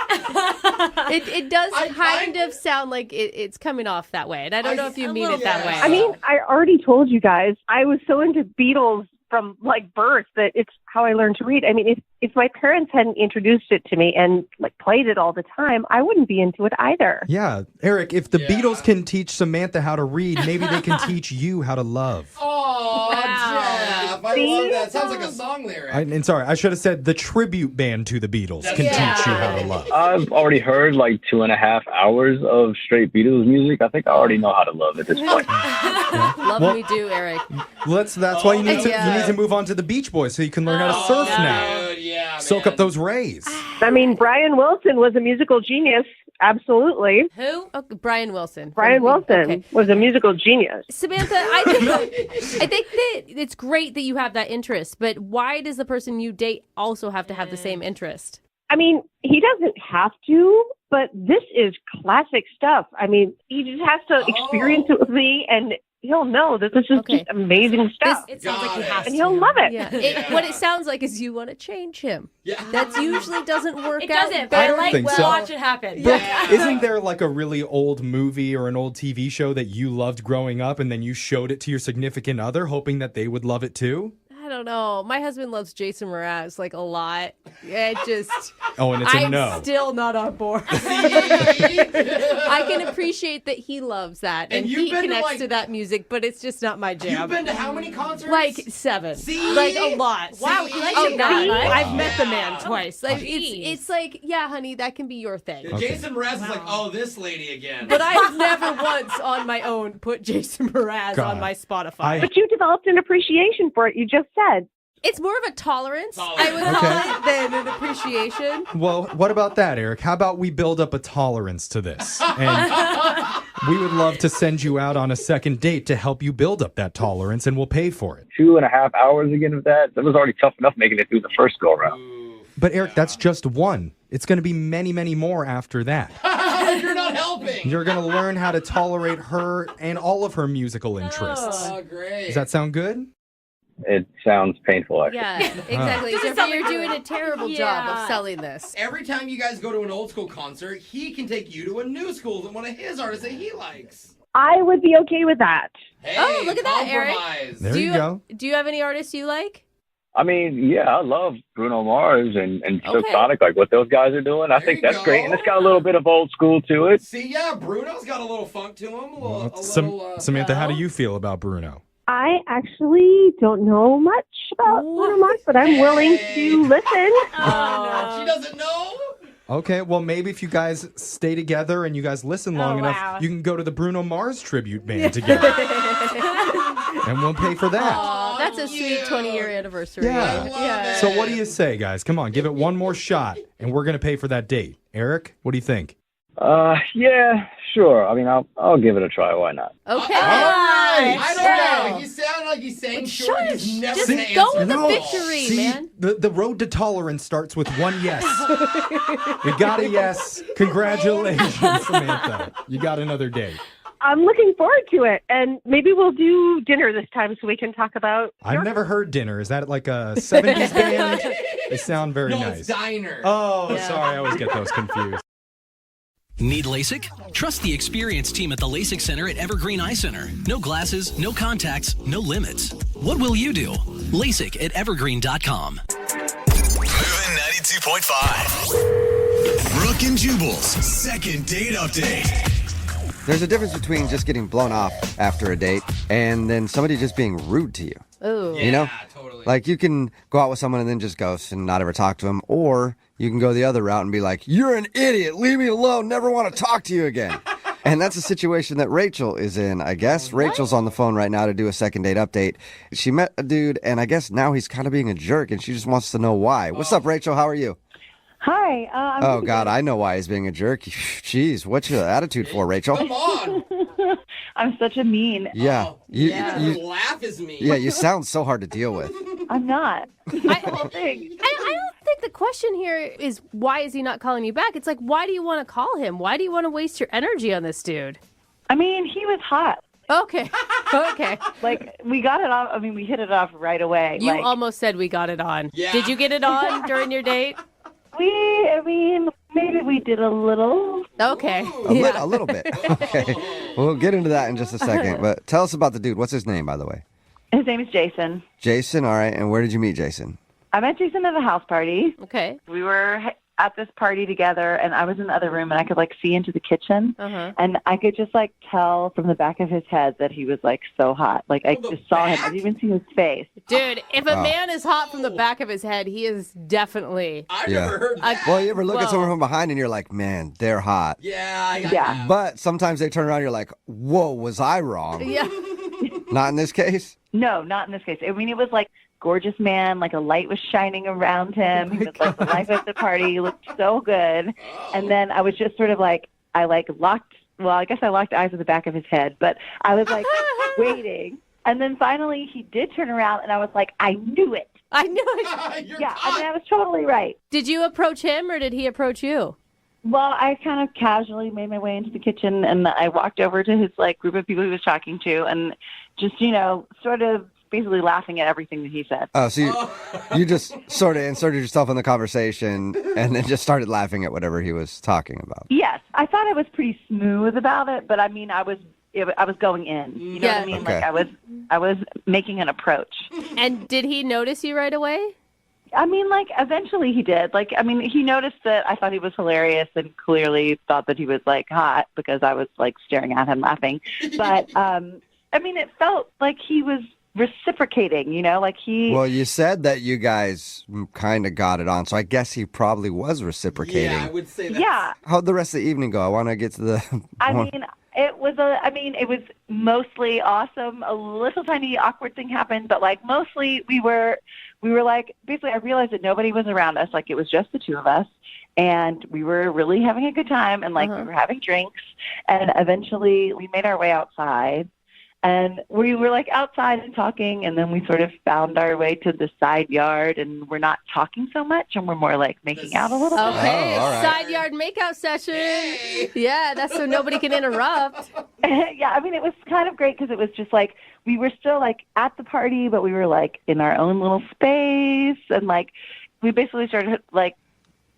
It does kind of sound like it's coming off that way. And I don't know if you mean it that way. I mean, I already told you guys, I was so into Beatles from like birth that it's how I learned to read. I mean, if my parents hadn't introduced it to me and like played it all the time, I wouldn't be into it either. Yeah. Eric, if the Beatles can teach Samantha how to read, maybe they can teach you how to love. Oh, Jeff, I love that. Sounds like a song lyric. And sorry, I should have said the tribute band to the Beatles can teach you how to love. I've already heard like 2.5 hours of straight Beatles music. I think I already know how to love at this point. Love me do, Eric. That's why you need to move on to the Beach Boys so you can learn how to surf now. Yeah, soak up those rays. I mean, Brian Wilson was a musical genius. Absolutely. Who? Oh, Brian Wilson. Brian Wilson was a musical genius. Samantha, I think that it's great that you have that interest, but why does the person you date also have to have the same interest? I mean, he doesn't have to, but this is classic stuff. I mean, he just has to experience it with me, and he'll know that this is just amazing stuff. It sounds like he has and he'll love it. Yeah. What it sounds like is you want to change him. Yeah. That usually doesn't work It out. doesn't, but I like think to so. watch it happen. Brooke, isn't there like a really old movie or an old TV show that you loved growing up and then you showed it to your significant other hoping that they would love it too? I don't know. My husband loves Jason Mraz like a lot. It just. Oh, and it's a I'm no. still not on board. I can appreciate that he loves that and you've he been to, connects like- to that music, but it's just not my jam. You've been to how many concerts? Like 7. See? Like a lot. Wow, he likes Oh, it that much? I've met the man twice. Like Jeez. it's like, yeah, honey, that can be your thing. Yeah, Jason Mraz is like, oh, this lady again. But I've never once on my own put Jason Mraz God. on my Spotify. But you developed an appreciation for it. You just said. It's more of a tolerance, I would call it, than an appreciation. Well, what about that, Eric? How about we build up a tolerance to this? And we would love to send you out on a second date to help you build up that tolerance, and we'll pay for it. 2.5 hours again of that. That was already tough enough making it through the first go around. But Eric, that's just one. It's going to be many, many more after that. You're not helping. You're going to learn how to tolerate her and all of her musical interests. Oh, great. Does that sound good? It sounds painful, actually. Yeah, exactly. Jeffrey, you're doing a terrible job of selling this. Every time you guys go to an old school concert, he can take you to a new school that one of his artists that he likes. I would be okay with that. Hey, Oh, look at that, Eric. compromise. There you go. Do you have any artists you like? I mean, yeah, I love Bruno Mars and Silk Okay. Sonic, like what those guys are doing. I think that's great. And it's got a little bit of old school to it. See, yeah, Bruno's got a little funk to him. Samantha, how do you feel about Bruno? I actually don't know much about Bruno Mars, but I'm willing to listen. She doesn't know? Okay, well, maybe if you guys stay together and you guys listen long enough, wow. you can go to the Bruno Mars tribute band together. And we'll pay for that. Aw, that's a sweet 20-year anniversary. Yeah. So what do you say, guys? Come on, give it one more shot, and we're going to pay for that date. Eric, what do you think? Yeah, sure. I mean, I'll give it a try. Why not? Okay. I don't know. He sounded like he's saying sure. He's never Just going to go answer with the no. victory, See, man. the road to tolerance starts with one yes. We got a yes. Congratulations, Samantha. You got another date. I'm looking forward to it, and maybe we'll do dinner this time so we can talk about. I've never heard dinner. Is that like a 70s band? They sound very No, nice. it's diner. Oh, sorry. I always get those confused. Need LASIK? Trust the experienced team at the LASIK Center at Evergreen Eye Center. No glasses, no contacts, no limits. What will you do? LASIK at evergreen.com. Moving 92.5. Brooke and Jubal's second date update. There's a difference between just getting blown off after a date and then somebody just being rude to you. Ooh. You know? Like, you can go out with someone and then just ghost and not ever talk to them, or you can go the other route and be like, you're an idiot, leave me alone, never want to talk to you again. And that's a situation that Rachel is in, I guess. Rachel's on the phone right now to do a second date update. She met a dude, and I guess now he's kind of being a jerk, and she just wants to know why. What's up, Rachel? How are you? Hi. Oh, God, I know why he's being a jerk. Jeez, what's your attitude for, Rachel? Come on. I'm such a mean. Yeah. You laugh is mean. Yeah, you sound so hard to deal with. I'm not. I don't think the question here is why is he not calling you back? It's like, why do you want to call him? Why do you want to waste your energy on this dude? I mean, he was hot. Okay. Okay. Like, we got it off. I mean, we hit it off right away. You like, almost said we got it on. Yeah. Did you get it on during your date? Maybe we did a little. Okay. A little bit. Okay. We'll get into that in just a second. But tell us about the dude. What's his name, by the way? His name is Jason. Jason, all right. And where did you meet Jason? I met Jason at a house party. Okay. We were at this party together, and I was in the other room, and I could, like, see into the kitchen. Uh-huh. And I could just, like, tell from the back of his head that he was, like, so hot. Like, I just saw him. I didn't even see his face. Dude, if a man is hot from the back of his head, he is definitely. I've never heard that. Well, you ever look at someone from behind and you're like, man, they're hot. Yeah. But sometimes they turn around and you're like, whoa, was I wrong? Yeah. Not in this case? No, not in this case. I mean, it was, like, gorgeous man, like a light was shining around him. He was like the life of the party. He looked so good. And then I was just sort of like, I locked eyes with the back of his head, but I was like waiting. And then finally he did turn around and I was like, I knew it. I knew it. Yeah, I mean, I was totally right. Did you approach him or did he approach you? Well, I kind of casually made my way into the kitchen, and I walked over to his group of people he was talking to, and just sort of basically laughing at everything that he said. Oh, so you just sort of inserted yourself in the conversation and then just started laughing at whatever he was talking about. Yes, I thought I was pretty smooth about it, but I mean, I was going in. You know what I mean? Okay. I was making an approach. And did he notice you right away? I mean, eventually he did. He noticed that I thought he was hilarious and clearly thought that he was, hot because I was, staring at him laughing. But, it felt like he was reciprocating, Well, you said that you guys kind of got it on, so I guess he probably was reciprocating. Yeah, I would say that. Yeah. How'd the rest of the evening go? I want to get to the... It was mostly awesome. A little tiny awkward thing happened, but mostly we were basically I realized that nobody was around us. It was just the two of us, and we were really having a good time, and we were having drinks, and eventually we made our way outside. And we were outside and talking, and then we sort of found our way to the side yard, and we're not talking so much, and we're more making out a little bit. Okay, all right. side yard makeout session. Yeah, that's so nobody can interrupt. Yeah, it was kind of great because it was just we were still at the party, but we were in our own little space, and we basically started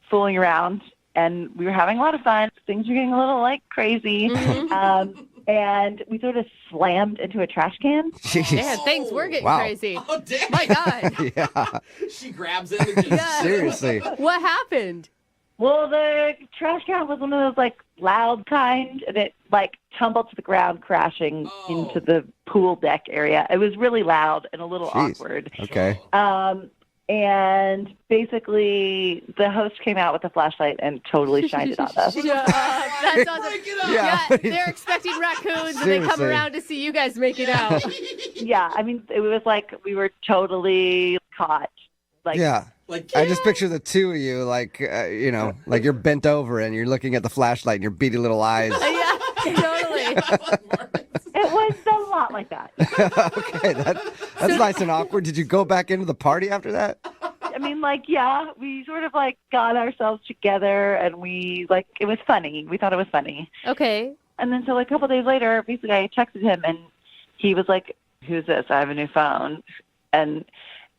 fooling around, and we were having a lot of fun. Things were getting a little crazy. Mm-hmm. And we sort of slammed into a trash can. Jeez. Yeah, things were getting Wow. crazy. Oh, damn. My God. Yeah, She grabs it and just... seriously. What happened? Well, the trash can was one of those loud kind, and it tumbled to the ground, crashing into the pool deck area. It was really loud and a little Jeez. awkward. Okay. And basically, the host came out with a flashlight and totally shined it on us. That's awesome. Yeah. Yeah, they're expecting raccoons, and they come Seriously. around to see you guys make it out. Yeah, it was we were totally caught. Yeah. I just picture the two of you, you're bent over and you're looking at the flashlight and your beady little eyes. Yeah, totally. It was a lot like that. Okay, that's nice and awkward. Did you go back into the party after that? Yeah, we sort of got ourselves together, and we it was funny. We thought it was funny. Okay. And then so a couple days later, basically I texted him, and he was like, "Who's this? I have a new phone." And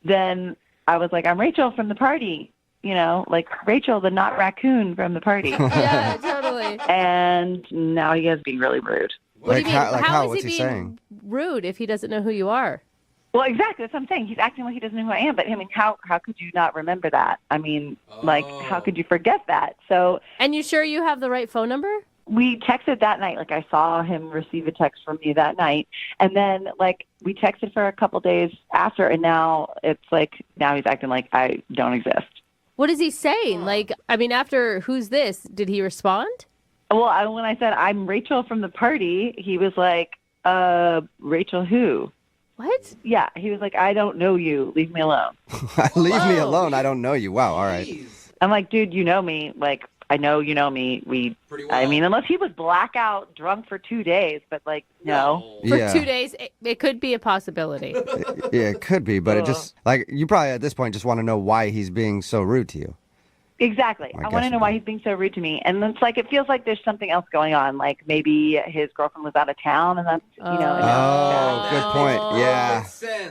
then I was like, "I'm Rachel from the party." Rachel, the not raccoon from the party. Yeah, totally. And now he is being really rude. What do you mean? How is what's he he being saying? rude if he doesn't know who you are? Well, exactly. That's what I'm saying. He's acting like he doesn't know who I am. But, how could you not remember that? How could you forget that? So. And you sure you have the right phone number? We texted that night. I saw him receive a text from me that night. And then, we texted for a couple days after, and now it's now he's acting like I don't exist. What is he saying? After who's this? Did he respond? Well, when I said I'm Rachel from the party, he was like, Rachel who? What? Yeah, he was like, I don't know you. Leave me alone. Leave me alone. I don't know you. Wow. All right. I'm like, dude, you know me. I know you know me. Unless he was blackout drunk for 2 days, but no. For 2 days, it could be a possibility. Yeah, it could be, but it just you probably at this point just want to know why he's being so rude to you. Exactly. I want to know why he's being so rude to me. And it's it feels like there's something else going on. Maybe his girlfriend was out of town, and that's, Oh, good point. Yeah.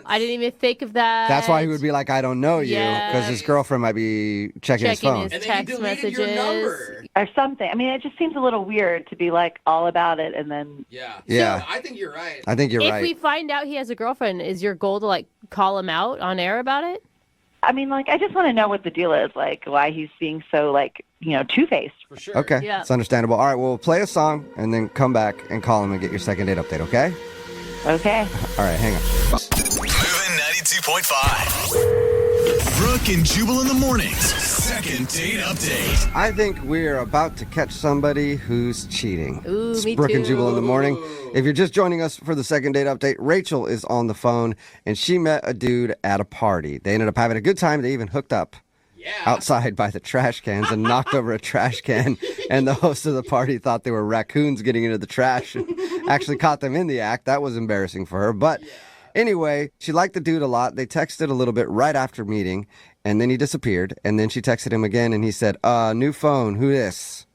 I didn't even think of that. That's why he would be like, I don't know you, because his girlfriend might be checking his phone. His text messages. Or something. It just seems a little weird to be all about it, and then... Yeah. Yeah. So, I think you're right. I think you're right. If we find out he has a girlfriend, is your goal to call him out on air about it? I just want to know what the deal is, why he's being so, two-faced. For sure. Okay, Yeah. It's understandable. All right, we'll play a song and then come back and call him and get your second date update, okay? Okay. All right, hang on. Moving 92.5. Brooke and Jubal in the mornings. Second date update. I think we're about to catch somebody who's cheating. Ooh, It's me Brooke and too. Jubal in the morning. If you're just joining us for the second date update, Rachel is on the phone, and she met a dude at a party. They ended up having a good time. They even hooked up outside by the trash cans and knocked over a trash can. And the host of the party thought they were raccoons getting into the trash and actually caught them in the act. That was embarrassing for her. But anyway, she liked the dude a lot. They texted a little bit right after meeting, and then he disappeared. And then she texted him again, and he said, new phone, who this?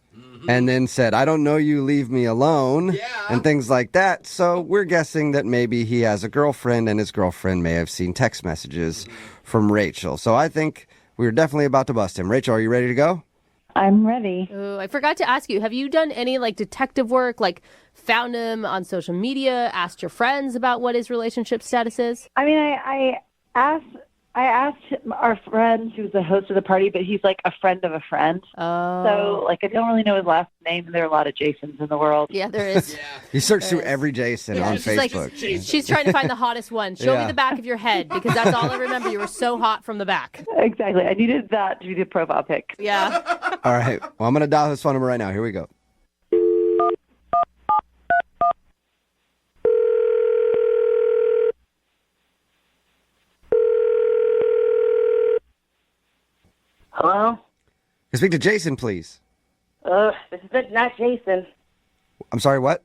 and then said, I don't know you, leave me alone, and things like that. So we're guessing that maybe he has a girlfriend, and his girlfriend may have seen text messages from Rachel. So I think we're definitely about to bust him. Rachel, are you ready to go? I'm ready. Ooh, I forgot to ask you, have you done any like detective work, like found him on social media, asked your friends about what his relationship status is? I mean, I asked our friend who's the host of the party, but he's like a friend of a friend. Oh. So, like, I don't really know his last name, and there are a lot of Jasons in the world. Yeah, there is. You search through every Jason on she's like, Facebook. she's trying to find the hottest one. Show me the back of your head, because that's all I remember. You were so hot from the back. Exactly. I needed that to be the profile pic. Yeah. All right. Well, I'm going to dial his phone number right now. Here we go. Hello? Can I speak to Jason, please? This is not Jason. I'm sorry, what?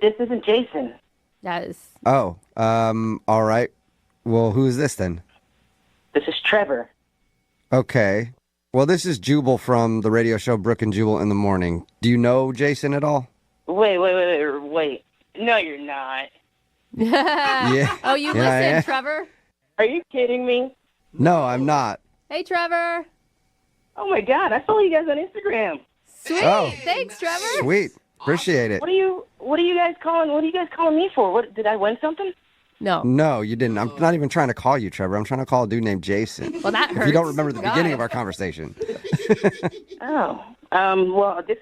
This isn't Jason. That is. Oh, all right. Well, who is this then? This is Trevor. Okay. Well, this is Jubal from the radio show Brooke and Jubal in the Morning. Do you know Jason at all? Wait. No, you're not. Yeah. Oh, you Yeah, listen, yeah. Trevor? Are you kidding me? No, I'm not. Hey, Trevor. Oh my God, I follow you guys on Instagram. Sweet. Oh. Thanks, Trevor. Sweet. Appreciate it. What are you guys calling me for? What did I win something? No. No, you didn't. I'm not even trying to call you, Trevor. I'm trying to call a dude named Jason. Well, that hurts. If you don't remember the God. beginning of our conversation. Well, this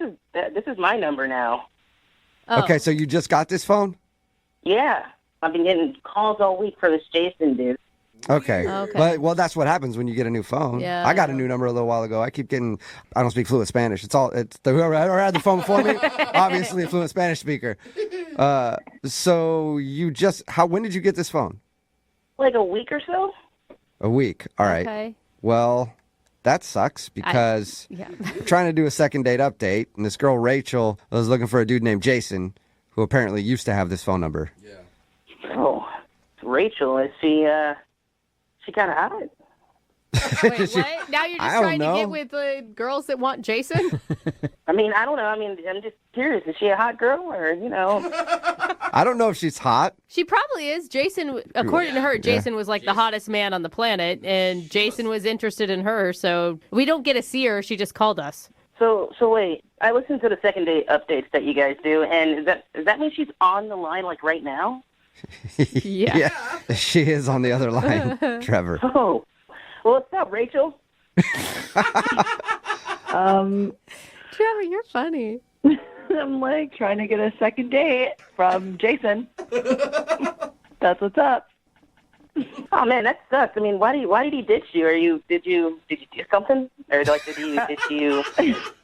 is my number now. Oh. Okay, so you just got this phone? Yeah, I've been getting calls all week for this Jason dude. Okay. Okay. Well, that's what happens when you get a new phone. Yeah. I got a new number a little while ago. I keep getting, I don't speak fluent Spanish. It's whoever had the phone before me, obviously a fluent Spanish speaker. So when did you get this phone? Like a week or so? A week. All right. Okay. Well, that sucks because we're trying to do a second date update, and this girl, Rachel, was looking for a dude named Jason, who apparently used to have this phone number. Oh, Rachel, is she kind of hot? Wait, what? Now you're I just don't trying to know. get with girls that want Jason? I mean, I don't know. I mean, I'm just curious. Is she a hot girl or, I don't know if she's hot. She probably is. Jason, according to her, Jason was like the hottest man on the planet, and Jason was interested in her, so we don't get to see her. She just called us. So wait. I listened to the second date updates that you guys do, and does that mean she's on the line, like, right now? Yeah. She is on the other line, Trevor. Oh. Well, what's up, Rachel? Trevor, you're funny. I'm like trying to get a second date from Jason. That's what's up. Oh man, that sucks. I mean, why did he ditch you? Did you do something, or like did you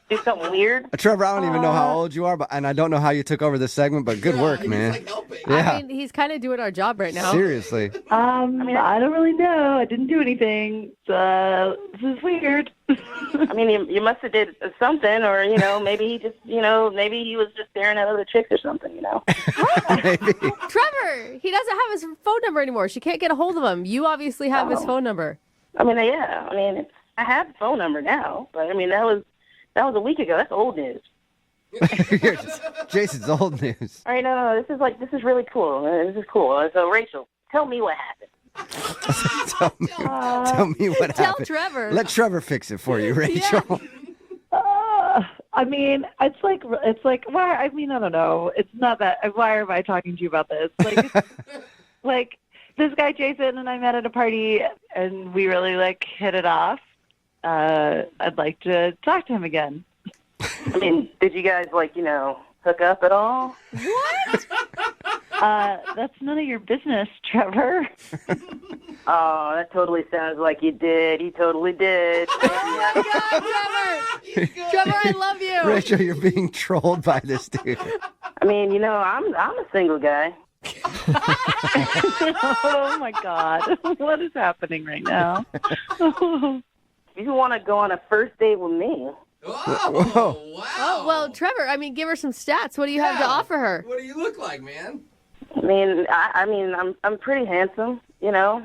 do something weird? Trevor, I don't even know how old you are, and I don't know how you took over this segment, but good work, man. I mean, he's kind of doing our job right now. Seriously. I don't really know. I didn't do anything. This is weird. I mean, you must have did something, or maybe he just, maybe he was just staring at other chicks or something, Trevor, he doesn't have his phone number anymore. She can't get a hold of him. You obviously have his phone number. I mean, yeah. I mean, I have the phone number now, but I mean, that was a week ago. That's old news. Jason's old news. All right, no, this is really cool. This is cool. So, Rachel, tell me what happened. Tell me what happened. Tell Trevor. Let Trevor fix it for you, Rachel. I mean, it's like, why? I mean, I don't know. It's not that. Why am I talking to you about this? Like, like this guy Jason and I met at a party, and we really hit it off. I'd like to talk to him again. I mean, did you guys hook up at all? What? That's none of your business, Trevor. Oh, that totally sounds like you did. He totally did. Oh my God, Trevor! Trevor, I love you. Rachel, you're being trolled by this dude. I mean, I'm a single guy. Oh my God, what is happening right now? You want to go on a first date with me? Oh, wow. Oh, well, Trevor, I mean, give her some stats. What do you have to offer her? What do you look like, man? I mean, I'm pretty handsome, I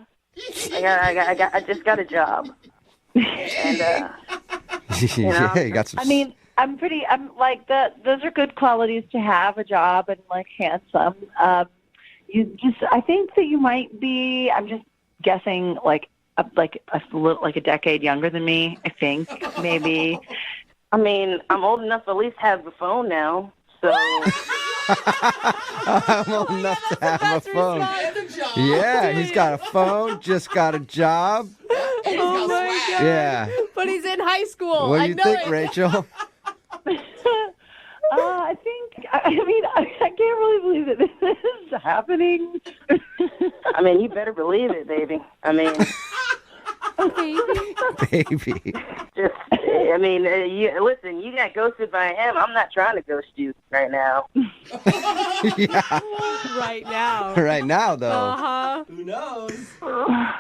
just got a job. And Yeah, you got some. I mean, I'm like those are good qualities to have, a job and like handsome. I think that you might be, I'm just guessing like a decade younger than me, I think, maybe. I mean, I'm old enough to at least have the phone now, so. I'm old enough to have a phone. Yeah, he's got a phone, just got a job. Oh my God. Yeah. But he's in high school. What do you think, Rachel? I can't really believe that this is happening. I mean, you better believe it, baby. I mean, baby. Just, I mean, listen, you got ghosted by him. I'm not trying to ghost you right now. Yeah. Right now. Right now, though. Uh-huh. Who knows?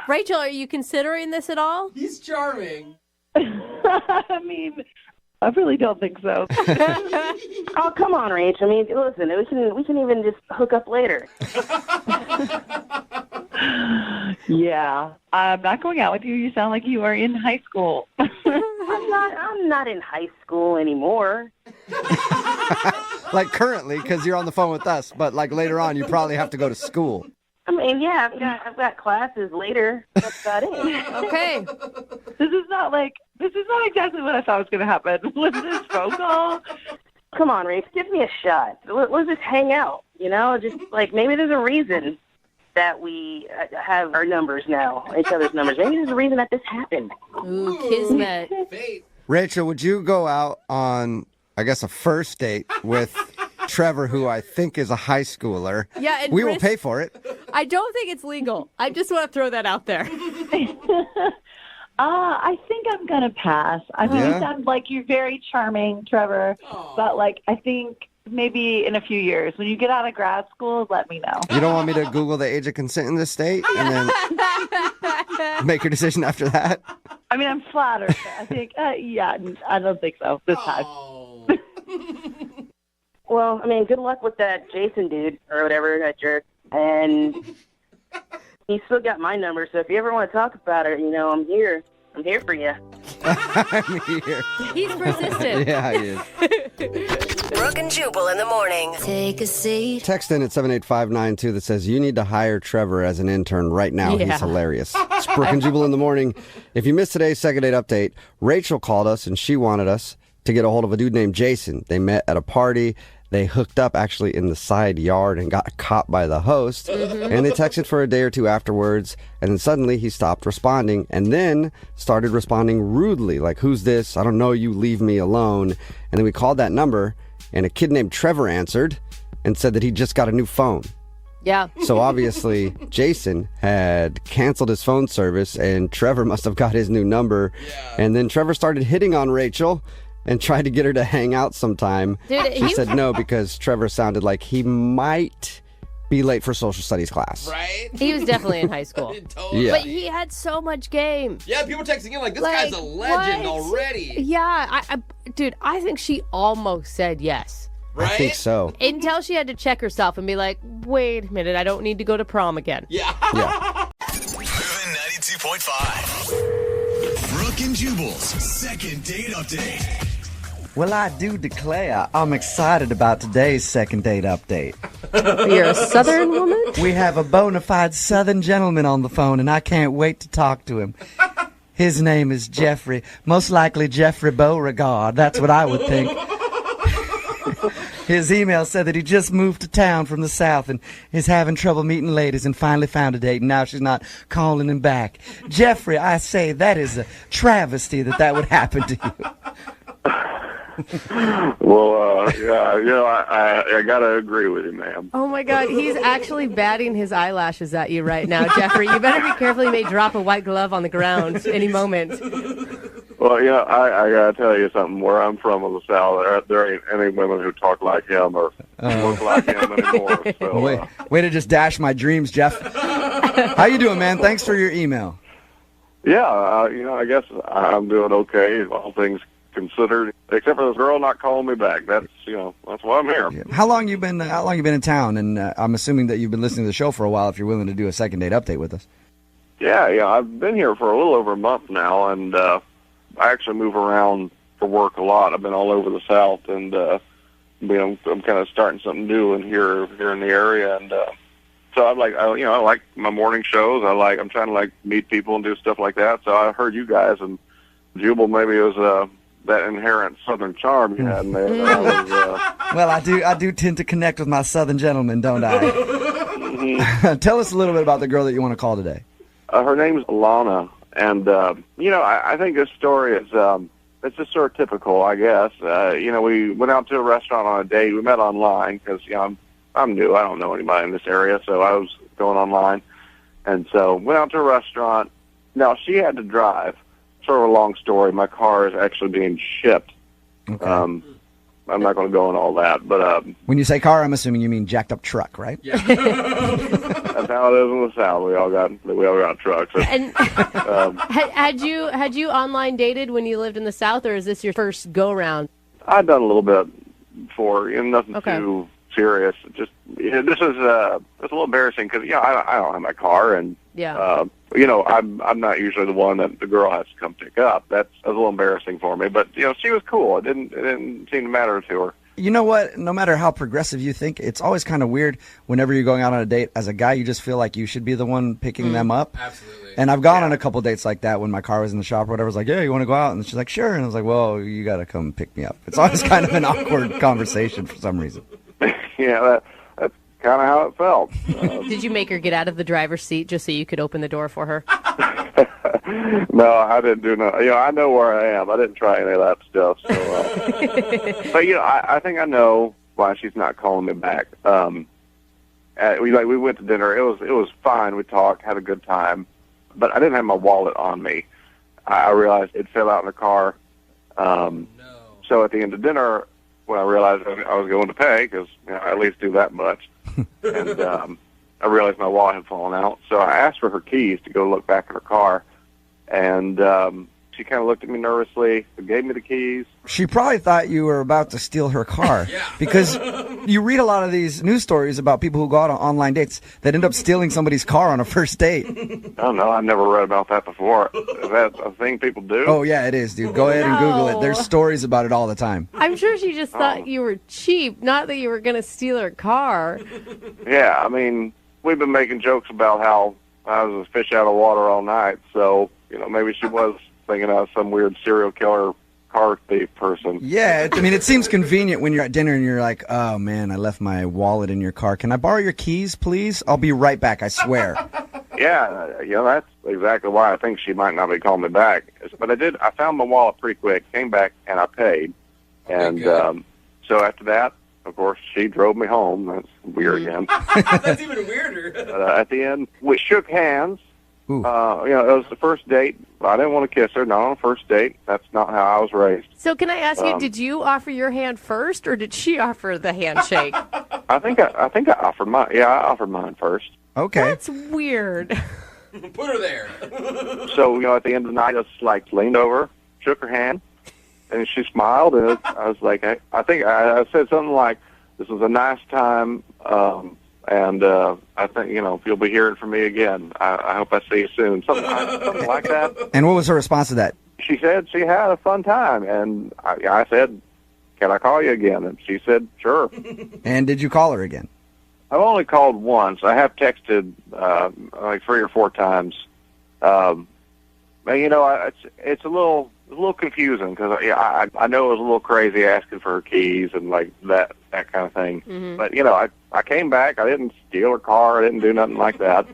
Rachel, are you considering this at all? He's charming. I mean, I really don't think so. Oh, come on, Rach. I mean, listen, we can even just hook up later. Yeah, I'm not going out with you. You sound like you are in high school. I'm not in high school anymore. Like currently, because you're on the phone with us, but like later on, you probably have to go to school. I mean, yeah, I've got classes later. That's about it. Okay. This is not exactly what I thought was going to happen. Was this phone call? Come on, Rafe, give me a shot. Let's just hang out. You know, just like maybe there's a reason that we have our numbers now, each other's numbers. Maybe there's a reason that this happened. Ooh, kismet. Rachel, would you go out on, I guess, a first date with Trevor, who I think is a high schooler? Yeah, and we will pay for it. I don't think it's legal. I just want to throw that out there. I think I'm going to pass. I mean, you sound like you're very charming, Trevor, but like I think maybe in a few years, when you get out of grad school, let me know. You don't want me to Google the age of consent in this state and then make your decision after that? I mean, I'm flattered. But I think, I don't think so this time. Well, I mean, good luck with that Jason dude or whatever, that jerk. And he's still got my number, so if you ever want to talk about it, you know, I'm here. I'm here for you. I'm here. He's persistent. Yeah, he is. Brooke and Jubal in the morning. Take a seat. Text in at 78592 that says, you need to hire Trevor as an intern right now. Yeah. He's hilarious. It's Brooke and Jubal in the morning. If you missed today's second date update, Rachel called us and she wanted us to get a hold of a dude named Jason. They met at a party. They hooked up actually in the side yard and got caught by the host. And they texted for a day or two afterwards. And then suddenly he stopped responding and then started responding rudely. Like, who's this? I don't know you. Leave me alone. And then we called that number and a kid named Trevor answered and said that he just got a new phone. Yeah. So obviously Jason had canceled his phone service and Trevor must have got his new number. Yeah. And then Trevor started hitting on Rachel and tried to get her to hang out sometime. Dude, she said no because Trevor sounded like he might be late for social studies class. Right? He was definitely in high school. Yeah. But he had so much game. Yeah, people texting in like, this guy's a legend already. Yeah, dude, I think she almost said yes. Right? I think so. Until she had to check herself and be like, wait a minute, I don't need to go to prom again. Yeah. Moving 92.5. Brooke and Jubal's second date update. Well, I do declare I'm excited about today's second date update. You're a Southern woman? We have a bona fide Southern gentleman on the phone, and I can't wait to talk to him. His name is Jeffrey. Most likely Jeffrey Beauregard. That's what I would think. His email said that he just moved to town from the South and is having trouble meeting ladies and finally found a date, and now she's not calling him back. Jeffrey, I say that is a travesty that would happen to you. Well, yeah, you know, I got to agree with you, ma'am. Oh, my God. He's actually batting his eyelashes at you right now, Jeffrey. You better be careful. He may drop a white glove on the ground any moment. Well, you know, I got to tell you something. Where I'm from in the South, there ain't any women who talk like him or look like him anymore. So, Way to just dash my dreams, Jeff. How you doing, man? Thanks for your email. Yeah, you know, I guess I'm doing okay, all things considered, except for this girl not calling me back. That's, you know, that's why I'm here. Yeah. How long you been in town? And I'm assuming that you've been listening to the show for a while if you're willing to do a second date update with us. Yeah, I've been here for a little over a month now, and I actually move around for work a lot. I've been all over the South, and I'm kind of starting something new in here in the area, and so I like my morning shows. I'm trying to meet people and do stuff like that. So I heard you guys, and Jubal, maybe it was that inherent Southern charm you had in there. Well, I do tend to connect with my Southern gentlemen, don't I? Tell us a little bit about the girl that you want to call today. Her name is Alana, and I think this story is it's just sort of typical, I guess. We went out to a restaurant on a date. We met online because I'm new. I don't know anybody in this area, so I was going online, and so went out to a restaurant. Now she had to drive. Sort of a long story. My car is actually being shipped. Okay. I'm not going to go on all that, but when you say car, I'm assuming you mean jacked up truck, right? Yeah. That's how it is in the South. We all got trucks. And had you online dated when you lived in the South, or is this your first go round? I've done a little bit before. Nothing too serious. Just this is it's a little embarrassing because I don't have my car, and I'm not usually the one that the girl has to come pick up. That's a little embarrassing for me. But she was cool. It didn't seem to matter to her. You know what? No matter how progressive you think, it's always kind of weird whenever you're going out on a date. As a guy, you just feel like you should be the one picking them up. Absolutely. And I've gone on a couple dates like that when my car was in the shop or whatever. I was like, yeah, you want to go out? And she's like, sure. And I was like, well, you got to come pick me up. It's always kind of an awkward conversation for some reason. Yeah, that's kind of how it felt. Did you make her get out of the driver's seat just so you could open the door for her? No, I didn't do no. I know where I am. I didn't try any of that stuff. So, but I think I know why she's not calling me back. We went to dinner. It was fine. We talked, had a good time, but I didn't have my wallet on me. I realized it fell out in the car. So at the end of dinner, when I realized I was going to pay, because I at least do that much, and I realized my wallet had fallen out. So I asked for her keys to go look back in her car, and she kind of looked at me nervously, gave me the keys. She probably thought you were about to steal her car. Because you read a lot of these news stories about people who go out on online dates that end up stealing somebody's car on a first date. Oh, no, I've never read about that before. Is that a thing people do? Oh, yeah, it is, dude. Go ahead and Google it. There's stories about it all the time. I'm sure she just thought you were cheap, not that you were going to steal her car. Yeah, I mean, we've been making jokes about how I was a fish out of water all night, so, maybe she was thinking I was some weird serial killer car thief person. Yeah, I mean, it seems convenient when you're at dinner and you're like, oh, man, I left my wallet in your car. Can I borrow your keys, please? I'll be right back, I swear. Yeah, that's exactly why I think she might not be calling me back. But I found my wallet pretty quick, came back, and I paid. And so after that, of course, she drove me home. That's weird again. That's even weirder. But at the end, we shook hands. It was the first date. I didn't want to kiss her. Not on a first date. That's not how I was raised. So can I ask you, did you offer your hand first, or did she offer the handshake? I think I offered mine. Yeah, I offered mine first. Okay. That's weird. Put her there. So, at the end of the night, I just leaned over, shook her hand, and she smiled, and I was like, I think I said something like, this was a nice time, and I think, if you'll be hearing from me again, I hope I see you soon. Something like that. And what was her response to that? She said she had a fun time, and I said, can I call you again? And she said, sure. And did you call her again? I've only called once. I have texted 3 or 4 times. But, it's a little confusing because I know it was a little crazy asking for her keys and that kind of thing. Mm-hmm. But I came back. I didn't steal her car. I didn't do nothing like that.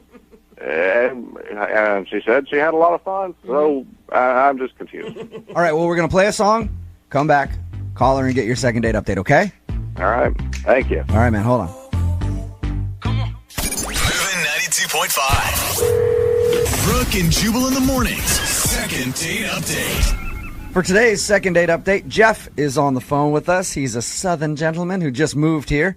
And she said she had a lot of fun. So I'm just confused. All right. Well, we're gonna play a song. Come back, call her, and get your second date update. Okay? All right. Thank you. All right, man. Hold on. Moving 92.5. Brooke and Jubal in the mornings. Second date update. For today's second date update, Jeff is on the phone with us. He's a Southern gentleman who just moved here.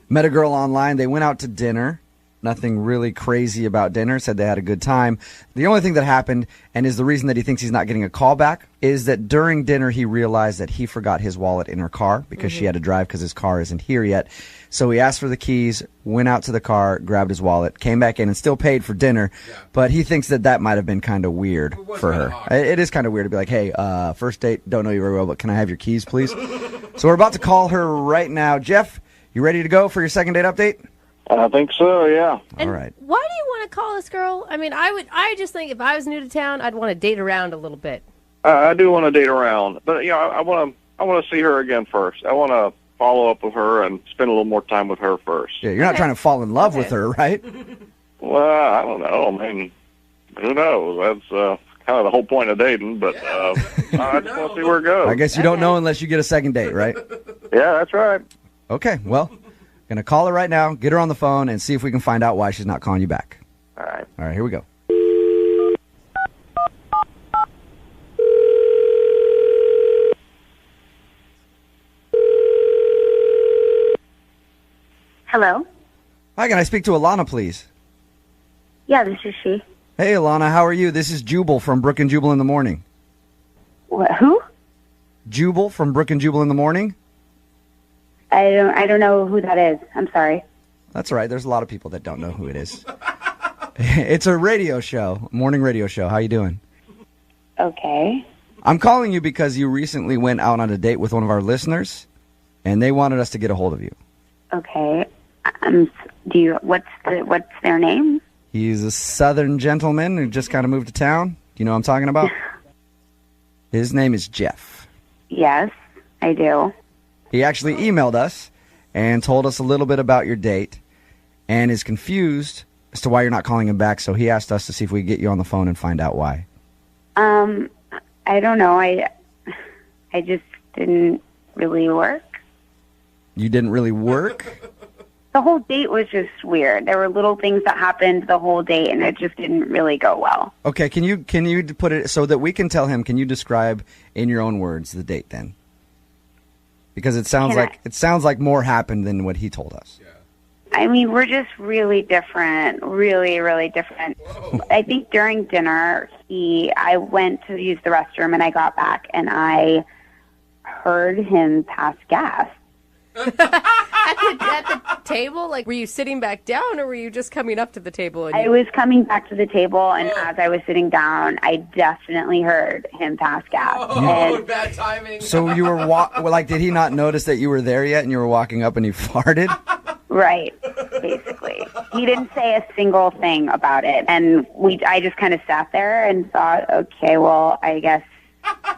Met a girl online. They went out to dinner. Nothing really crazy about dinner. Said they had a good time. The only thing that happened, and is the reason that he thinks he's not getting a call back, is that during dinner he realized that he forgot his wallet in her car because she had to drive because his car isn't here yet. So he asked for the keys, went out to the car, grabbed his wallet, came back in and still paid for dinner. But he thinks that might have been kind of weird for her. It is kind of weird to be like, hey, first date, don't know you very well, but can I have your keys, please? So we're about to call her right now. Jeff, you ready to go for your second date update? I think so, yeah. And all right. Why do you want to call this girl? I mean, I just think if I was new to town, I'd want to date around a little bit. I do want to date around, but I want to see her again first. I want to follow up with her and spend a little more time with her first. Yeah, you're not trying to fall in love with her, right? Well, I don't know. I mean, who knows? That's kind of the whole point of dating, but I just want to see where it goes. I guess you don't know unless you get a second date, right? Yeah, that's right. Okay, well, going to call her right now, get her on the phone, and see if we can find out why she's not calling you back. All right. All right, here we go. Hello? Hi, can I speak to Alana, please? Yeah, this is she. Hey, Alana, how are you? This is Jubal from Brook and Jubal in the Morning. What, who? Jubal from Brook and Jubal in the Morning? I don't know who that is. I'm sorry. That's all right. There's a lot of people that don't know who it is. It's a radio show, morning radio show. How you doing? Okay. I'm calling you because you recently went out on a date with one of our listeners, and they wanted us to get a hold of you. Okay. What's their name? He's a southern gentleman who just kind of moved to town. Do you know what I'm talking about? His name is Jeff. Yes, I do. He actually emailed us and told us a little bit about your date and is confused as to why you're not calling him back, so he asked us to see if we could get you on the phone and find out why. I don't know. I just didn't really work. You didn't really work? The whole date was just weird. There were little things that happened the whole date, and it just didn't really go well. Okay, can you put it so that we can tell him? Can you describe in your own words the date then? Because it sounds like more happened than what he told us. I mean, we're just really different, really, really different. I think during dinner, I went to use the restroom, and I got back, and I heard him pass gas. At the table? Like, were you sitting back down, or were you just coming up to the table? I was coming back to the table, and as I was sitting down, I definitely heard him pass gas. Oh, bad timing. So you were did he not notice that you were there yet, and you were walking up, and he farted? Right, basically. He didn't say a single thing about it, and I just kind of sat there and thought, okay, well, I guess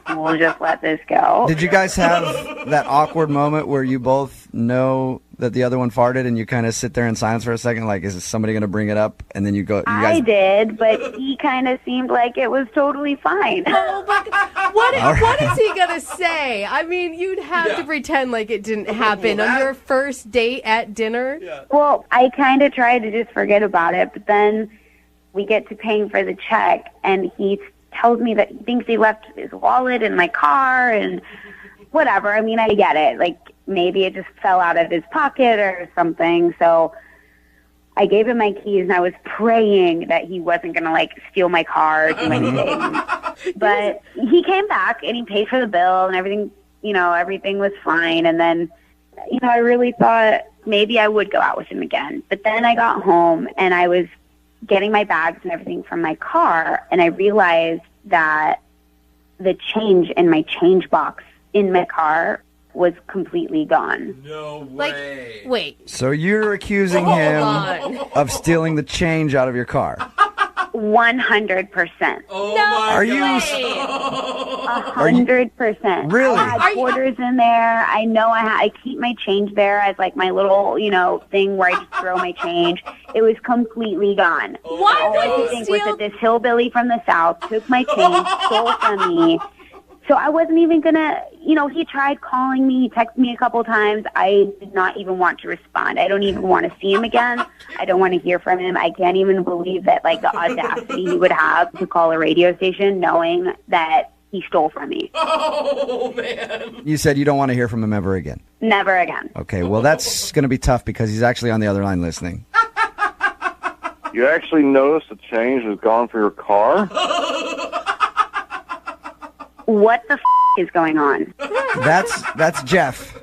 we'll just let this go. Did you guys have that awkward moment where you both know that the other one farted and you kind of sit there in silence for a second, like, is somebody going to bring it up? And then you go, I did, but he kind of seemed like it was totally fine. Oh, but what is he going to say? I mean, you'd have to pretend like it didn't happen on your first date at dinner. Yeah. Well, I kind of tried to just forget about it, but then we get to paying for the check, and he tells me that he thinks he left his wallet in my car and whatever. I mean, I get it. Like, maybe it just fell out of his pocket or something. So I gave him my keys, and I was praying that he wasn't going to, steal my car or do anything. But he came back, and he paid for the bill, and everything, everything was fine. And then, I really thought maybe I would go out with him again. But then I got home, and I was getting my bags and everything from my car, and I realized that the change in my change box in my car was completely gone. No way. Wait. So you're accusing him of stealing the change out of your car? 100%. Oh, no Are you? 100%. Really? I had quarters in there. I know I keep my change there as my little, thing where I just throw my change. It was completely gone. Why All I could think was that this hillbilly from the South took my change, stole from me. So I wasn't even going to, he tried calling me, he texted me a couple times. I did not even want to respond. I don't even want to see him again. I don't want to hear from him. I can't even believe that, the audacity he would have to call a radio station knowing that he stole from me. Oh, man. You said you don't want to hear from him ever again. Never again. Okay, well, that's going to be tough because he's actually on the other line listening. You actually noticed the change was gone for your car? What the is going on? That's Jeff.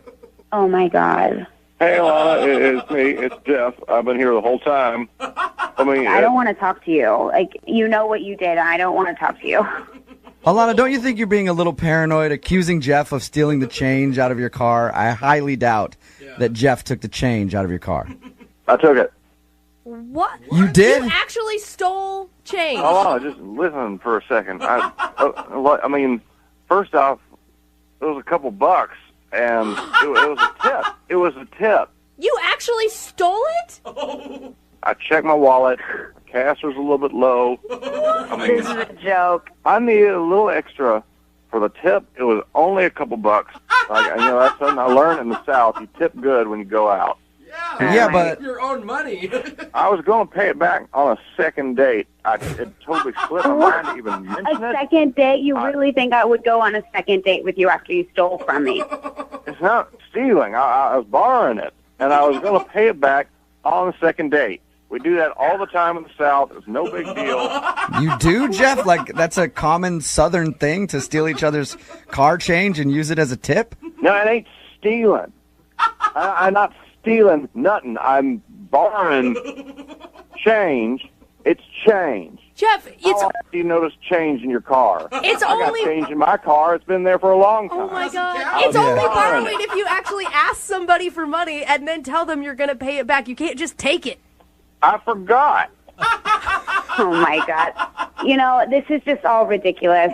Oh my God. Hey, Lana, it's me. It's Jeff. I've been here the whole time. I don't want to talk to you. Like, you know what you did. I don't want to talk to you. Alana, don't you think you're being a little paranoid, accusing Jeff of stealing the change out of your car? I highly doubt that Jeff took the change out of your car. I took it. What? You did? You actually stole change. Alana, just listen for a second. I mean, first off, it was a couple bucks, and it was a tip. It was a tip. You actually stole it? I checked my wallet. Cash was a little bit low. This is a joke. I needed a little extra for the tip. It was only a couple bucks. That's something I learned in the South. You tip good when you go out. Yeah, but your own money. I was going to pay it back on a second date. It totally slipped my mind to even mention it. A second date? You really think I would go on a second date with you after you stole from me? It's not stealing. I was borrowing it, and I was going to pay it back on the second date. We do that all the time in the South. It's no big deal. You do, Jeff? Like, that's a common Southern thing to steal each other's car change and use it as a tip? No, it ain't stealing. I'm not stealing nothing. I'm borrowing change. It's change. Jeff, How often do you notice change in your car? It's I only- got change in my car. It's been there for a long time. Oh my God. It's only borrowing if you actually ask somebody for money and then tell them you're going to pay it back. You can't just take it. I forgot. Oh my God. This is just all ridiculous.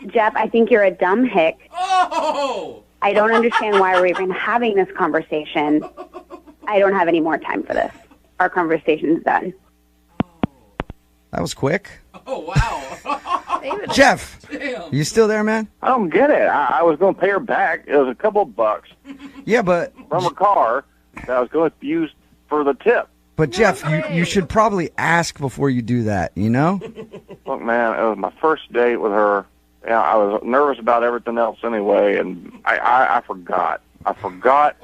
Jeff, I think you're a dumb hick. Oh! I don't understand why we're even having this conversation. I don't have any more time for this. Our conversation's done. That was quick. Oh, wow. Jeff, Damn. you still there, man? I don't get it. I was going to pay her back. It was a couple bucks Yeah, but from a car that I was going to use for the tip. Jeff, you should probably ask before you do that, you know? Look, man, it was my first date with her. I was nervous about everything else anyway, and I forgot. I forgot.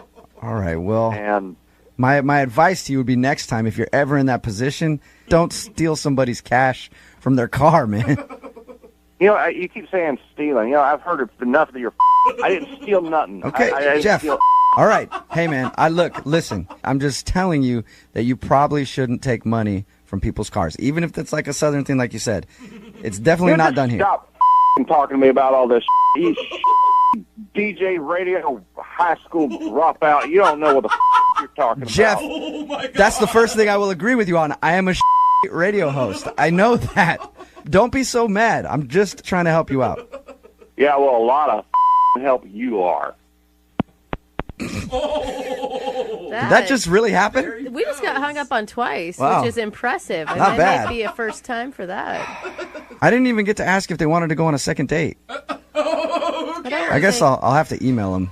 All right, well, and my advice to you would be next time, if you're ever in that position, don't steal somebody's cash from their car, man. You keep saying stealing. I've heard enough of your. I didn't steal nothing. Okay, I didn't Jeff. steal. All right. Hey, man, listen, I'm just telling you that you probably shouldn't take money from people's cars, even if it's like a Southern thing, like you said. It's definitely not done here. Stop talking to me about all this. You DJ radio high school dropout. You don't know what the you're talking Jeff, about. that's the first thing I will agree with you on. I am a radio host. I know that. Don't be so mad. I'm just trying to help you out. Yeah, well, a lot of help you are. Did that just really happen? We just got hung up on twice, Wow. which is impressive. And Not that bad. might be a first time for that. I didn't even get to ask if they wanted to go on a second date. I guess I'll have to email them.